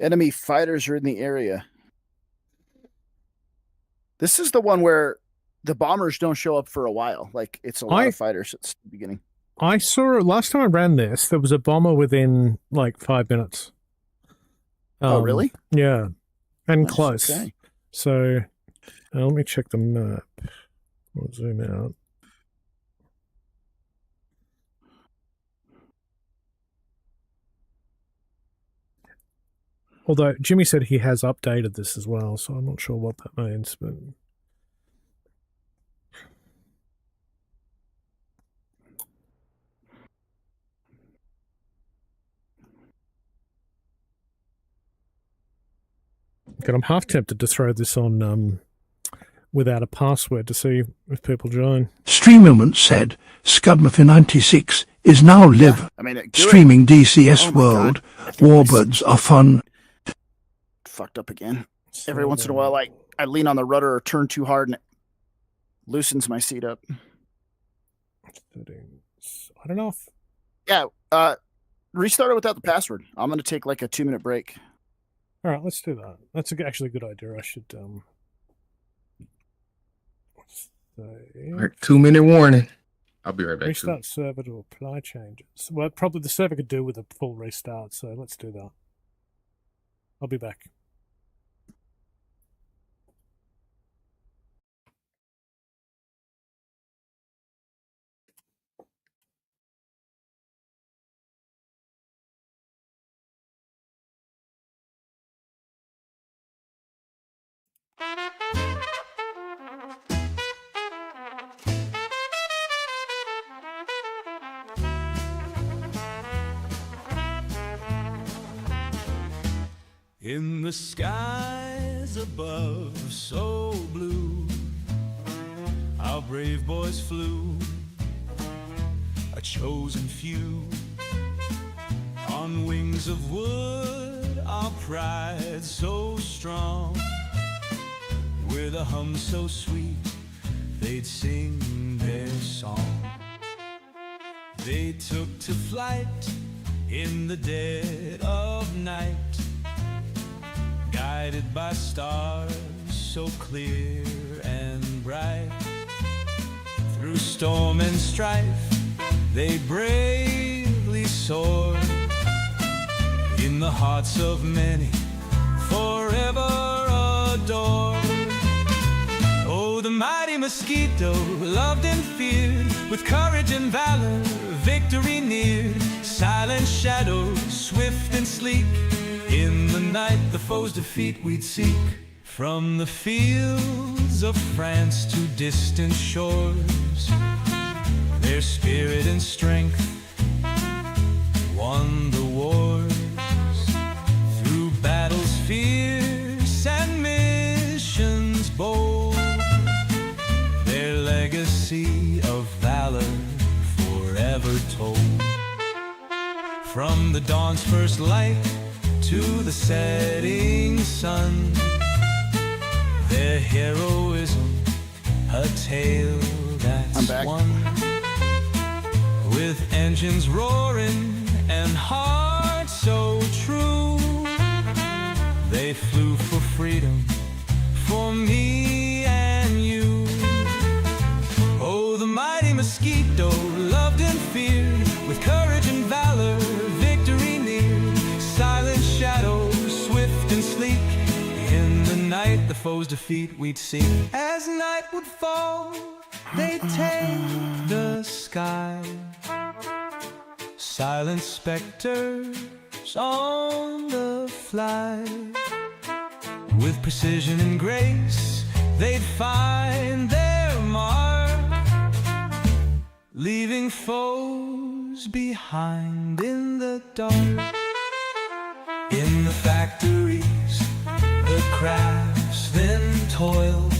Enemy fighters are in the area. This is the one where the bombers don't show up for a while. Like, it's a lot of fighters at the beginning. I saw it last time I ran this. There was a bomber within like 5 minutes. Oh, really? Yeah, and Nice, close. okay. So let me check the map. I'll zoom out. Although Jimmy said he has updated this as well, so I'm not sure what that means, but. Okay, I'm half tempted to throw this on without a password to see if people join. Streamament said Scudmuffin96 is now live. I mean, streaming DCS Oh my World. God. I think Warbirds are fun. Fucked up again. Every once in a while, I lean on the rudder or turn too hard and it loosens my seat up. Settings. I don't know if. Yeah, restart it without the password. I'm going to take like a 2-minute break. All right, let's do that. That's actually a good idea. I should. All right, 2-minute warning. I'll be right back. Restart server to apply changes. Well, probably the server could do with a full restart, so let's do that. I'll be back. In the skies above, so blue, our brave boys flew, a chosen few. On wings of wood, our pride so strong, with a hum so sweet, they'd sing their song. They took to flight in the dead of night, guided by stars so clear and bright. Through storm and strife, they bravely soared, in the hearts of many, forever adored. Oh, the mighty mosquito, loved and feared, with courage and valor, victory near. Silent shadows, swift and sleek, in the night the foe's defeat we'd seek. From the fields of France to distant shores, their spirit and strength won the wars. Through battles fierce and missions bold, their legacy From the dawn's first light to the setting sun, their heroism, a tale that's won. With engines roaring and hearts so true, they flew for freedom, for me and you. Oh, the mighty mosquito, loved and feared, with courage and valor, victory near. Silent shadows, swift and sleek, in the night the foe's defeat we'd see. As night would fall, they'd take the sky. Silent specters on the fly. With precision and grace, they'd find their mark, leaving foes behind in the dark. In the factories, the craftsmen toil,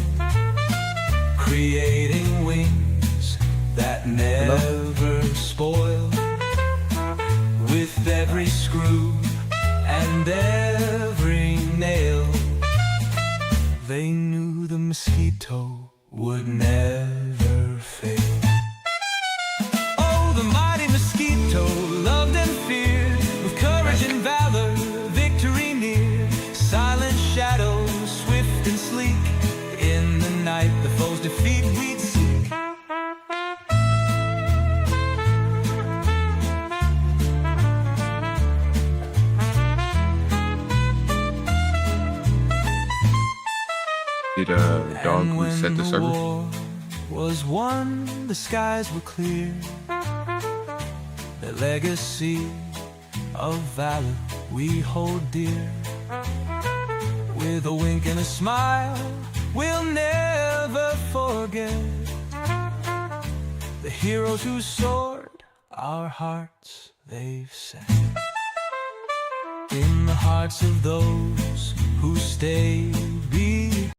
creating wings that never spoil. With every screw and every nail, they knew the mosquito would never fail. Oh, the mighty mosquito, loved and feared, with courage and valor, victory near. Silent shadows, swift and sleek, in the night the foe's defeat we'd seek. Did Dog reset the server? War was won, the skies were clear. The legacy of valor we hold dear. With a wink and a smile, we'll never forget the heroes who soared our hearts they've set. In the hearts of those who stay behind.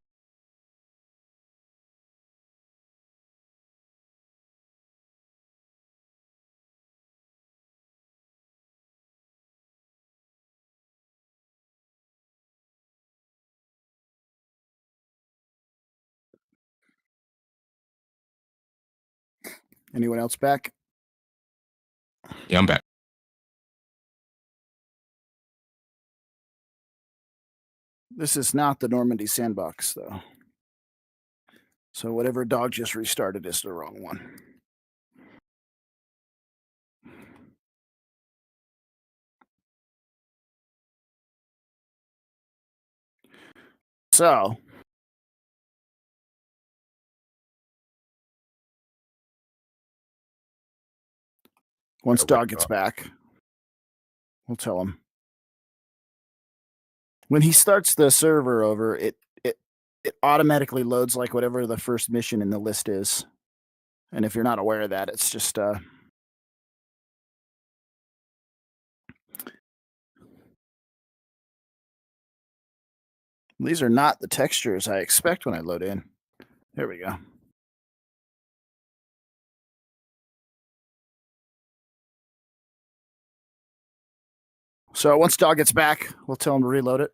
Anyone else back? Yeah, I'm back. This is not the Normandy sandbox, though. So whatever Dog just restarted is the wrong one. So once Dog gets back, we'll tell him. When he starts the server over, it automatically loads like whatever the first mission in the list is. And if you're not aware of that, it's just these are not the textures I expect when I load in. There we go. So once Dog gets back, we'll tell him to reload it.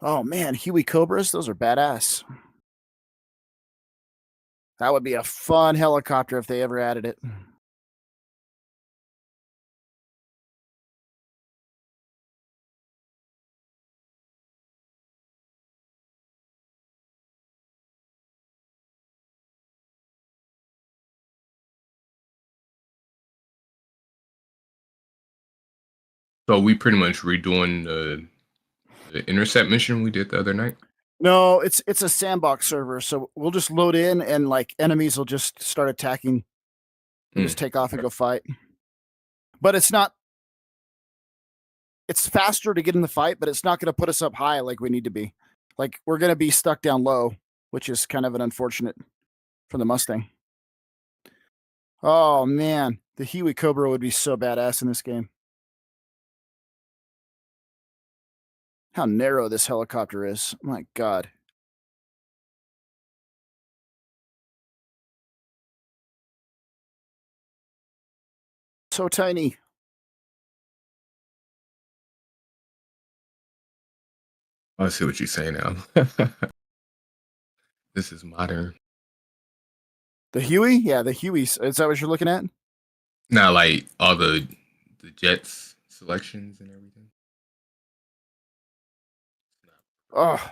Oh man, Huey Cobras, those are badass. That would be a fun helicopter if they ever added it. So we pretty much redoing the intercept mission we did the other night? No, it's a sandbox server, so we'll just load in and like enemies will just start attacking. We'll just take off and go fight. But it's not. It's faster to get in the fight, but it's not going to put us up high like we need to be. Like we're going to be stuck down low, which is kind of an unfortunate for the Mustang. Oh man, the Huey Cobra would be so badass in this game. How narrow this helicopter is. My God. So tiny. I see what you're saying now. This is modern. The Huey? Yeah, the Hueys. Is that what you're looking at? Not like all the Jets selections and everything. Oh.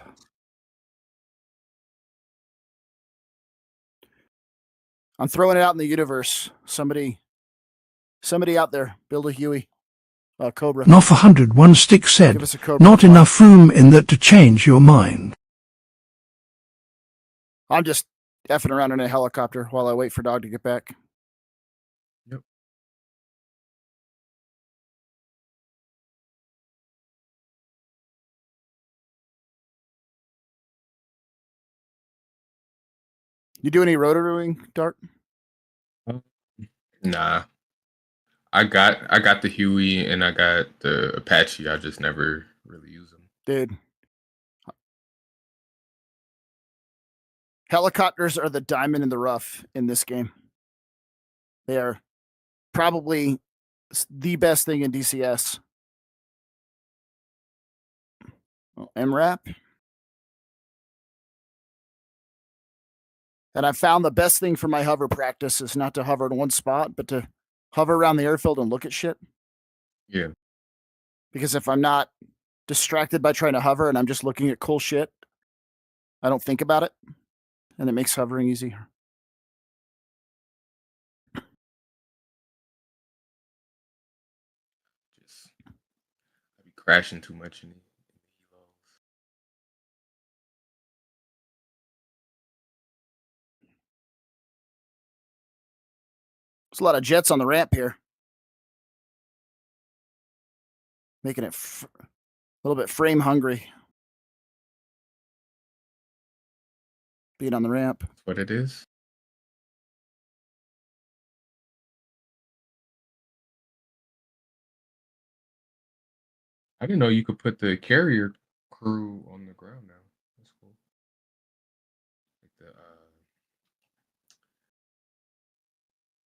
I'm throwing it out in the universe. Somebody out there, build a Huey. Cobra. Noff 101 Stick said, Give us a Cobra not fly. enough room in that to change your mind. I'm just effing around in a helicopter while I wait for Dog to get back. Yep. You do any rotoring, Dart? Nah. I got the Huey and I got the Apache. I just never really use them. Dude. Helicopters are the diamond in the rough in this game. They are probably the best thing in DCS. MRAP. And I found the best thing for my hover practice is not to hover in one spot, but to hover around the airfield and look at shit. Yeah. Because if I'm not distracted by trying to hover and I'm just looking at cool shit, I don't think about it. And it makes hovering easier. I be crashing too much in it. There's a lot of jets on the ramp here. Making it a little bit frame hungry. Being on the ramp. That's what it is. I didn't know you could put the carrier crew on the ground now. That's cool. Like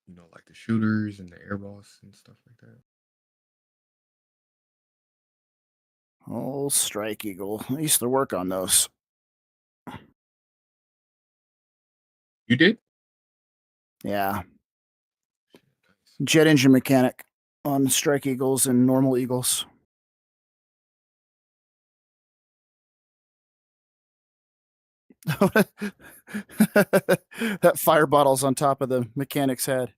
the like the shooters and the air boss and stuff like that. Oh, Strike Eagle. I used to work on those. You did? Yeah. Jet engine mechanic on Strike Eagles and normal Eagles. That fire bottle's on top of the mechanic's head.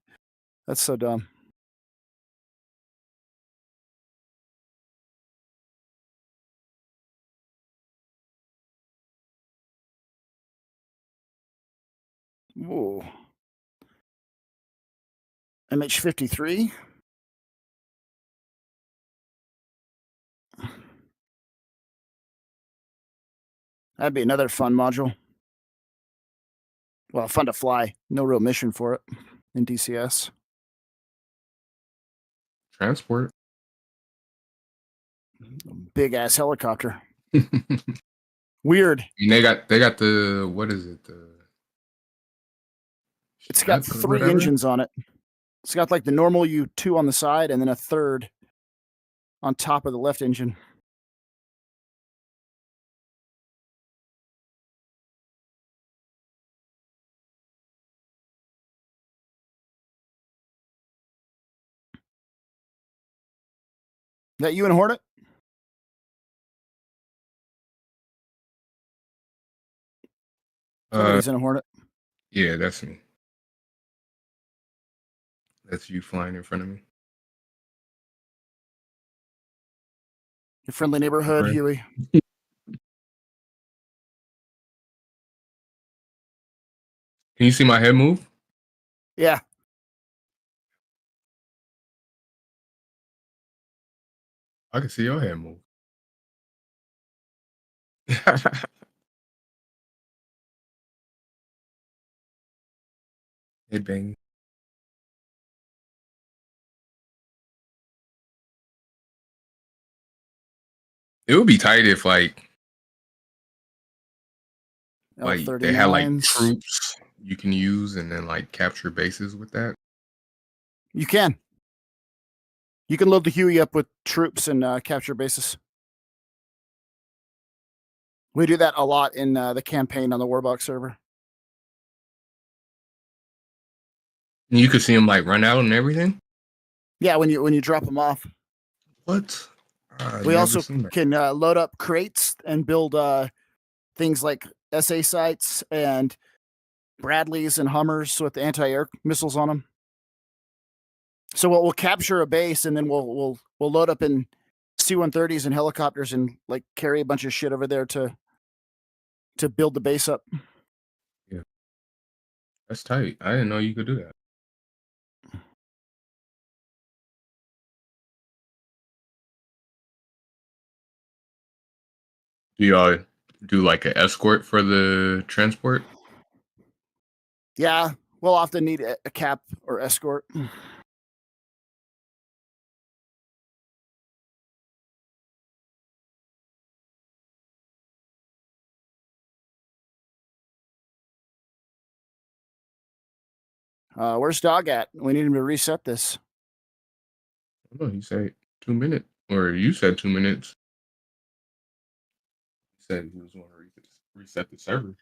That's so dumb. Whoa. MH53. That'd be another fun module. Well, fun to fly. No real mission for it in DCS. Transport. Big ass helicopter. Weird. And they got the, what is it? It's got 3 engines on it. It's got like the normal U2 on the side and then a third on top of the left engine. That you and Hornet? Somebody's in a Hornet. Yeah, that's me. That's you flying in front of me. Your friendly neighborhood, Right. Huey. Can you see my head move? Yeah. I can see your head move. Head bang. It would be tight if like they had like L39s. troops you can use and then like capture bases with that. You can. You can load the Huey up with troops and capture bases. We do that a lot in the campaign on the Warbox server. You could see them like run out and everything. Yeah, when you drop them off. What? I've We never also seen that. can load up crates and build things like SA sites and Bradleys and Hummers with anti-air missiles on them. So we'll capture a base and then we'll load up in C-130s and helicopters and like carry a bunch of shit over there to build the base up. Yeah, that's tight. I didn't know you could do that. Do y'all do like an escort for the transport? Yeah, we'll often need a cap or escort. Where's Dog at? We need him to reset this. Oh, he said 2 minutes, or you said 2 minutes. He said he was going to reset the server.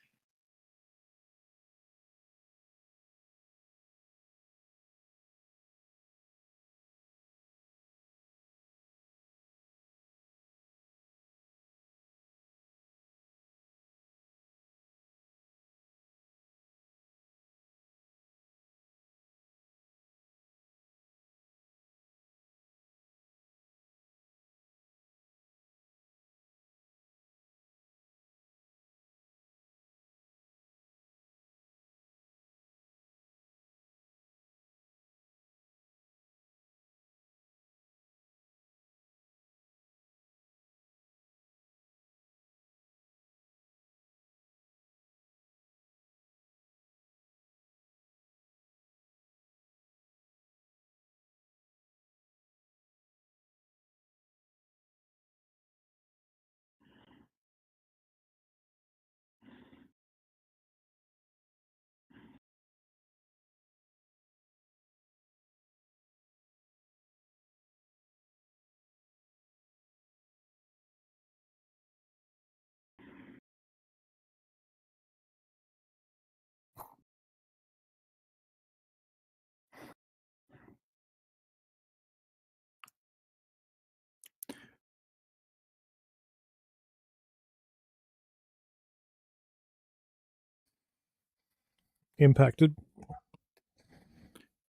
Impacted.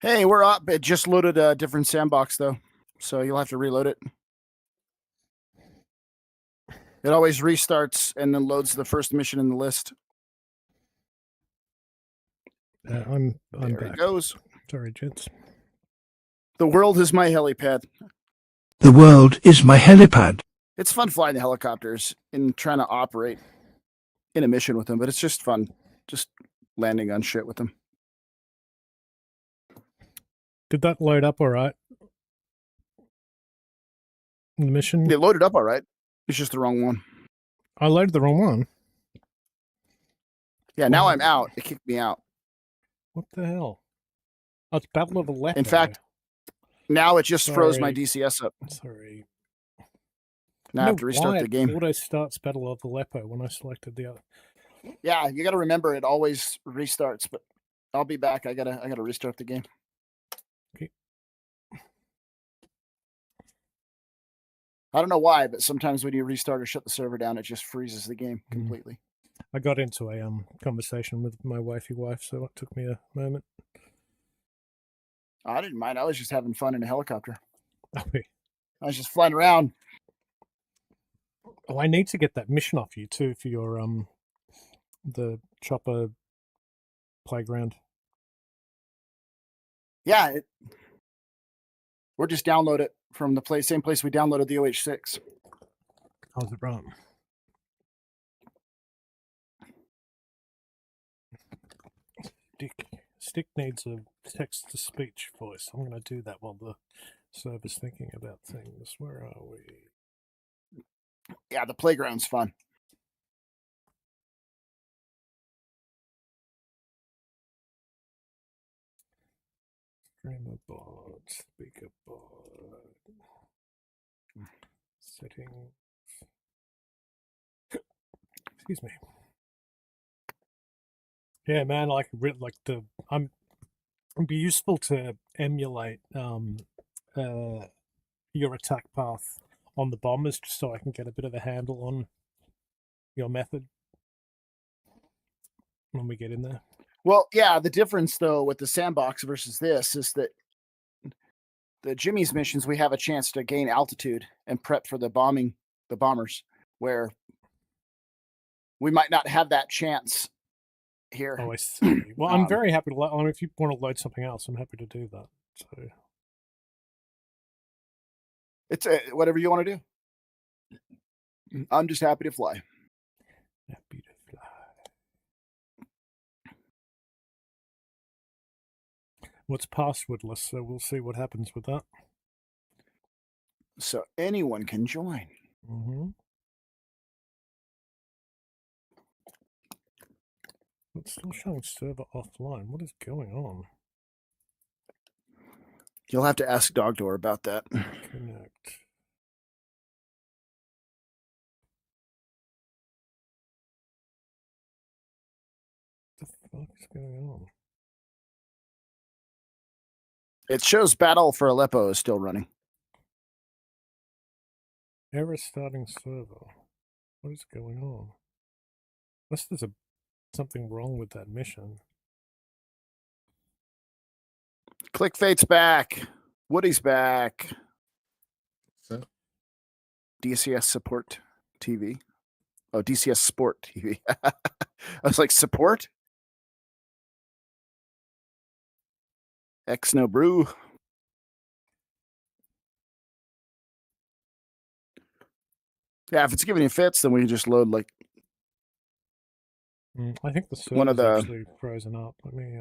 Hey, we're up. It just loaded a different sandbox though, so you'll have to reload it. It always restarts and then loads the first mission in the list. I'm there back. It goes. Sorry, gents. The world is my helipad. The world is my helipad. It's fun flying the helicopters and trying to operate in a mission with them, but it's just fun, just landing on shit with them. Did that load up all right? The mission? It loaded up all right. It's just the wrong one. I loaded the wrong one. Yeah, now I'm out. It kicked me out. What the hell? Oh, it's Battle of Aleppo. In fact, now it just froze my DCS up. Sorry. Now I have to restart the game. Auto starts Battle of Aleppo when I selected the other. Yeah, you got to remember it always restarts. But I'll be back. I gotta restart the game. Okay. I don't know why, but sometimes when you restart or shut the server down, it just freezes the game completely. I got into a conversation with my wifey wife, so it took me a moment. I didn't mind. I was just having fun in a helicopter. Okay. I was just flying around. Oh, I need to get that mission off you too for your the chopper playground. Yeah, we'll just download it from the same place we downloaded the OH6. How's it run? Stick needs a text-to-speech voice. I'm going to do that while the server's thinking about things. Where are we? Yeah, the playground's fun. Streamer bot, speaker bot, settings. Excuse me. Yeah, man. Like it'd be useful to emulate your attack path on the bombers, just so I can get a bit of a handle on your method when we get in there. Well, yeah, the difference though with the sandbox versus this is that the Jimmy's missions we have a chance to gain altitude and prep for the bombers, where we might not have that chance here. Oh, I see. Well, I'm very happy to. I mean, if you want to load something else, I'm happy to do that. So it's whatever you want to do. I'm just happy to fly. Happy to fly. What's passwordless? So we'll see what happens with that. So anyone can join. Mm-hmm. It's still showing server offline. What is going on? You'll have to ask Dogdoor about that. Connect. What the fuck is going on? It shows Battle for Aleppo is still running. Error starting server. What is going on? Unless there's something wrong with that mission. Clickfate's back. Woody's back. So? DCS Support TV. Oh, DCS Sport TV. I was like, support? X no brew. Yeah, if it's giving you fits, then we can just load like I think the server's one of the actually frozen up. Let me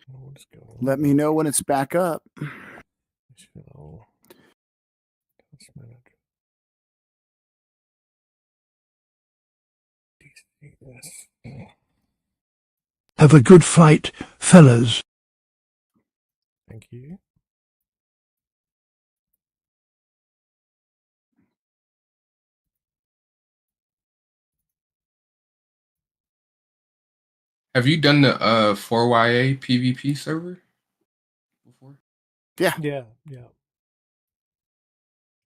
what is going on? Let me know when it's back up. Task manager. DCS. Have a good fight, fellas. Thank you. Have you done the 4YA PvP server before? Yeah. Yeah.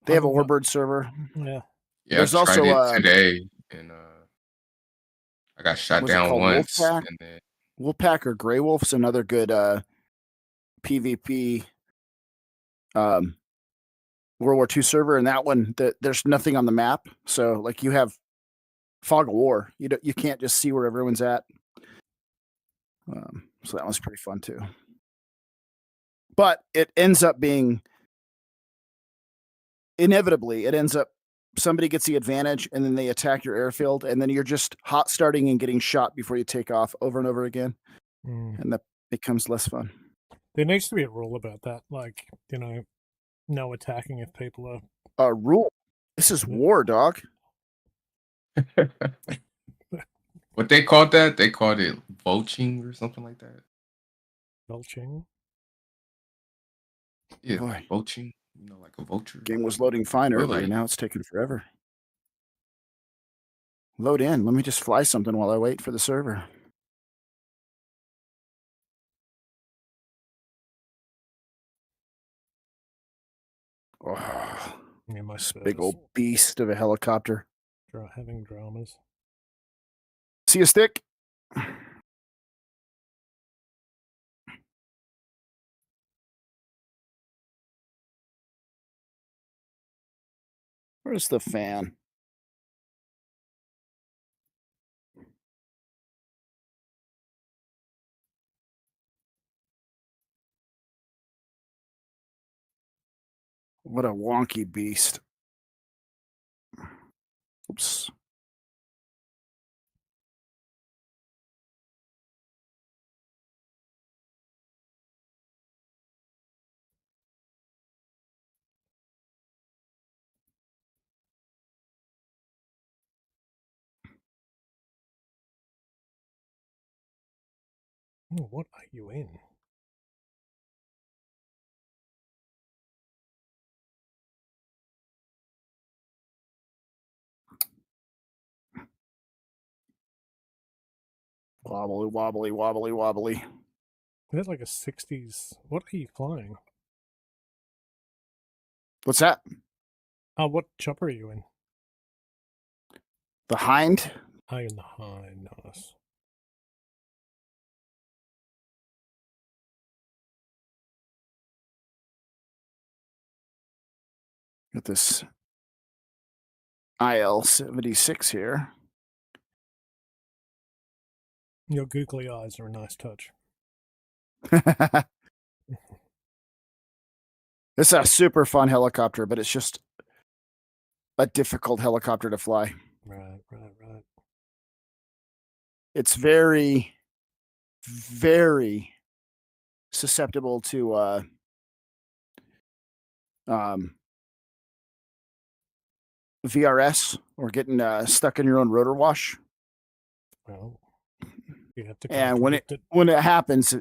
They have a Warbird server. Yeah. Yeah, There's I tried also it today, and I got shot down once. Wolfpack? And then Wolfpack or Grey Wolf's another good PvP World War II server, and that one there's nothing on the map. So like you have fog of war. You can't just see where everyone's at. So that was pretty fun too. But it ends up being inevitably somebody gets the advantage and then they attack your airfield, and then you're just hot starting and getting shot before you take off over and over again. And that becomes less fun. There needs to be a rule about that, like, no attacking if people are... A rule? This is war, dog. what they called that? They called it vulching or something like that. Vulching? Yeah, Boy. vulching. Like a vulture. Game was loading fine earlier. Now it's taking forever. Load in. Let me just fly something while I wait for the server. Oh, this big old beast of a helicopter. Having dramas. See a stick? Where's the fan? What a wonky beast. Oops. Oh, what are you in? Wobbly, wobbly, wobbly, wobbly. That's like a 60s. What are you flying? What's that? What chopper are you in? The Hind. Oh, you're in the high. Nice. Got this IL-76 here. Your googly eyes are a nice touch. It's a super fun helicopter, but it's just a difficult helicopter to fly. Right. It's very, very susceptible to VRS or getting stuck in your own rotor wash. Well, you have to. And when it happens,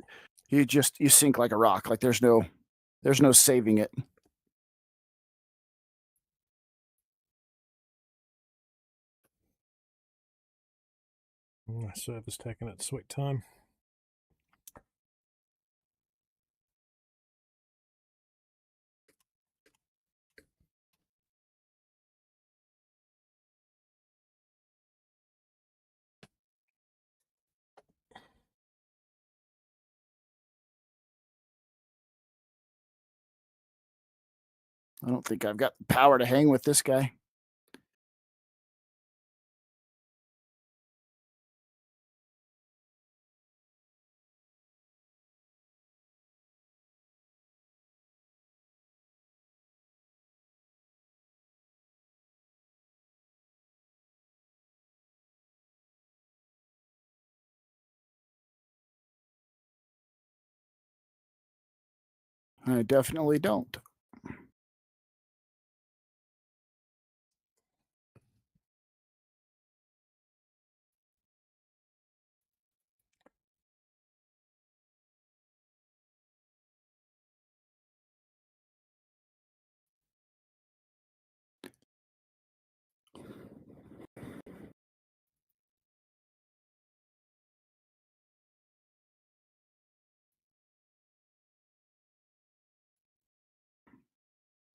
you sink like a rock. Like there's no saving it. My server's taking its sweet time. I don't think I've got the power to hang with this guy. I definitely don't.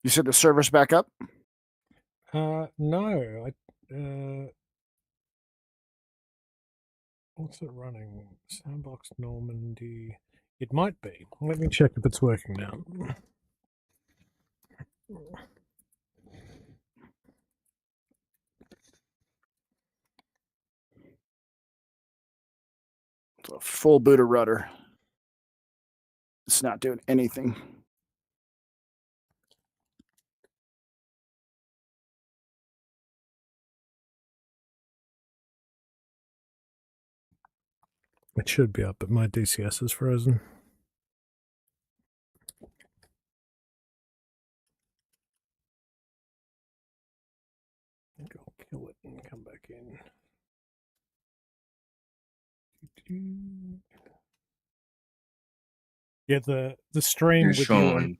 You said the server's back up? No. What's it running? Sandbox Normandy. It might be. Let me check if it's working now. It's a full boot of rudder. It's not doing anything. It should be up, but my DCS is frozen. I think I'll kill it and come back in. Yeah, the stream You're with showing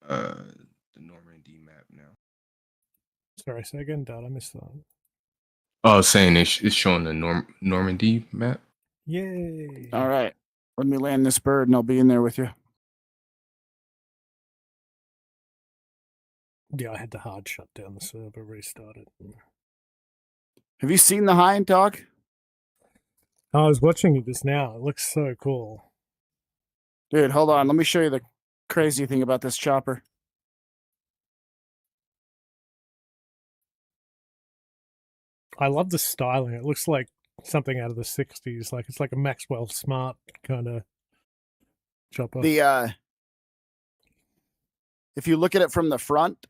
the Normandy map now. Sorry, say again, Dad. I missed that. Oh, I was saying it's showing the Normandy map. Yay! All right. Let me land this bird and I'll be in there with you. Yeah, I had to hard shut down the server, restart it. Have you seen the Hind, dog? I was watching it just now. It looks so cool. Dude, hold on. Let me show you the crazy thing about this chopper. I love the styling. It looks like something out of the 60s. Like it's like a Maxwell Smart kind of chopper. If you look at it from the front,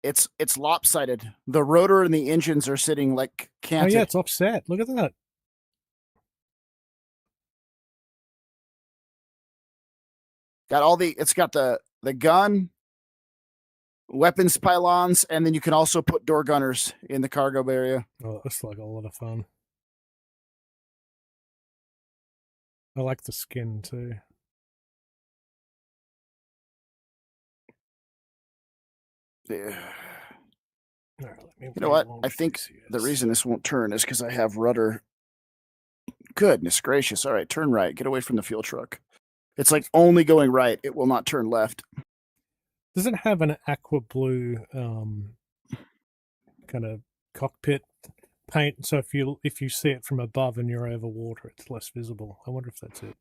it's lopsided. The rotor and the engines are sitting like canted. Oh yeah, it's offset. Look at that. It's got the gun, weapons pylons, and then you can also put door gunners in the cargo area. Oh, that's like a lot of fun. I like the skin too. Yeah. All right, you know what? I think the reason this won't turn is because I have rudder Goodness gracious. All right, turn right. Get away from the fuel truck. It's like only going right. It will not turn left. Does it have an aqua blue kind of cockpit paint? So if you see it from above and you're over water, it's less visible. I wonder if that's it.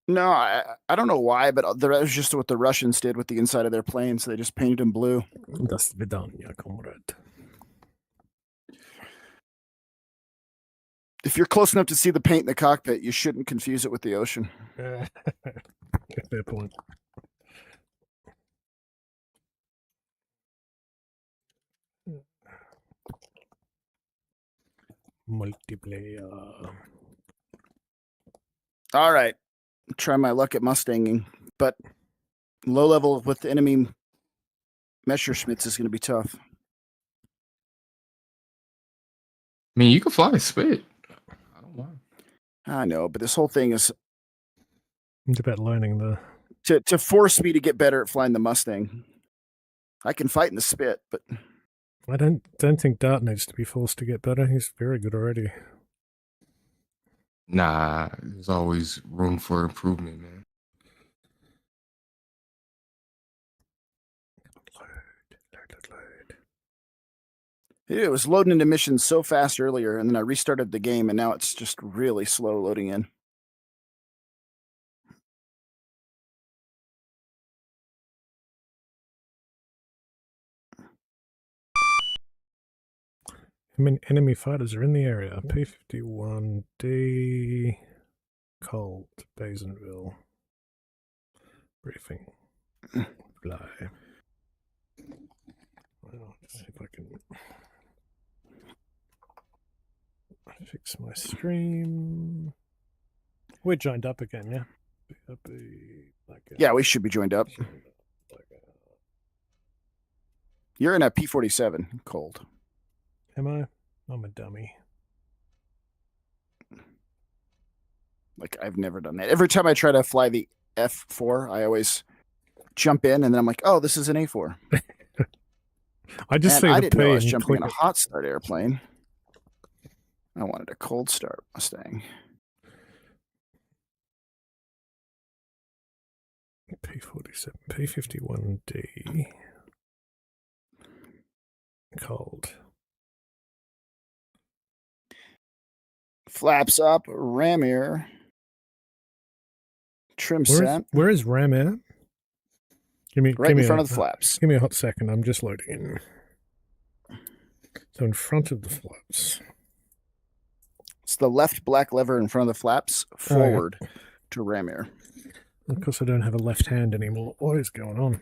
No, I don't know why, but that was just what the Russians did with the inside of their planes. They just painted them blue. Das Vidania, comrade. If you're close enough to see the paint in the cockpit, you shouldn't confuse it with the ocean. Fair point. Multiplayer. All right. Try my luck at Mustanging, but low level with the enemy Messerschmitts is going to be tough. I mean, you can fly a spit. I don't mind. I know, but this whole thing is It's about learning the to force me to get better at flying the Mustang. I can fight in the spit, but I don't think Dart needs to be forced to get better. He's very good already. Nah, there's always room for improvement, man. it was loading into missions so fast earlier, and then I restarted the game, and now it's just really slow loading in. I mean, enemy fighters are in the area. P-51D, Colt, Basenville. Briefing. Fly. Well, let's see if I can fix my stream. We're joined up again, yeah? Yeah, we should be joined up. You're in a P-47, Cold. Am I? I'm a dummy. Like, I've never done that. Every time I try to fly the F4, I always jump in, and then I'm like, oh, this is an A4. I just see I the didn't know I P was and jumping click in a it. hot start airplane. I wanted a cold start Mustang. P-47, P-51D. Cold. Flaps up, ram air. Trim set. Where is Ram Air? Right in front of the flaps. Give me a hot second. I'm just loading in. So in front of the flaps. It's the left black lever in front of the flaps, forward to ram air. Of course, I don't have a left hand anymore. What is going on?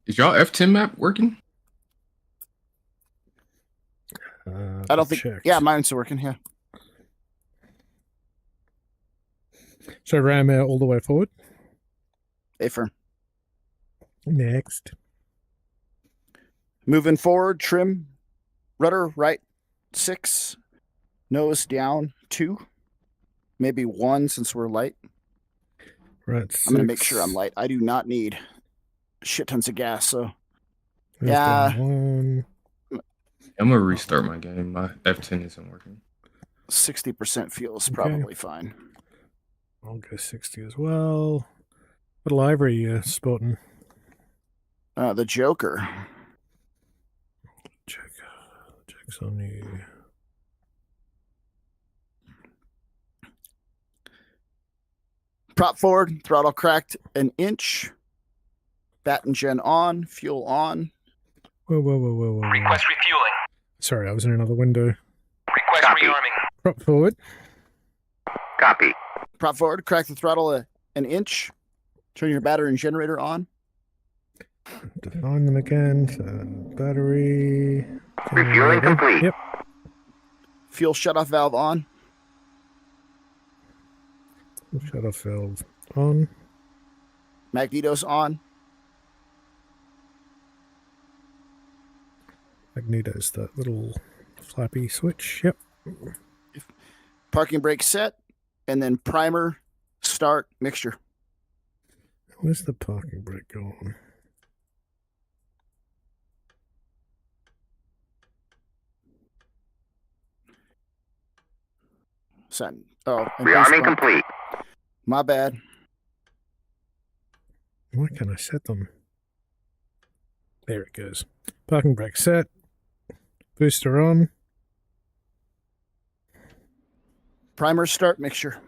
Is y'all F10 map working? I don't think. checked. Yeah, mine's working. Yeah. So ram air all the way forward. A-firm. Next. Moving forward, trim, rudder right 6, nose down 2, maybe 1 since we're light. Right. I'm going to make sure I'm light. I do not need shit tons of gas, so. Nose Yeah. down 1. I'm gonna restart my game. My F10 isn't working. 60% fuel is Okay. probably fine. I'll go 60 as well. What library are you sporting? The Joker. Check's on you. Prop forward, throttle cracked an inch. Batten gen on, fuel on. Whoa. Request refueling. Sorry, I was in another window. Request rearming. Prop forward. Copy. Prop forward, crack the throttle an inch. Turn your battery and generator on. Define them again. So battery. Refueling complete. Yep. Fuel shutoff valve on. Shut off valve on. Magnetos on. Magneto's that little flappy switch. Yep. Parking brake set. And then primer, start, mixture. Where's the parking brake going? Send. Oh, and Rearming base bump. complete. My bad. Why can't I set them? There it goes. Parking brake set. Booster on. Primer start mixture.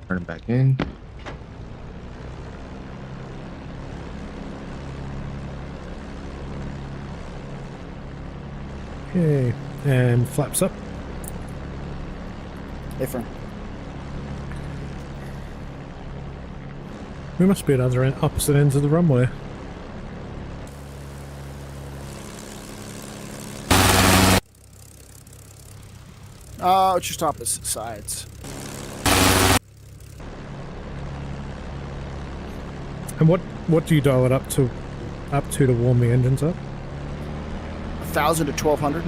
Turn it back in. Okay, and flaps up. Different. We must be at opposite ends of the runway. Oh, it's just opposite sides. And what do you dial it up to warm the engines up? 1,000 to 1,200.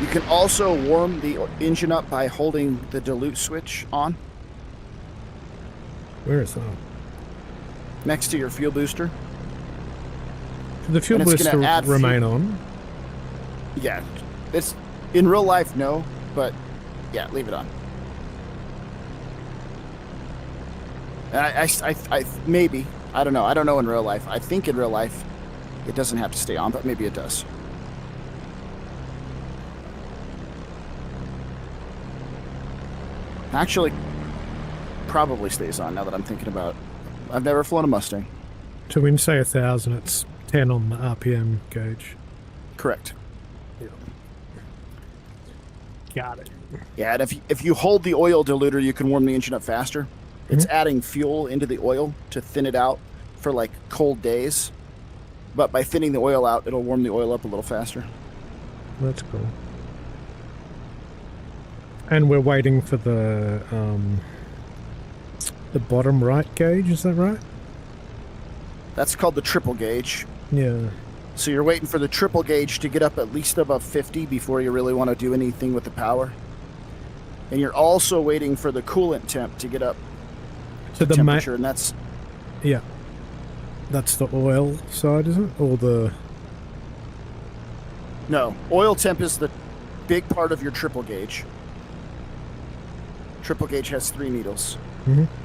You can also warm the engine up by holding the dilute switch on. Where is that? Next to your fuel booster. Should the fuel booster remain on? Yeah. It's in real life, no, but yeah, leave it on. I maybe, I don't know. I don't know in real life. I think in real life it doesn't have to stay on, but maybe it does. Actually, probably stays on now that I'm thinking about it. I've never flown a Mustang. So when you say 1,000, it's 10 on the RPM gauge. Correct. Yeah. Got it. Yeah, and if you hold the oil diluter, you can warm the engine up faster. It's adding fuel into the oil to thin it out for like cold days. But by thinning the oil out, it'll warm the oil up a little faster. That's cool. And we're waiting for the bottom right gauge, is that right? That's called the triple gauge. Yeah. So you're waiting for the triple gauge to get up at least above 50 before you really want to do anything with the power. And you're also waiting for the coolant temp to get up to the temperature, and that's... Yeah. That's the oil side, is it? Or the... No. Oil temp is the big part of your triple gauge. Triple gauge has 3 needles.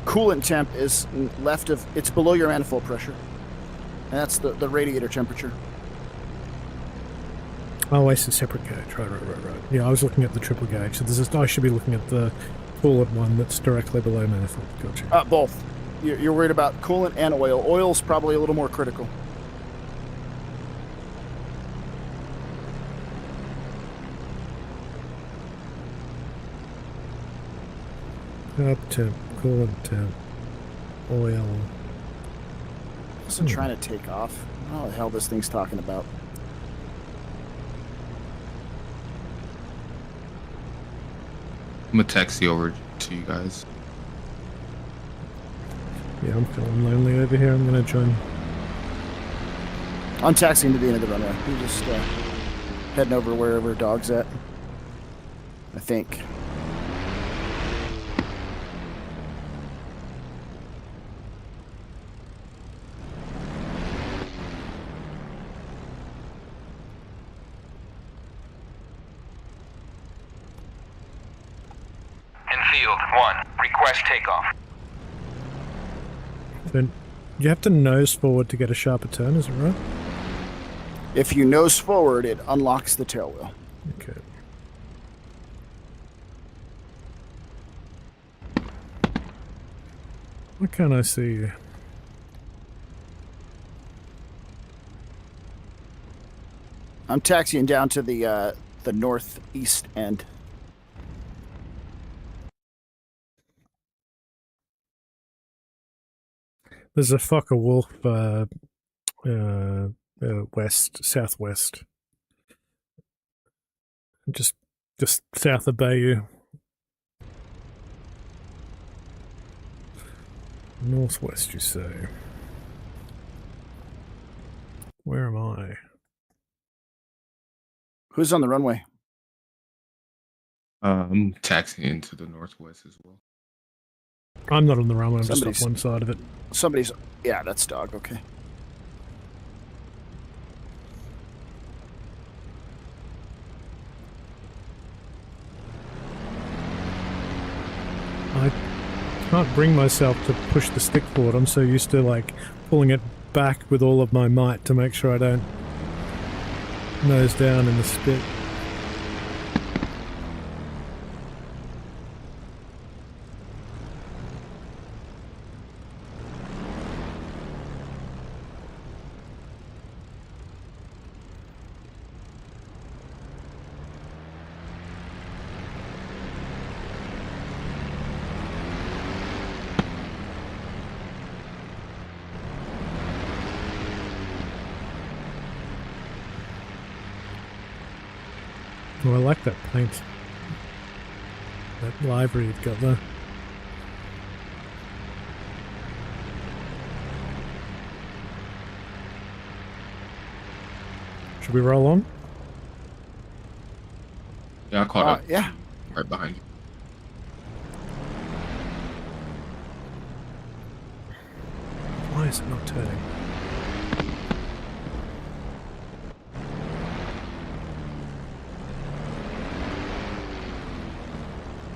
Coolant temp is left of... It's below your manifold pressure. And that's the radiator temperature. Oh, it's a separate gauge. Right. Yeah, I was looking at the triple gauge. So I should be looking at the coolant one that's directly below manifold. Gotcha. Both. You're worried about coolant and oil. Oil's probably a little more critical. Up temp, coolant temp, oil. I'm trying to take off. What the hell this thing's talking about? I'm gonna text you over to you guys. Yeah, I'm feeling lonely over here. I'm gonna join. I'm taxiing to the end of the runway. We're just heading over wherever dog's at. I think. Field 1, request takeoff. Then you have to nose forward to get a sharper turn, is it right? If you nose forward, it unlocks the tail wheel. Okay. Why can't I see you? I'm taxiing down to the northeast end. There's a Fokker Wolf southwest. Just south of Bayou. Northwest, you say? Where am I? Who's on the runway? I'm taxiing to the northwest as well. I'm not on the runway. I'm just Somebody's- up one side of it. Somebody's. Yeah, that's dog. Okay. I can't bring myself to push the stick forward. I'm so used to like pulling it back with all of my might to make sure I don't nose down in the spit. Oh, I like that paint. That library you've got there. Should we roll on? Yeah, I caught up. Yeah. Right behind you. Why is it not turning?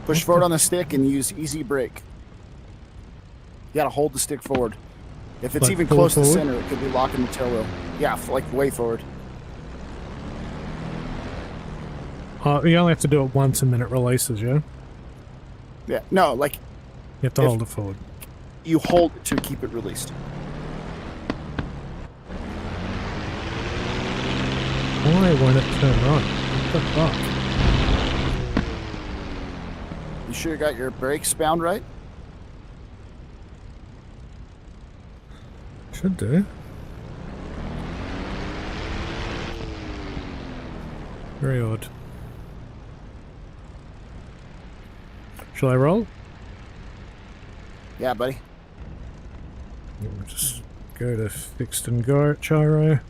Push forward on the stick and use easy brake. You gotta hold the stick forward. If it's Like even pull close to forward? center, it could be locking the tail wheel. Yeah, like way forward. You only have to do it once and then it releases, yeah? Yeah, no, like You have to If- hold it forward. you hold it to keep it released. Why won't it turn on? What the fuck? You sure you got your brakes bound right? Should do. Very odd. Shall I roll? Yeah, buddy. We'll just go to fixed and gyro.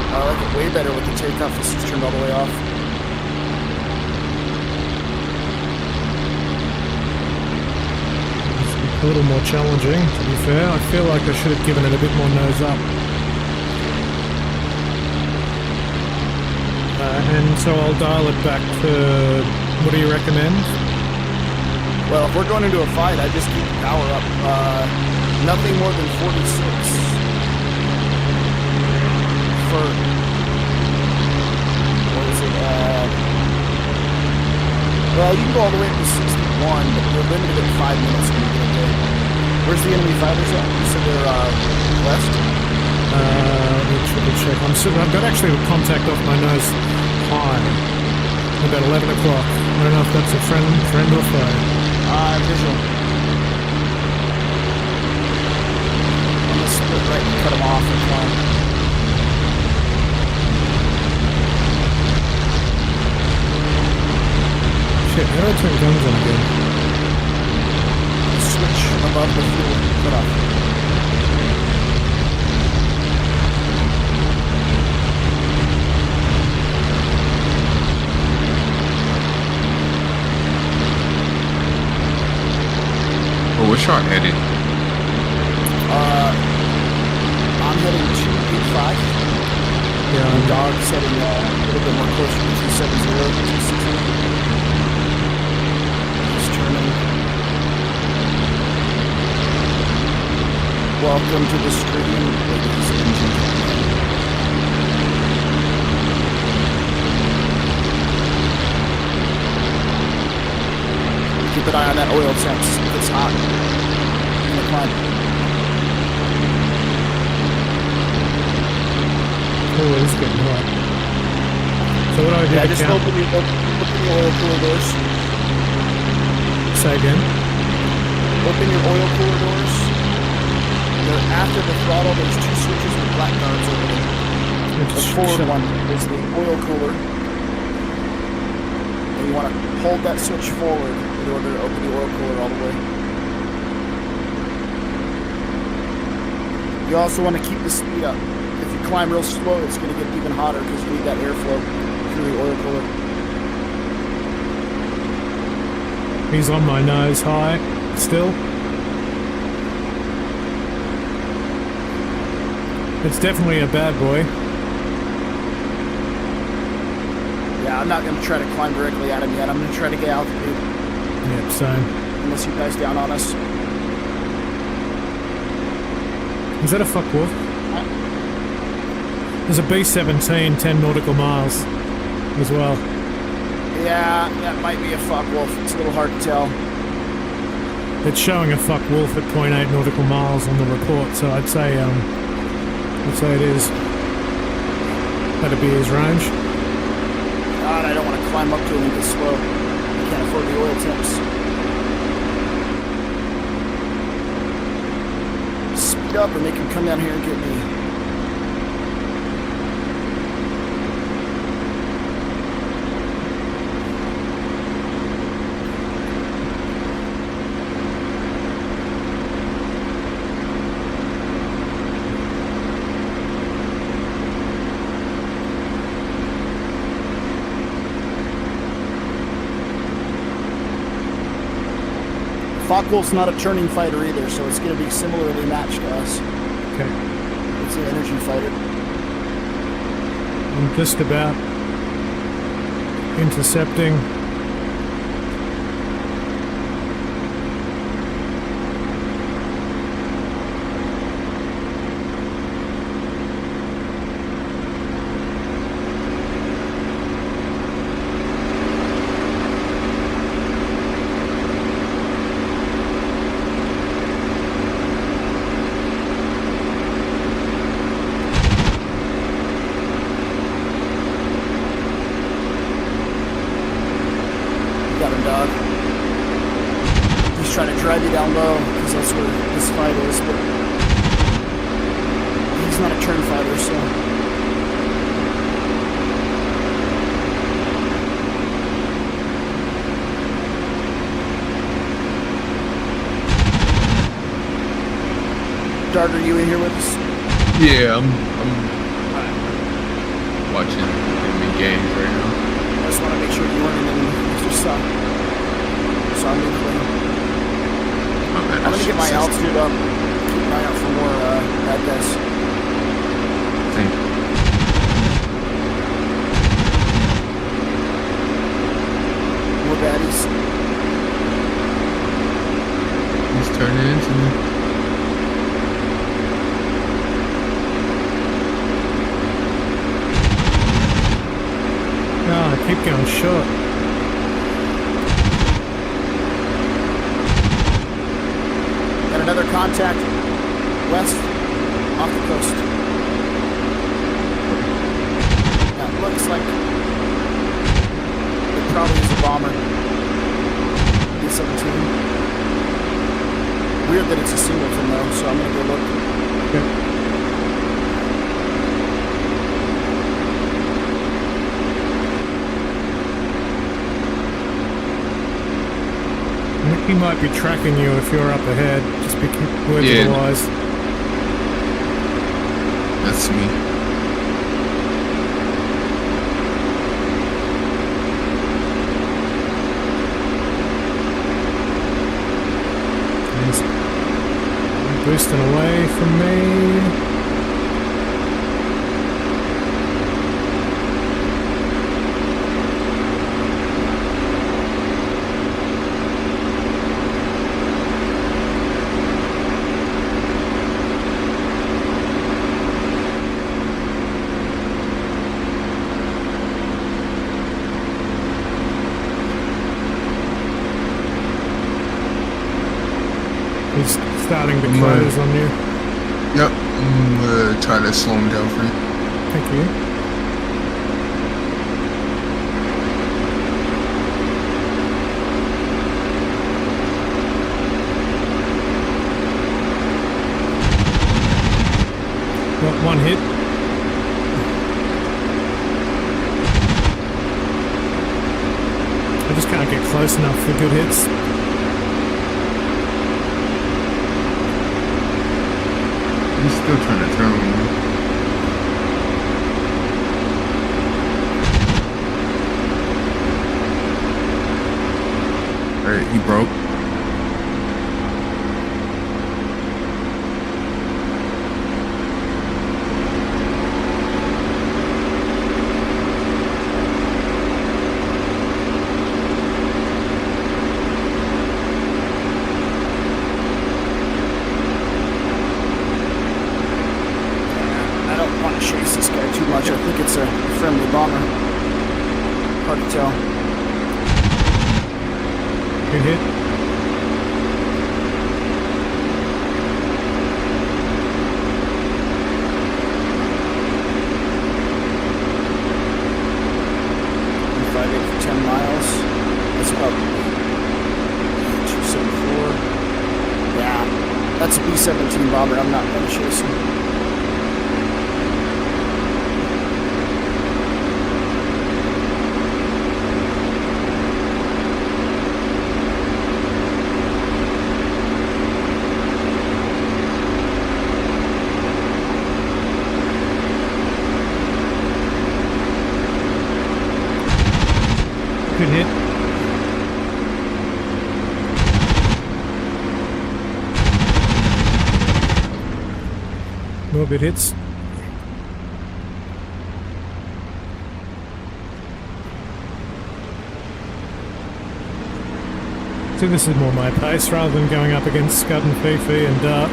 I like it way better with the takeoff. This is turned all the way off. A little more challenging, to be fair. I feel like I should have given it a bit more nose up. And so I'll dial it back to, what do you recommend? Well, if we're going into a fight, I just keep the power up. Nothing more than 46. For, what is it, well, you can go all the way up to 61, but we're limited at 5 minutes when we get a day. Where's the enemy fighters at? You said they're, west? Let me triple check. I've got actually a contact off my nose high. About 11 o'clock. I don't know if that's a friend or foe. Visual. I'm gonna split right and cut them off and climb. Shit, how do I turn guns on again? Switch above the fuel cut off. Oh, what's your headed? I'm heading 285. Yeah, The dog's heading a little bit more closer to 270, 260. Just turning. Welcome to the stream, ladies and gentlemen. Keep an eye on that oil tank. It's hot. I'm gonna climb. is getting hot. So what do I do? Yeah, to just count? open the oil cooler doors. Say again. Open your oil cooler doors. After the throttle, there's 2 switches with black guards over them. The forward one is the oil cooler. And you want to hold that switch forward in order to open the oil cooler all the way. You also want to keep the speed up. If you climb real slow, it's going to get even hotter because you need that airflow through the oil cooler. He's on my nose high still. It's definitely a bad boy. Yeah, I'm not going to try to climb directly at him yet. I'm going to try to get altitude. Yep, same. Unless you guys down on us. Is that a fuck wolf? There's a B-17, 10 nautical miles as well. Yeah, that might be a fuck wolf. It's a little hard to tell. It's showing a fuck wolf at 0.8 nautical miles on the report, so I'd say it is. That'd be his range. God, I don't want to climb up to him and get slow. I can't afford the oil temps. Speed up or make him come down here and get me. Focke-Wulf's not a turning fighter either, so it's going to be similarly matched to us. Okay. It's an energy fighter. I'm just about intercepting. Trying to drive you down low because that's where this fight is, but he's not a turn fighter, so Dart, are you in here with us? Yeah, I'm watching enemy games right now. I just want to make sure you weren't in any just saw me clean. I'm gonna get my altitude up. Keep an eye out for more bad guys. Thank you. More baddies. He's turning into me. No, I keep going short. Another contact west off the coast. That looks like it probably is a bomber. B-17. Weird that it's a singleton though, so I'm gonna go look. Okay. I think he might be tracking you if you're up ahead. Just be words otherwise. That's me. He's boosting away from me. He's starting to close on you. Yep, I'm trying to slow him down for you. Thank you. One hit. I just can't get close enough for good hits. He's still trying to turn me. Alright, he broke. I don't want to chase this guy too much. I think it's a friendly bomber. Hard to tell. Good hit. Five eight for 10 miles. That's about 274. Yeah, that's a B-17 bomber. I'm not going to chase him. Good hit. More good hits. So this is more my pace rather than going up against Scud and Fifi and Dart.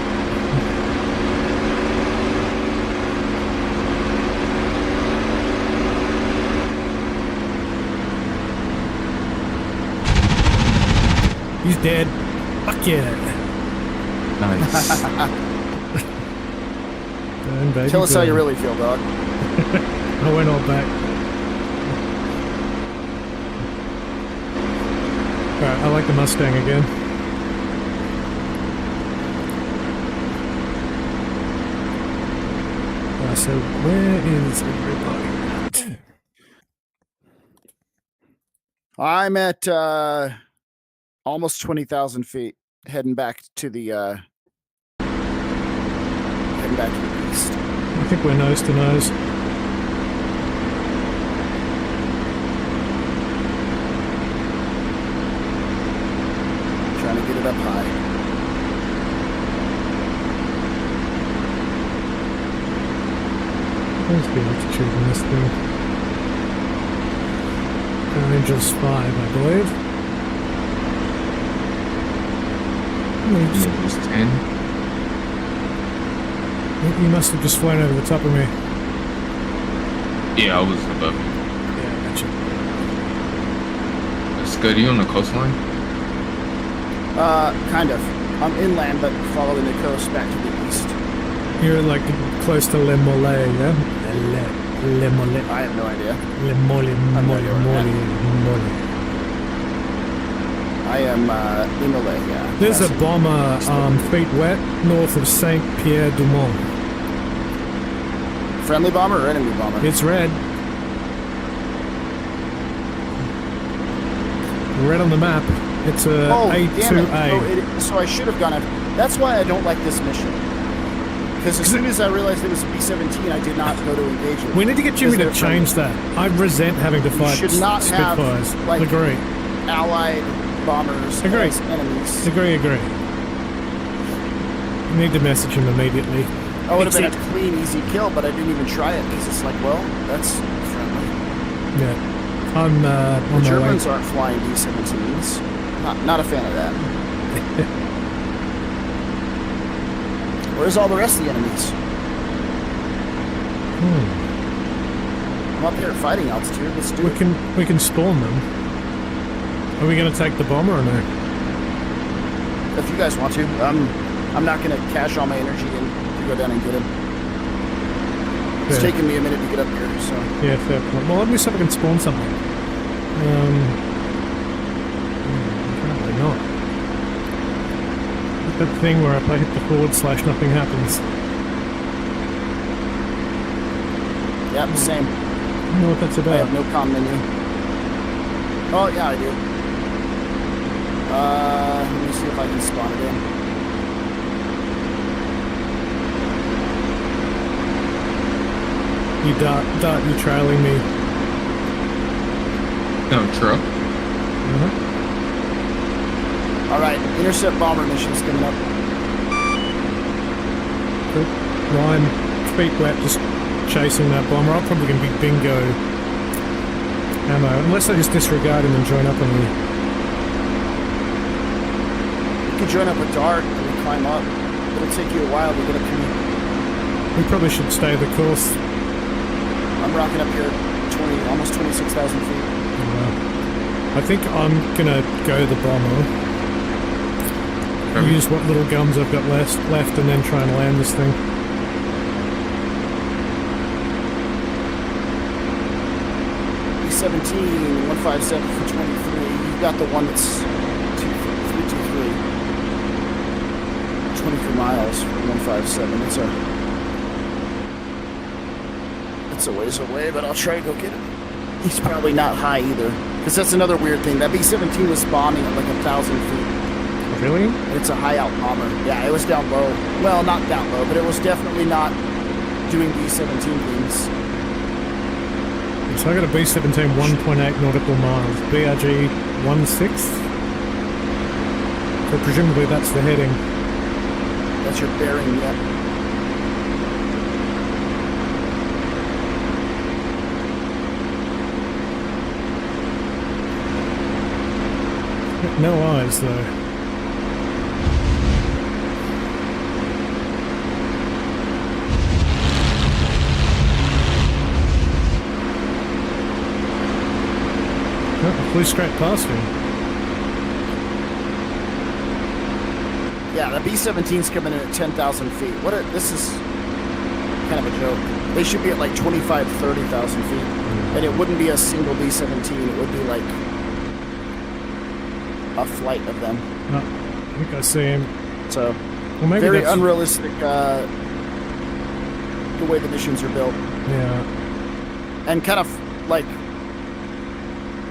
He's dead. Fuck yeah. Nice. Tell us how you really feel, dog. I went all back. Alright, I like the Mustang again. So where is everybody at? I'm at almost 20,000 feet, heading back to the east. I think we're nose to nose. Trying to get it up high. What's the altitude on this thing? Angel's 5, I believe. It was 10. You must have just flown over the top of me. Yeah, I was above you. Yeah, gotcha. Scud, you on the coastline? Kind of. I'm inland, but following the coast back to the east. You're like close to Le Mollet, yeah? Le Mollet. I have no idea. Le Mollet, Mollet, Mollet. I am in Malay, yeah. There's a bomber feet wet north of Saint Pierre du Mont. Friendly bomber or enemy bomber? It's red. Red on the map. It's a A2A. So I should have gone. That's why I don't like this mission. Because as soon as I realized it was a B-17, I did not go to engage it. We need to get Jimmy to change that. I resent having to fight should not Spitfires. have, like, Agree. Allied bombers as enemies. Agree. You need to message him immediately. I would have been a clean, easy kill, but I didn't even try it because it's like, well, that's friendly. Yeah. I'm the on my Germans way. aren't flying B-17s. Not a fan of that. Where's all the rest of the enemies? I'm up here at fighting altitude. Let's do it. We can storm them. Are we going to take the bomber or no? If you guys want to. I'm not going to cash all my energy in to go down and get him. It's taking me a minute to get up here, so... Yeah, fair point. Well, let me see if I can spawn something. Apparently not. That thing where if I hit the / nothing happens. Yep, same. I don't know what that's I about. have no comm menu. Oh, yeah, I do. Let me see if I can spawn it in. You dart, you trailing me. No, true. Alright, intercept bomber missions coming up. Cool. Ryan, feet wet, just chasing that bomber. I'm probably going to be bingo ammo, unless I just disregard him and join up on you. You can join up with Dart and we climb up. It'll take you a while to get up here. We probably should stay the course. I'm rocking up here almost 26,000 feet. I think I'm going to go the bomber. Use what little guns I've got left and then try and land this thing. B-17, 157 for 23. You've got the one that's 323. 23 miles for 157. It's a ways away, but I'll try to go get him. He's probably not high either. Because that's another weird thing. That B-17 was bombing at like 1,000 feet. Really? It's a high out bomber. Yeah, it was down low. Well, not down low, but it was definitely not doing B-17 things. So I got a B-17 1.8 nautical miles. BRG 1/6. So presumably that's the heading. That's your bearing, yeah. No eyes though. Flew straight past him. Yeah, the B-17's coming in at 10,000 feet. This is kind of a joke. They should be at like 25, 30,000 feet. And it wouldn't be a single B-17. It would be like a flight of them. I think I see him. So, well, maybe very that's unrealistic the way the missions are built. Yeah. And kind of like,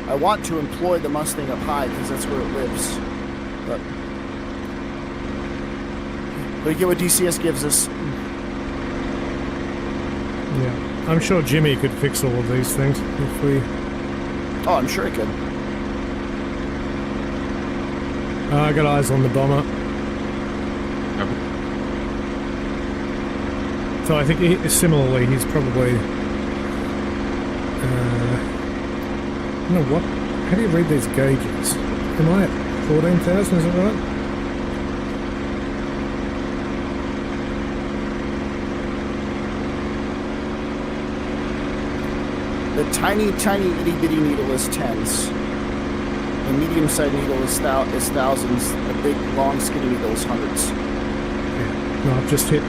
I want to employ the Mustang up high because that's where it lives. But we get what DCS gives us. Yeah. I'm sure Jimmy could fix all of these things if we... Oh, I'm sure he could. I got eyes on the bomber. So I think similarly he's probably... I don't know what... How do you read these gauges? Am I at 14,000, is it right? The tiny, tiny, itty-bitty needle is tens. The medium-sized needle is thousands. The big, long, skinny needle is hundreds. Yeah. No, I've just hit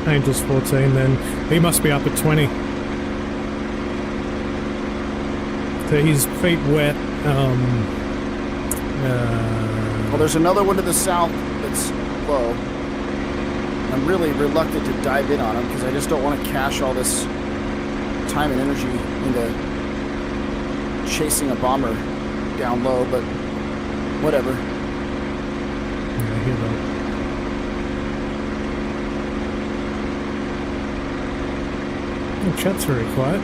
Angel's 14 then. He must be up at 20. So his feet wet. Well, there's another one to the south that's low. I'm really reluctant to dive in on him because I just don't want to cash all this time and energy into chasing a bomber down low, but whatever. Yeah, I hear that. The chat's very quiet.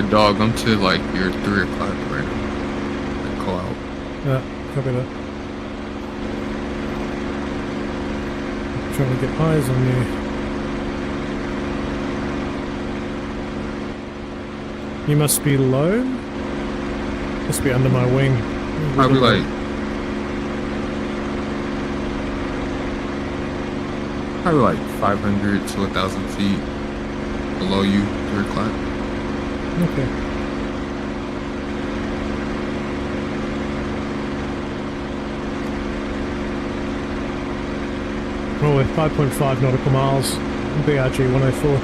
Dog, I'm to like your 3 o'clock right now. Call out. Copy that. I'm trying to get eyes on you. You must be low? Must be under my wing. Probably like... Probably like 500 to 1,000 feet below you, 3 o'clock. Okay. Well, we're 5.5 nautical miles, BRG 104.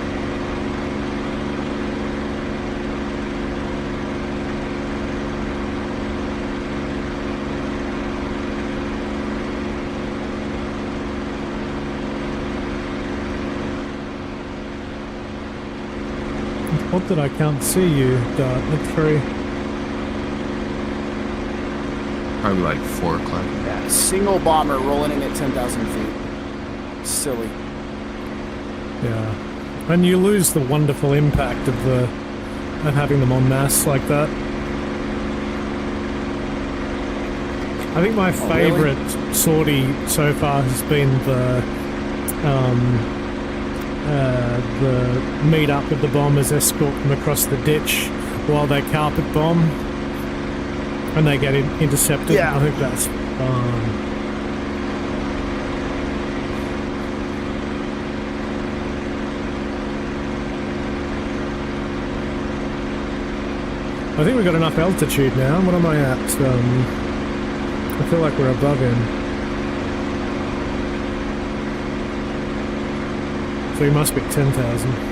What that I can't see you, Dart, at 3. Probably like 4 o'clock. Yeah, single bomber rolling in at 10,000 feet. Silly. Yeah. And you lose the wonderful impact of having them en masse like that. I think my favourite sortie so far has been the meet up with the bombers, escort them across the ditch while they carpet bomb and they get intercepted. Yeah. I think that's fun. I think we've got enough altitude now. What am I at? I feel like we're above him. So he must be 10,000.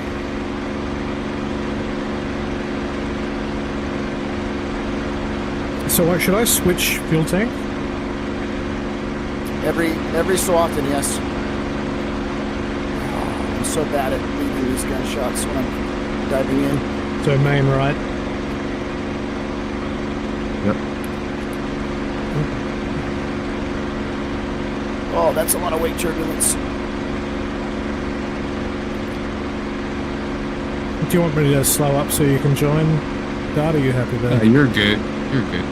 So what, should I switch fuel tank? Every so often, yes. I'm so bad at leaving these gunshots when I'm diving in. So main right. Yep. Oh, that's a lot of weight turbulence. Do you want me to slow up so you can join? Dart, are you happy there? You're good. You're good.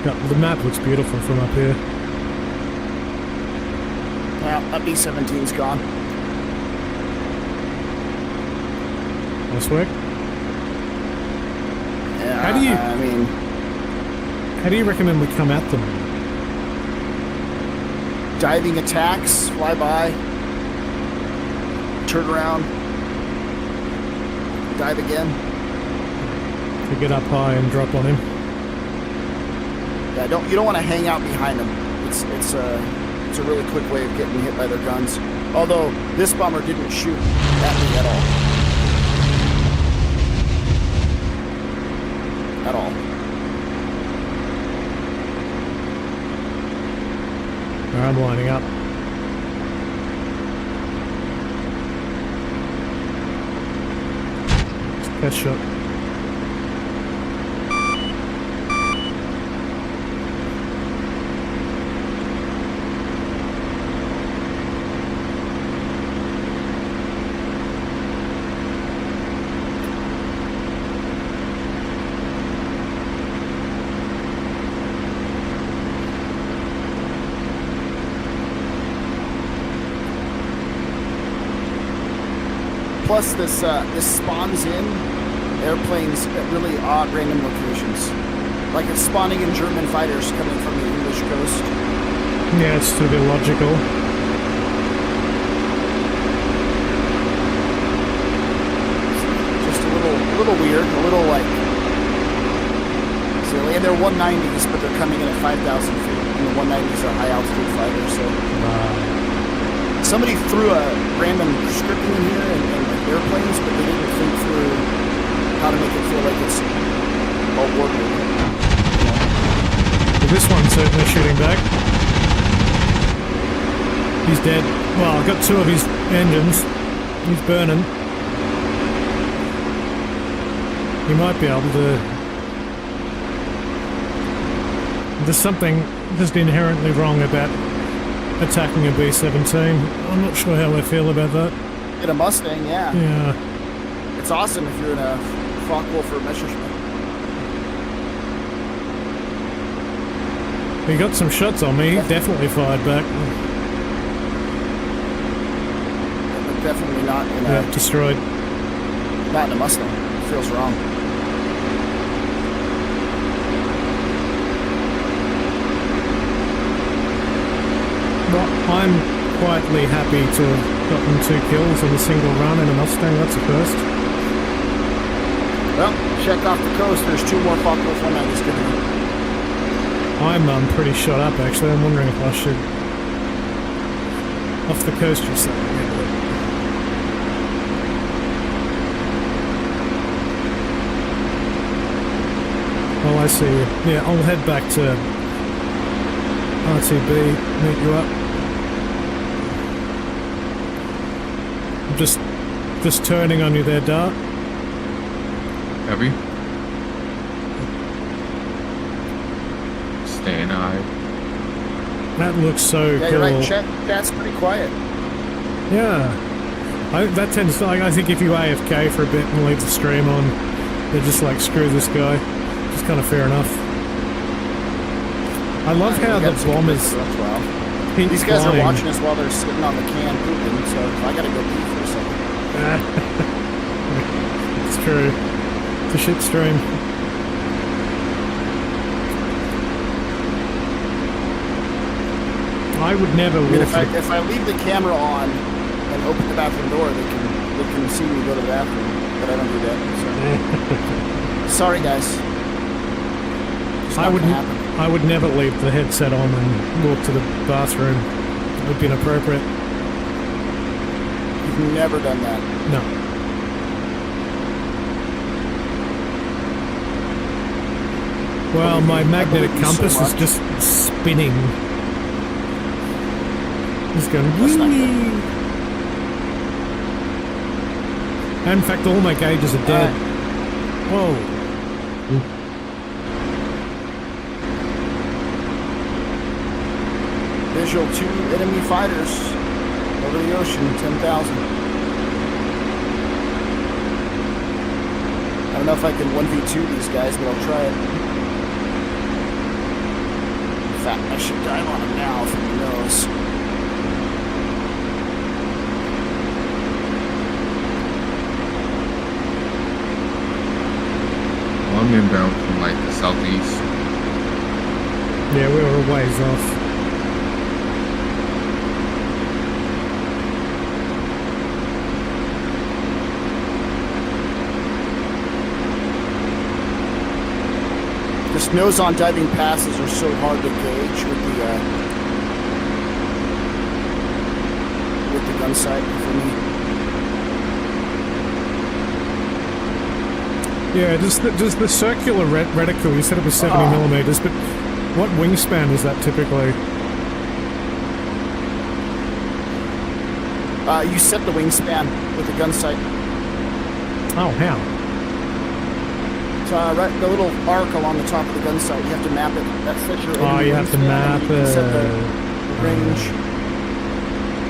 Yeah, the map looks beautiful from up here. Well, that B-17's gone. Nice work. Yeah, How do you? I mean, how do you recommend we come at them? diving attacks, fly by, turn around, dive again. To get up high and drop on him. Yeah, you don't want to hang out behind them. It's a really quick way of getting hit by their guns. Although this bomber didn't shoot at me at all. At all. I'm lining up. Test shot. Plus, this spawns in airplanes at really odd random locations. Like it's spawning in German fighters coming from the English coast. Yeah, it's too illogical. Just a little weird, a little like silly. And they're 190s, but they're coming in at 5,000 feet. And the 190s are high altitude fighters, so. Somebody threw a random scripting in here and airplanes, but they didn't think through how to make it feel like it's all working. Well, this one's certainly shooting back. He's dead. Well, I've got two of his engines. He's burning. He might be able to... There's something just inherently wrong about attacking a B-17. I'm not sure how I feel about that. In a Mustang, yeah. Yeah. It's awesome if you're in a Focke-Wulf or Messerschmitt. He got some shots on me. He definitely fired back. But definitely not in Yeah, destroyed. Not in a Mustang. It feels wrong. Well, I'm quietly happy to have gotten 2 kills in a single run in a Mustang. That's a first. Well, check off the coast. There's 2 more Focke-Wulf 190s coming in. I'm pretty shot up, actually. I'm wondering if I should... Off the coast or something. Oh, I see you. Yeah, I'll head back to RTB, meet you up. I'm just turning on you there, Dart. Heavy. Staying high. That looks so Yeah, cool. you're right. Chat's pretty quiet. Yeah. That tends to, like, I think if you AFK for a bit and leave the stream on, they're just like, screw this guy. It's kind of fair enough. I love how the bombers keep These guys flying. are watching us while they're sitting on the can pooping, so I gotta go pee for a second. It's true. It's a shit stream. I would never I mean, walk if I leave the camera on and open the bathroom door, they can see me go to the bathroom, but I don't do that. So. Sorry, guys. It's not gonna happen. I would never leave the headset on and walk to the bathroom. It would be inappropriate. You've never done that. No. Well, my magnetic compass is just spinning. It's going wee. And in fact, all my gauges are dead. Whoa. Visual 2 enemy fighters over the ocean, 10,000. I don't know if I can 1v2 these guys, but I'll try it. In fact, I should dive on him now from the nose. I'm inbound from like the southeast. Yeah, we were a ways off. Just nose-on diving passes are so hard to gauge with the gun sight for me. Yeah, does the circular reticle, you said it was 70 millimeters, but what wingspan is that typically? You set the wingspan with the gun sight. Oh, how? Right, the little arc along the top of the gun sight, you have to map it. That sets your Oh, you have to map it. Set the range.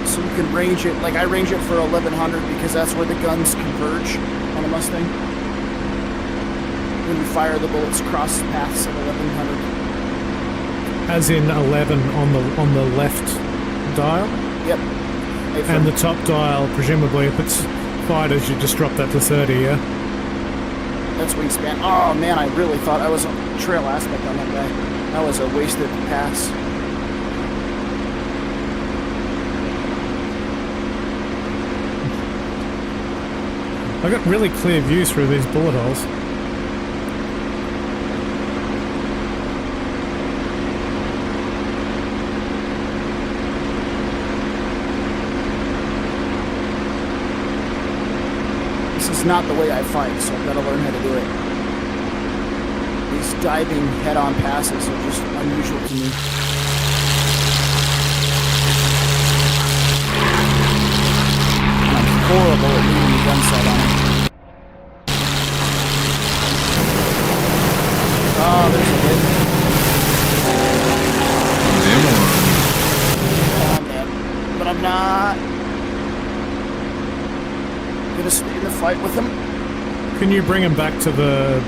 So you can range it, like I range it for 1100 because that's where the guns converge on a Mustang. When you fire, the bullets cross paths at 1100. As in 11 on the left dial? Yep. And the top dial, presumably, if it's fighters, you just drop that to 30, yeah? That's wingspan. Oh man, I really thought I was on trail aspect on that guy. That was a wasted pass. I got really clear views through these bullet holes. This is not the way I fight, so I've got to learn how to do it. These diving head-on passes are just unusual to me. I'm horrible at leaving the gun sight on. Oh, there's a hit. Oh, man. But I'm not gonna stay in the fight with him. Can you bring him back to the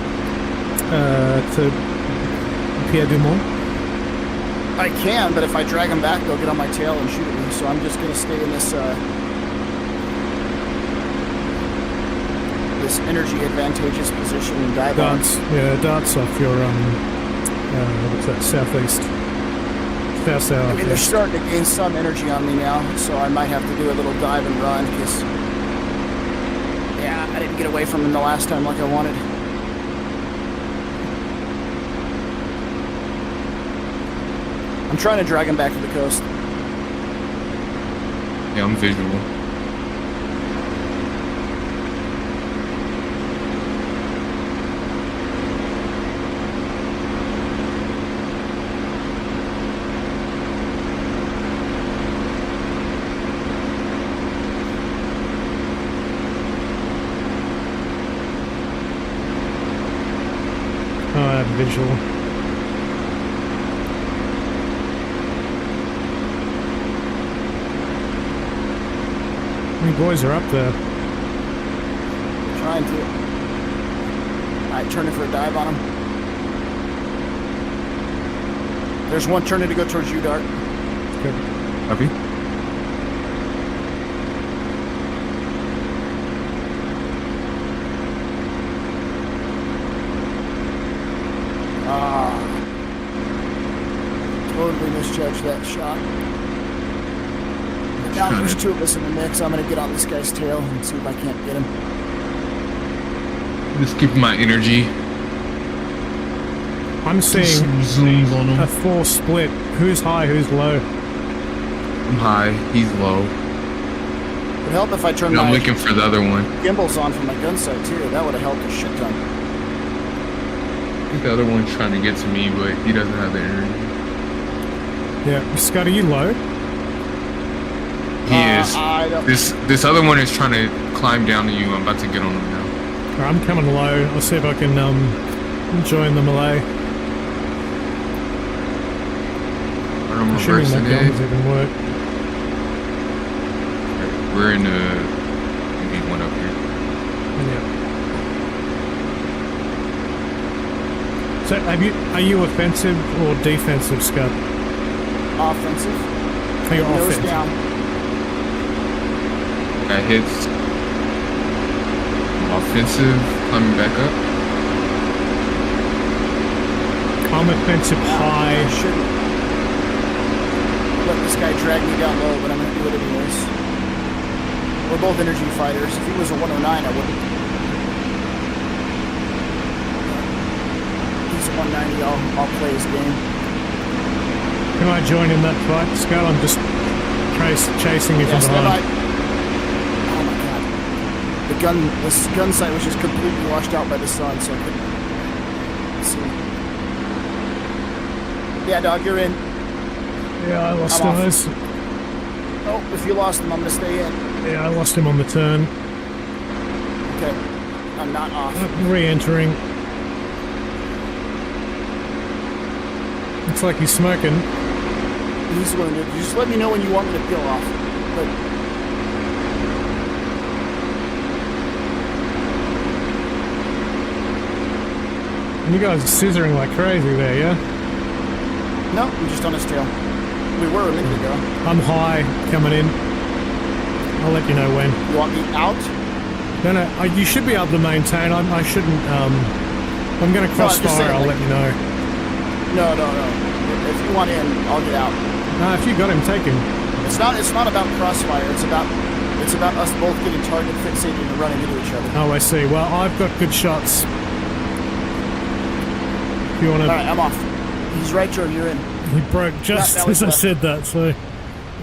to Pierre Dumont? I can, but if I drag him back, they'll get on my tail and shoot at me. So I'm just gonna stay in this this energy advantageous position and dive on. Darts off your what's that, southeast, south. I mean, they're starting to gain some energy on me now, so I might have to do a little dive and run because, yeah, I didn't get away from them the last time like I wanted. I'm trying to drag him back to the coast. Yeah, I'm visual. visual. How many boys are up there? Trying to. Alright, turning for a dive on him. There's one turning to go towards you, Dart. Good. Copy. Totally misjudged that shot. But now there's two of us in the mix. I'm gonna get on this guy's tail and see if I can't get him. Just keep my energy. I'm seeing zooms on him. a 4 split. Who's high, who's low? I'm high, he's low. It would help if I turned I'm my looking for the other one. gimbals on from my gun sight too. That would have helped a shit ton. I think the other one's trying to get to me, but he doesn't have the energy. Yeah, Scott, are you low? He is. This other one is trying to climb down to you. I'm about to get on him now. Alright, I'm coming low. I'll see if I can join the melee. I'm Assuming reversing that it. guns even work. We're in maybe one up here. Yeah. So, are you offensive or defensive, Scott? Offensive. Are you Nose offensive? down. Got hits. I'm offensive. Climbing back up. I'm offensive high. I shouldn't let this guy drag me down low, but I'm gonna do it anyways. We're both energy fighters. If he was a 109, I wouldn't. He's a 190. I'll play his game. Can I join in that fight, Scott? I'm just chasing you from behind. Oh my god. This gun sight was just completely washed out by the sun, so I couldn't see. Yeah, dog, you're in. Yeah, I lost I'm off. those. Oh, if you lost him, I'm gonna stay in. Yeah, I lost him on the turn. Okay. I'm not off. Re-entering. Looks like he's smoking. He's wounded. Just let me know when you want me to peel off. But You guys are scissoring like crazy there, yeah? no, I'm just on his tail. We were a minute ago. I'm high, coming in. I'll let you know when. You want me out? No, you should be able to maintain. I shouldn't, I'm gonna crossfire, I'll let you know. No. If you want in, I'll get out. If you got him, take him. It's not about crossfire. It's about us both getting target fixated and running into each other. Oh, I see. Well, I've got good shots. If you wanna... Alright, I'm off. He's right, Joe, you're in. He broke just as I said that, so...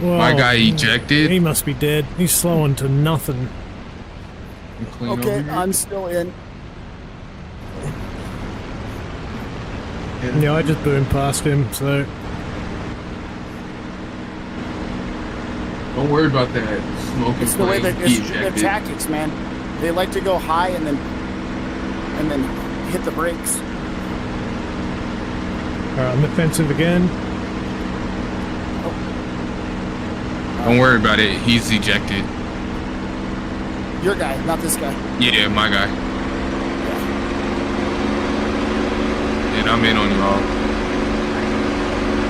Well, my guy ejected. He must be dead. He's slowing to nothing. Okay, I'm still in. Yeah, I just boomed past him, so... Don't worry about that smoking. It's the way that it's their tactics, man. They like to go high and then hit the brakes. Alright, I'm offensive again. Don't worry about it. He's ejected. Your guy, not this guy. Yeah, my guy. And I'm in on y'all.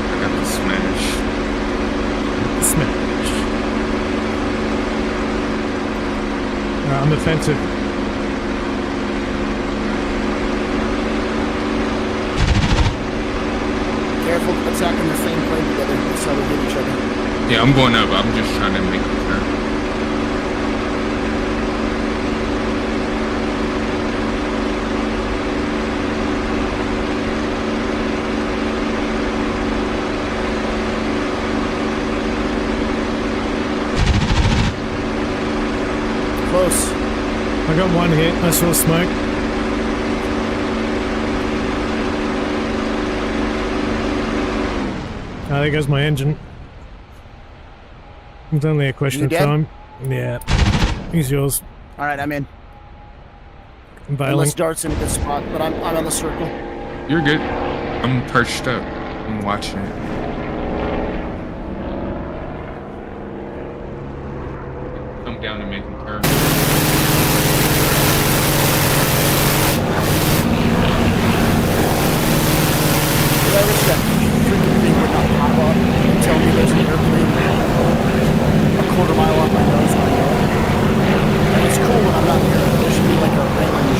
I got the smash. I'm offensive. Careful, attacking the same plane together. That's how we hit each other. Yeah, I'm going up. I'm just trying to make a turn. Close. I got one hit. I saw smoke. There goes my engine. It's only a question of time. Yeah. He's yours. Alright, I'm in. I'm bailing. Unless Dart's in a good spot, but I'm on the circle. You're good. I'm perched up. I'm watching it. Come down and make him turn. I wish that freaking thing would not pop up and tell me there's an airplane a quarter mile off my nose when I go. And it's cool when I'm not near it. There should be like a range.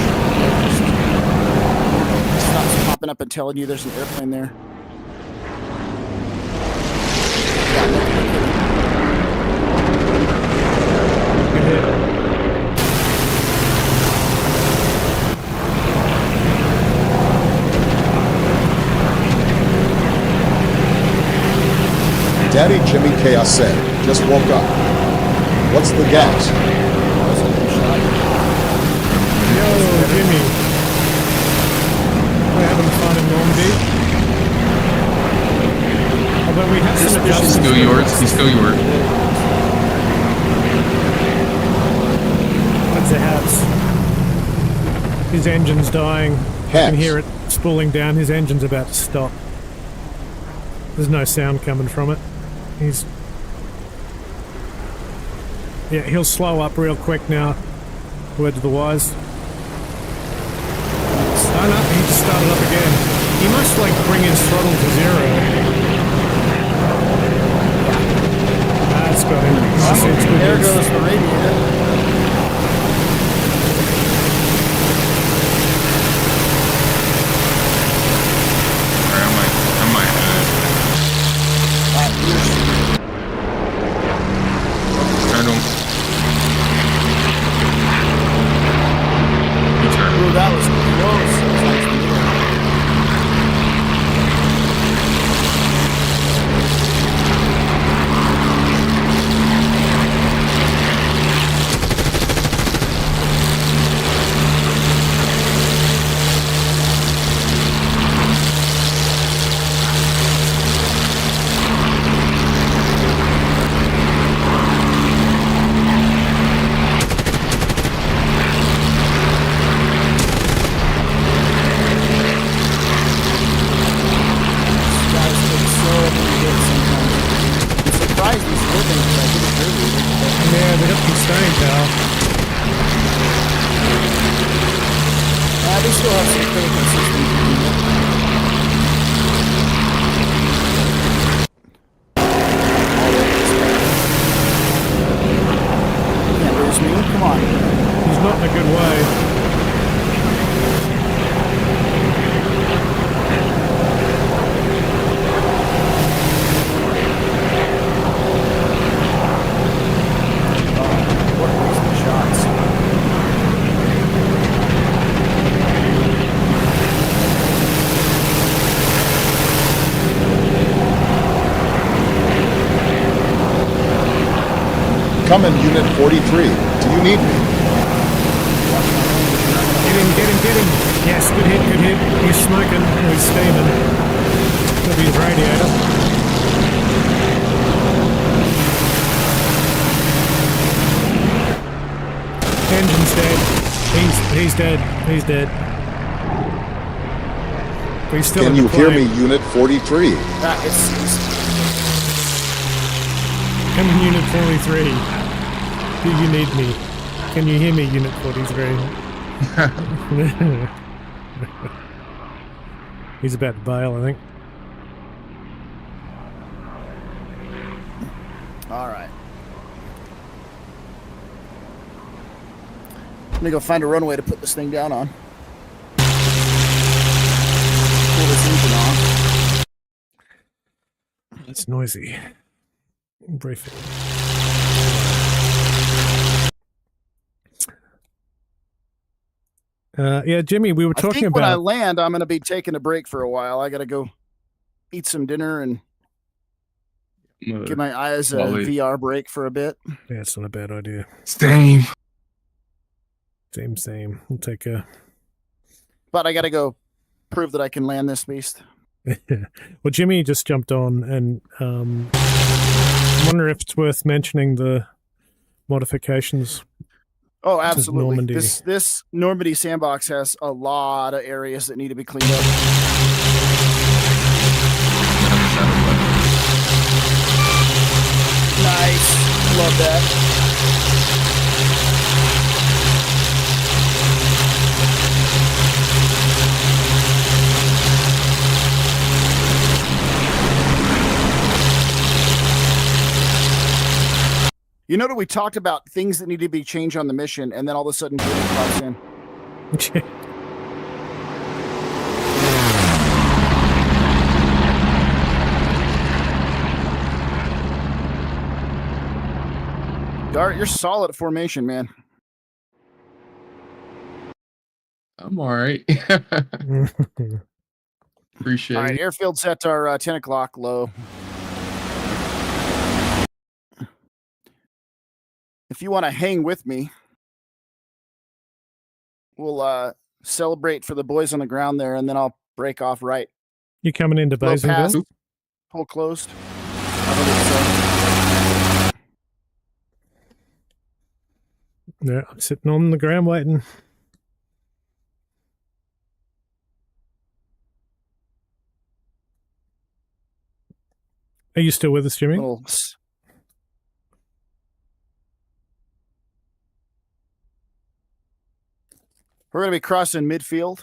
It stops popping up and telling you there's an airplane there. Daddy Jimmy Chaos said, just woke up. What's the gas? Yo, Jimmy. We're having fun in Normandy. Although we have some adjustments. He's still yours. He's still yours. That's a house. His engine's dying. I can hear it spooling down. His engine's about to stop. There's no sound coming from it. Yeah, he'll slow up real quick now. Word to the wise. Oh no, he just started up again. He must like bring his throttle to 0. That's got him. There goes the radiator. That was close. Come in Unit 43. Do you need me? Get him. Yes, good hit. He's smoking. He's steaming. Could be his radiator. Engine's dead. He's dead. He's dead. But he's still Can you hear me, Unit 43? Come in, Unit 43. Do you need me? Can you hear me, Unit 43? He's about to bail, I think. All right. Let me go find a runway to put this thing down on. Pull this engine on. It's noisy. Briefing. Yeah, Jimmy, we were talking about... when I land, I'm going to be taking a break for a while. I got to go eat some dinner and give my eyes a VR break for a bit. Yeah, it's not a bad idea. Same. We'll take a... But I got to go prove that I can land this beast. Well, Jimmy just jumped on, and I wonder if it's worth mentioning the modifications Oh, This is absolutely. Normandy. This Normandy sandbox has a lot of areas that need to be cleaned up. Nice. Love that. You know that we talked about things that need to be changed on the mission, and then all of a sudden Jimmy pops in. Dart, you're solid at formation, man. I'm all right. Appreciate All right, it. airfield set our 10 o'clock low. If you want to hang with me, we'll celebrate for the boys on the ground there, and then I'll break off right. You coming into Low pass, Basingville? pull closed. Yeah, I'm sitting on the ground waiting. Are you still with us, Jimmy? We're going to be crossing midfield.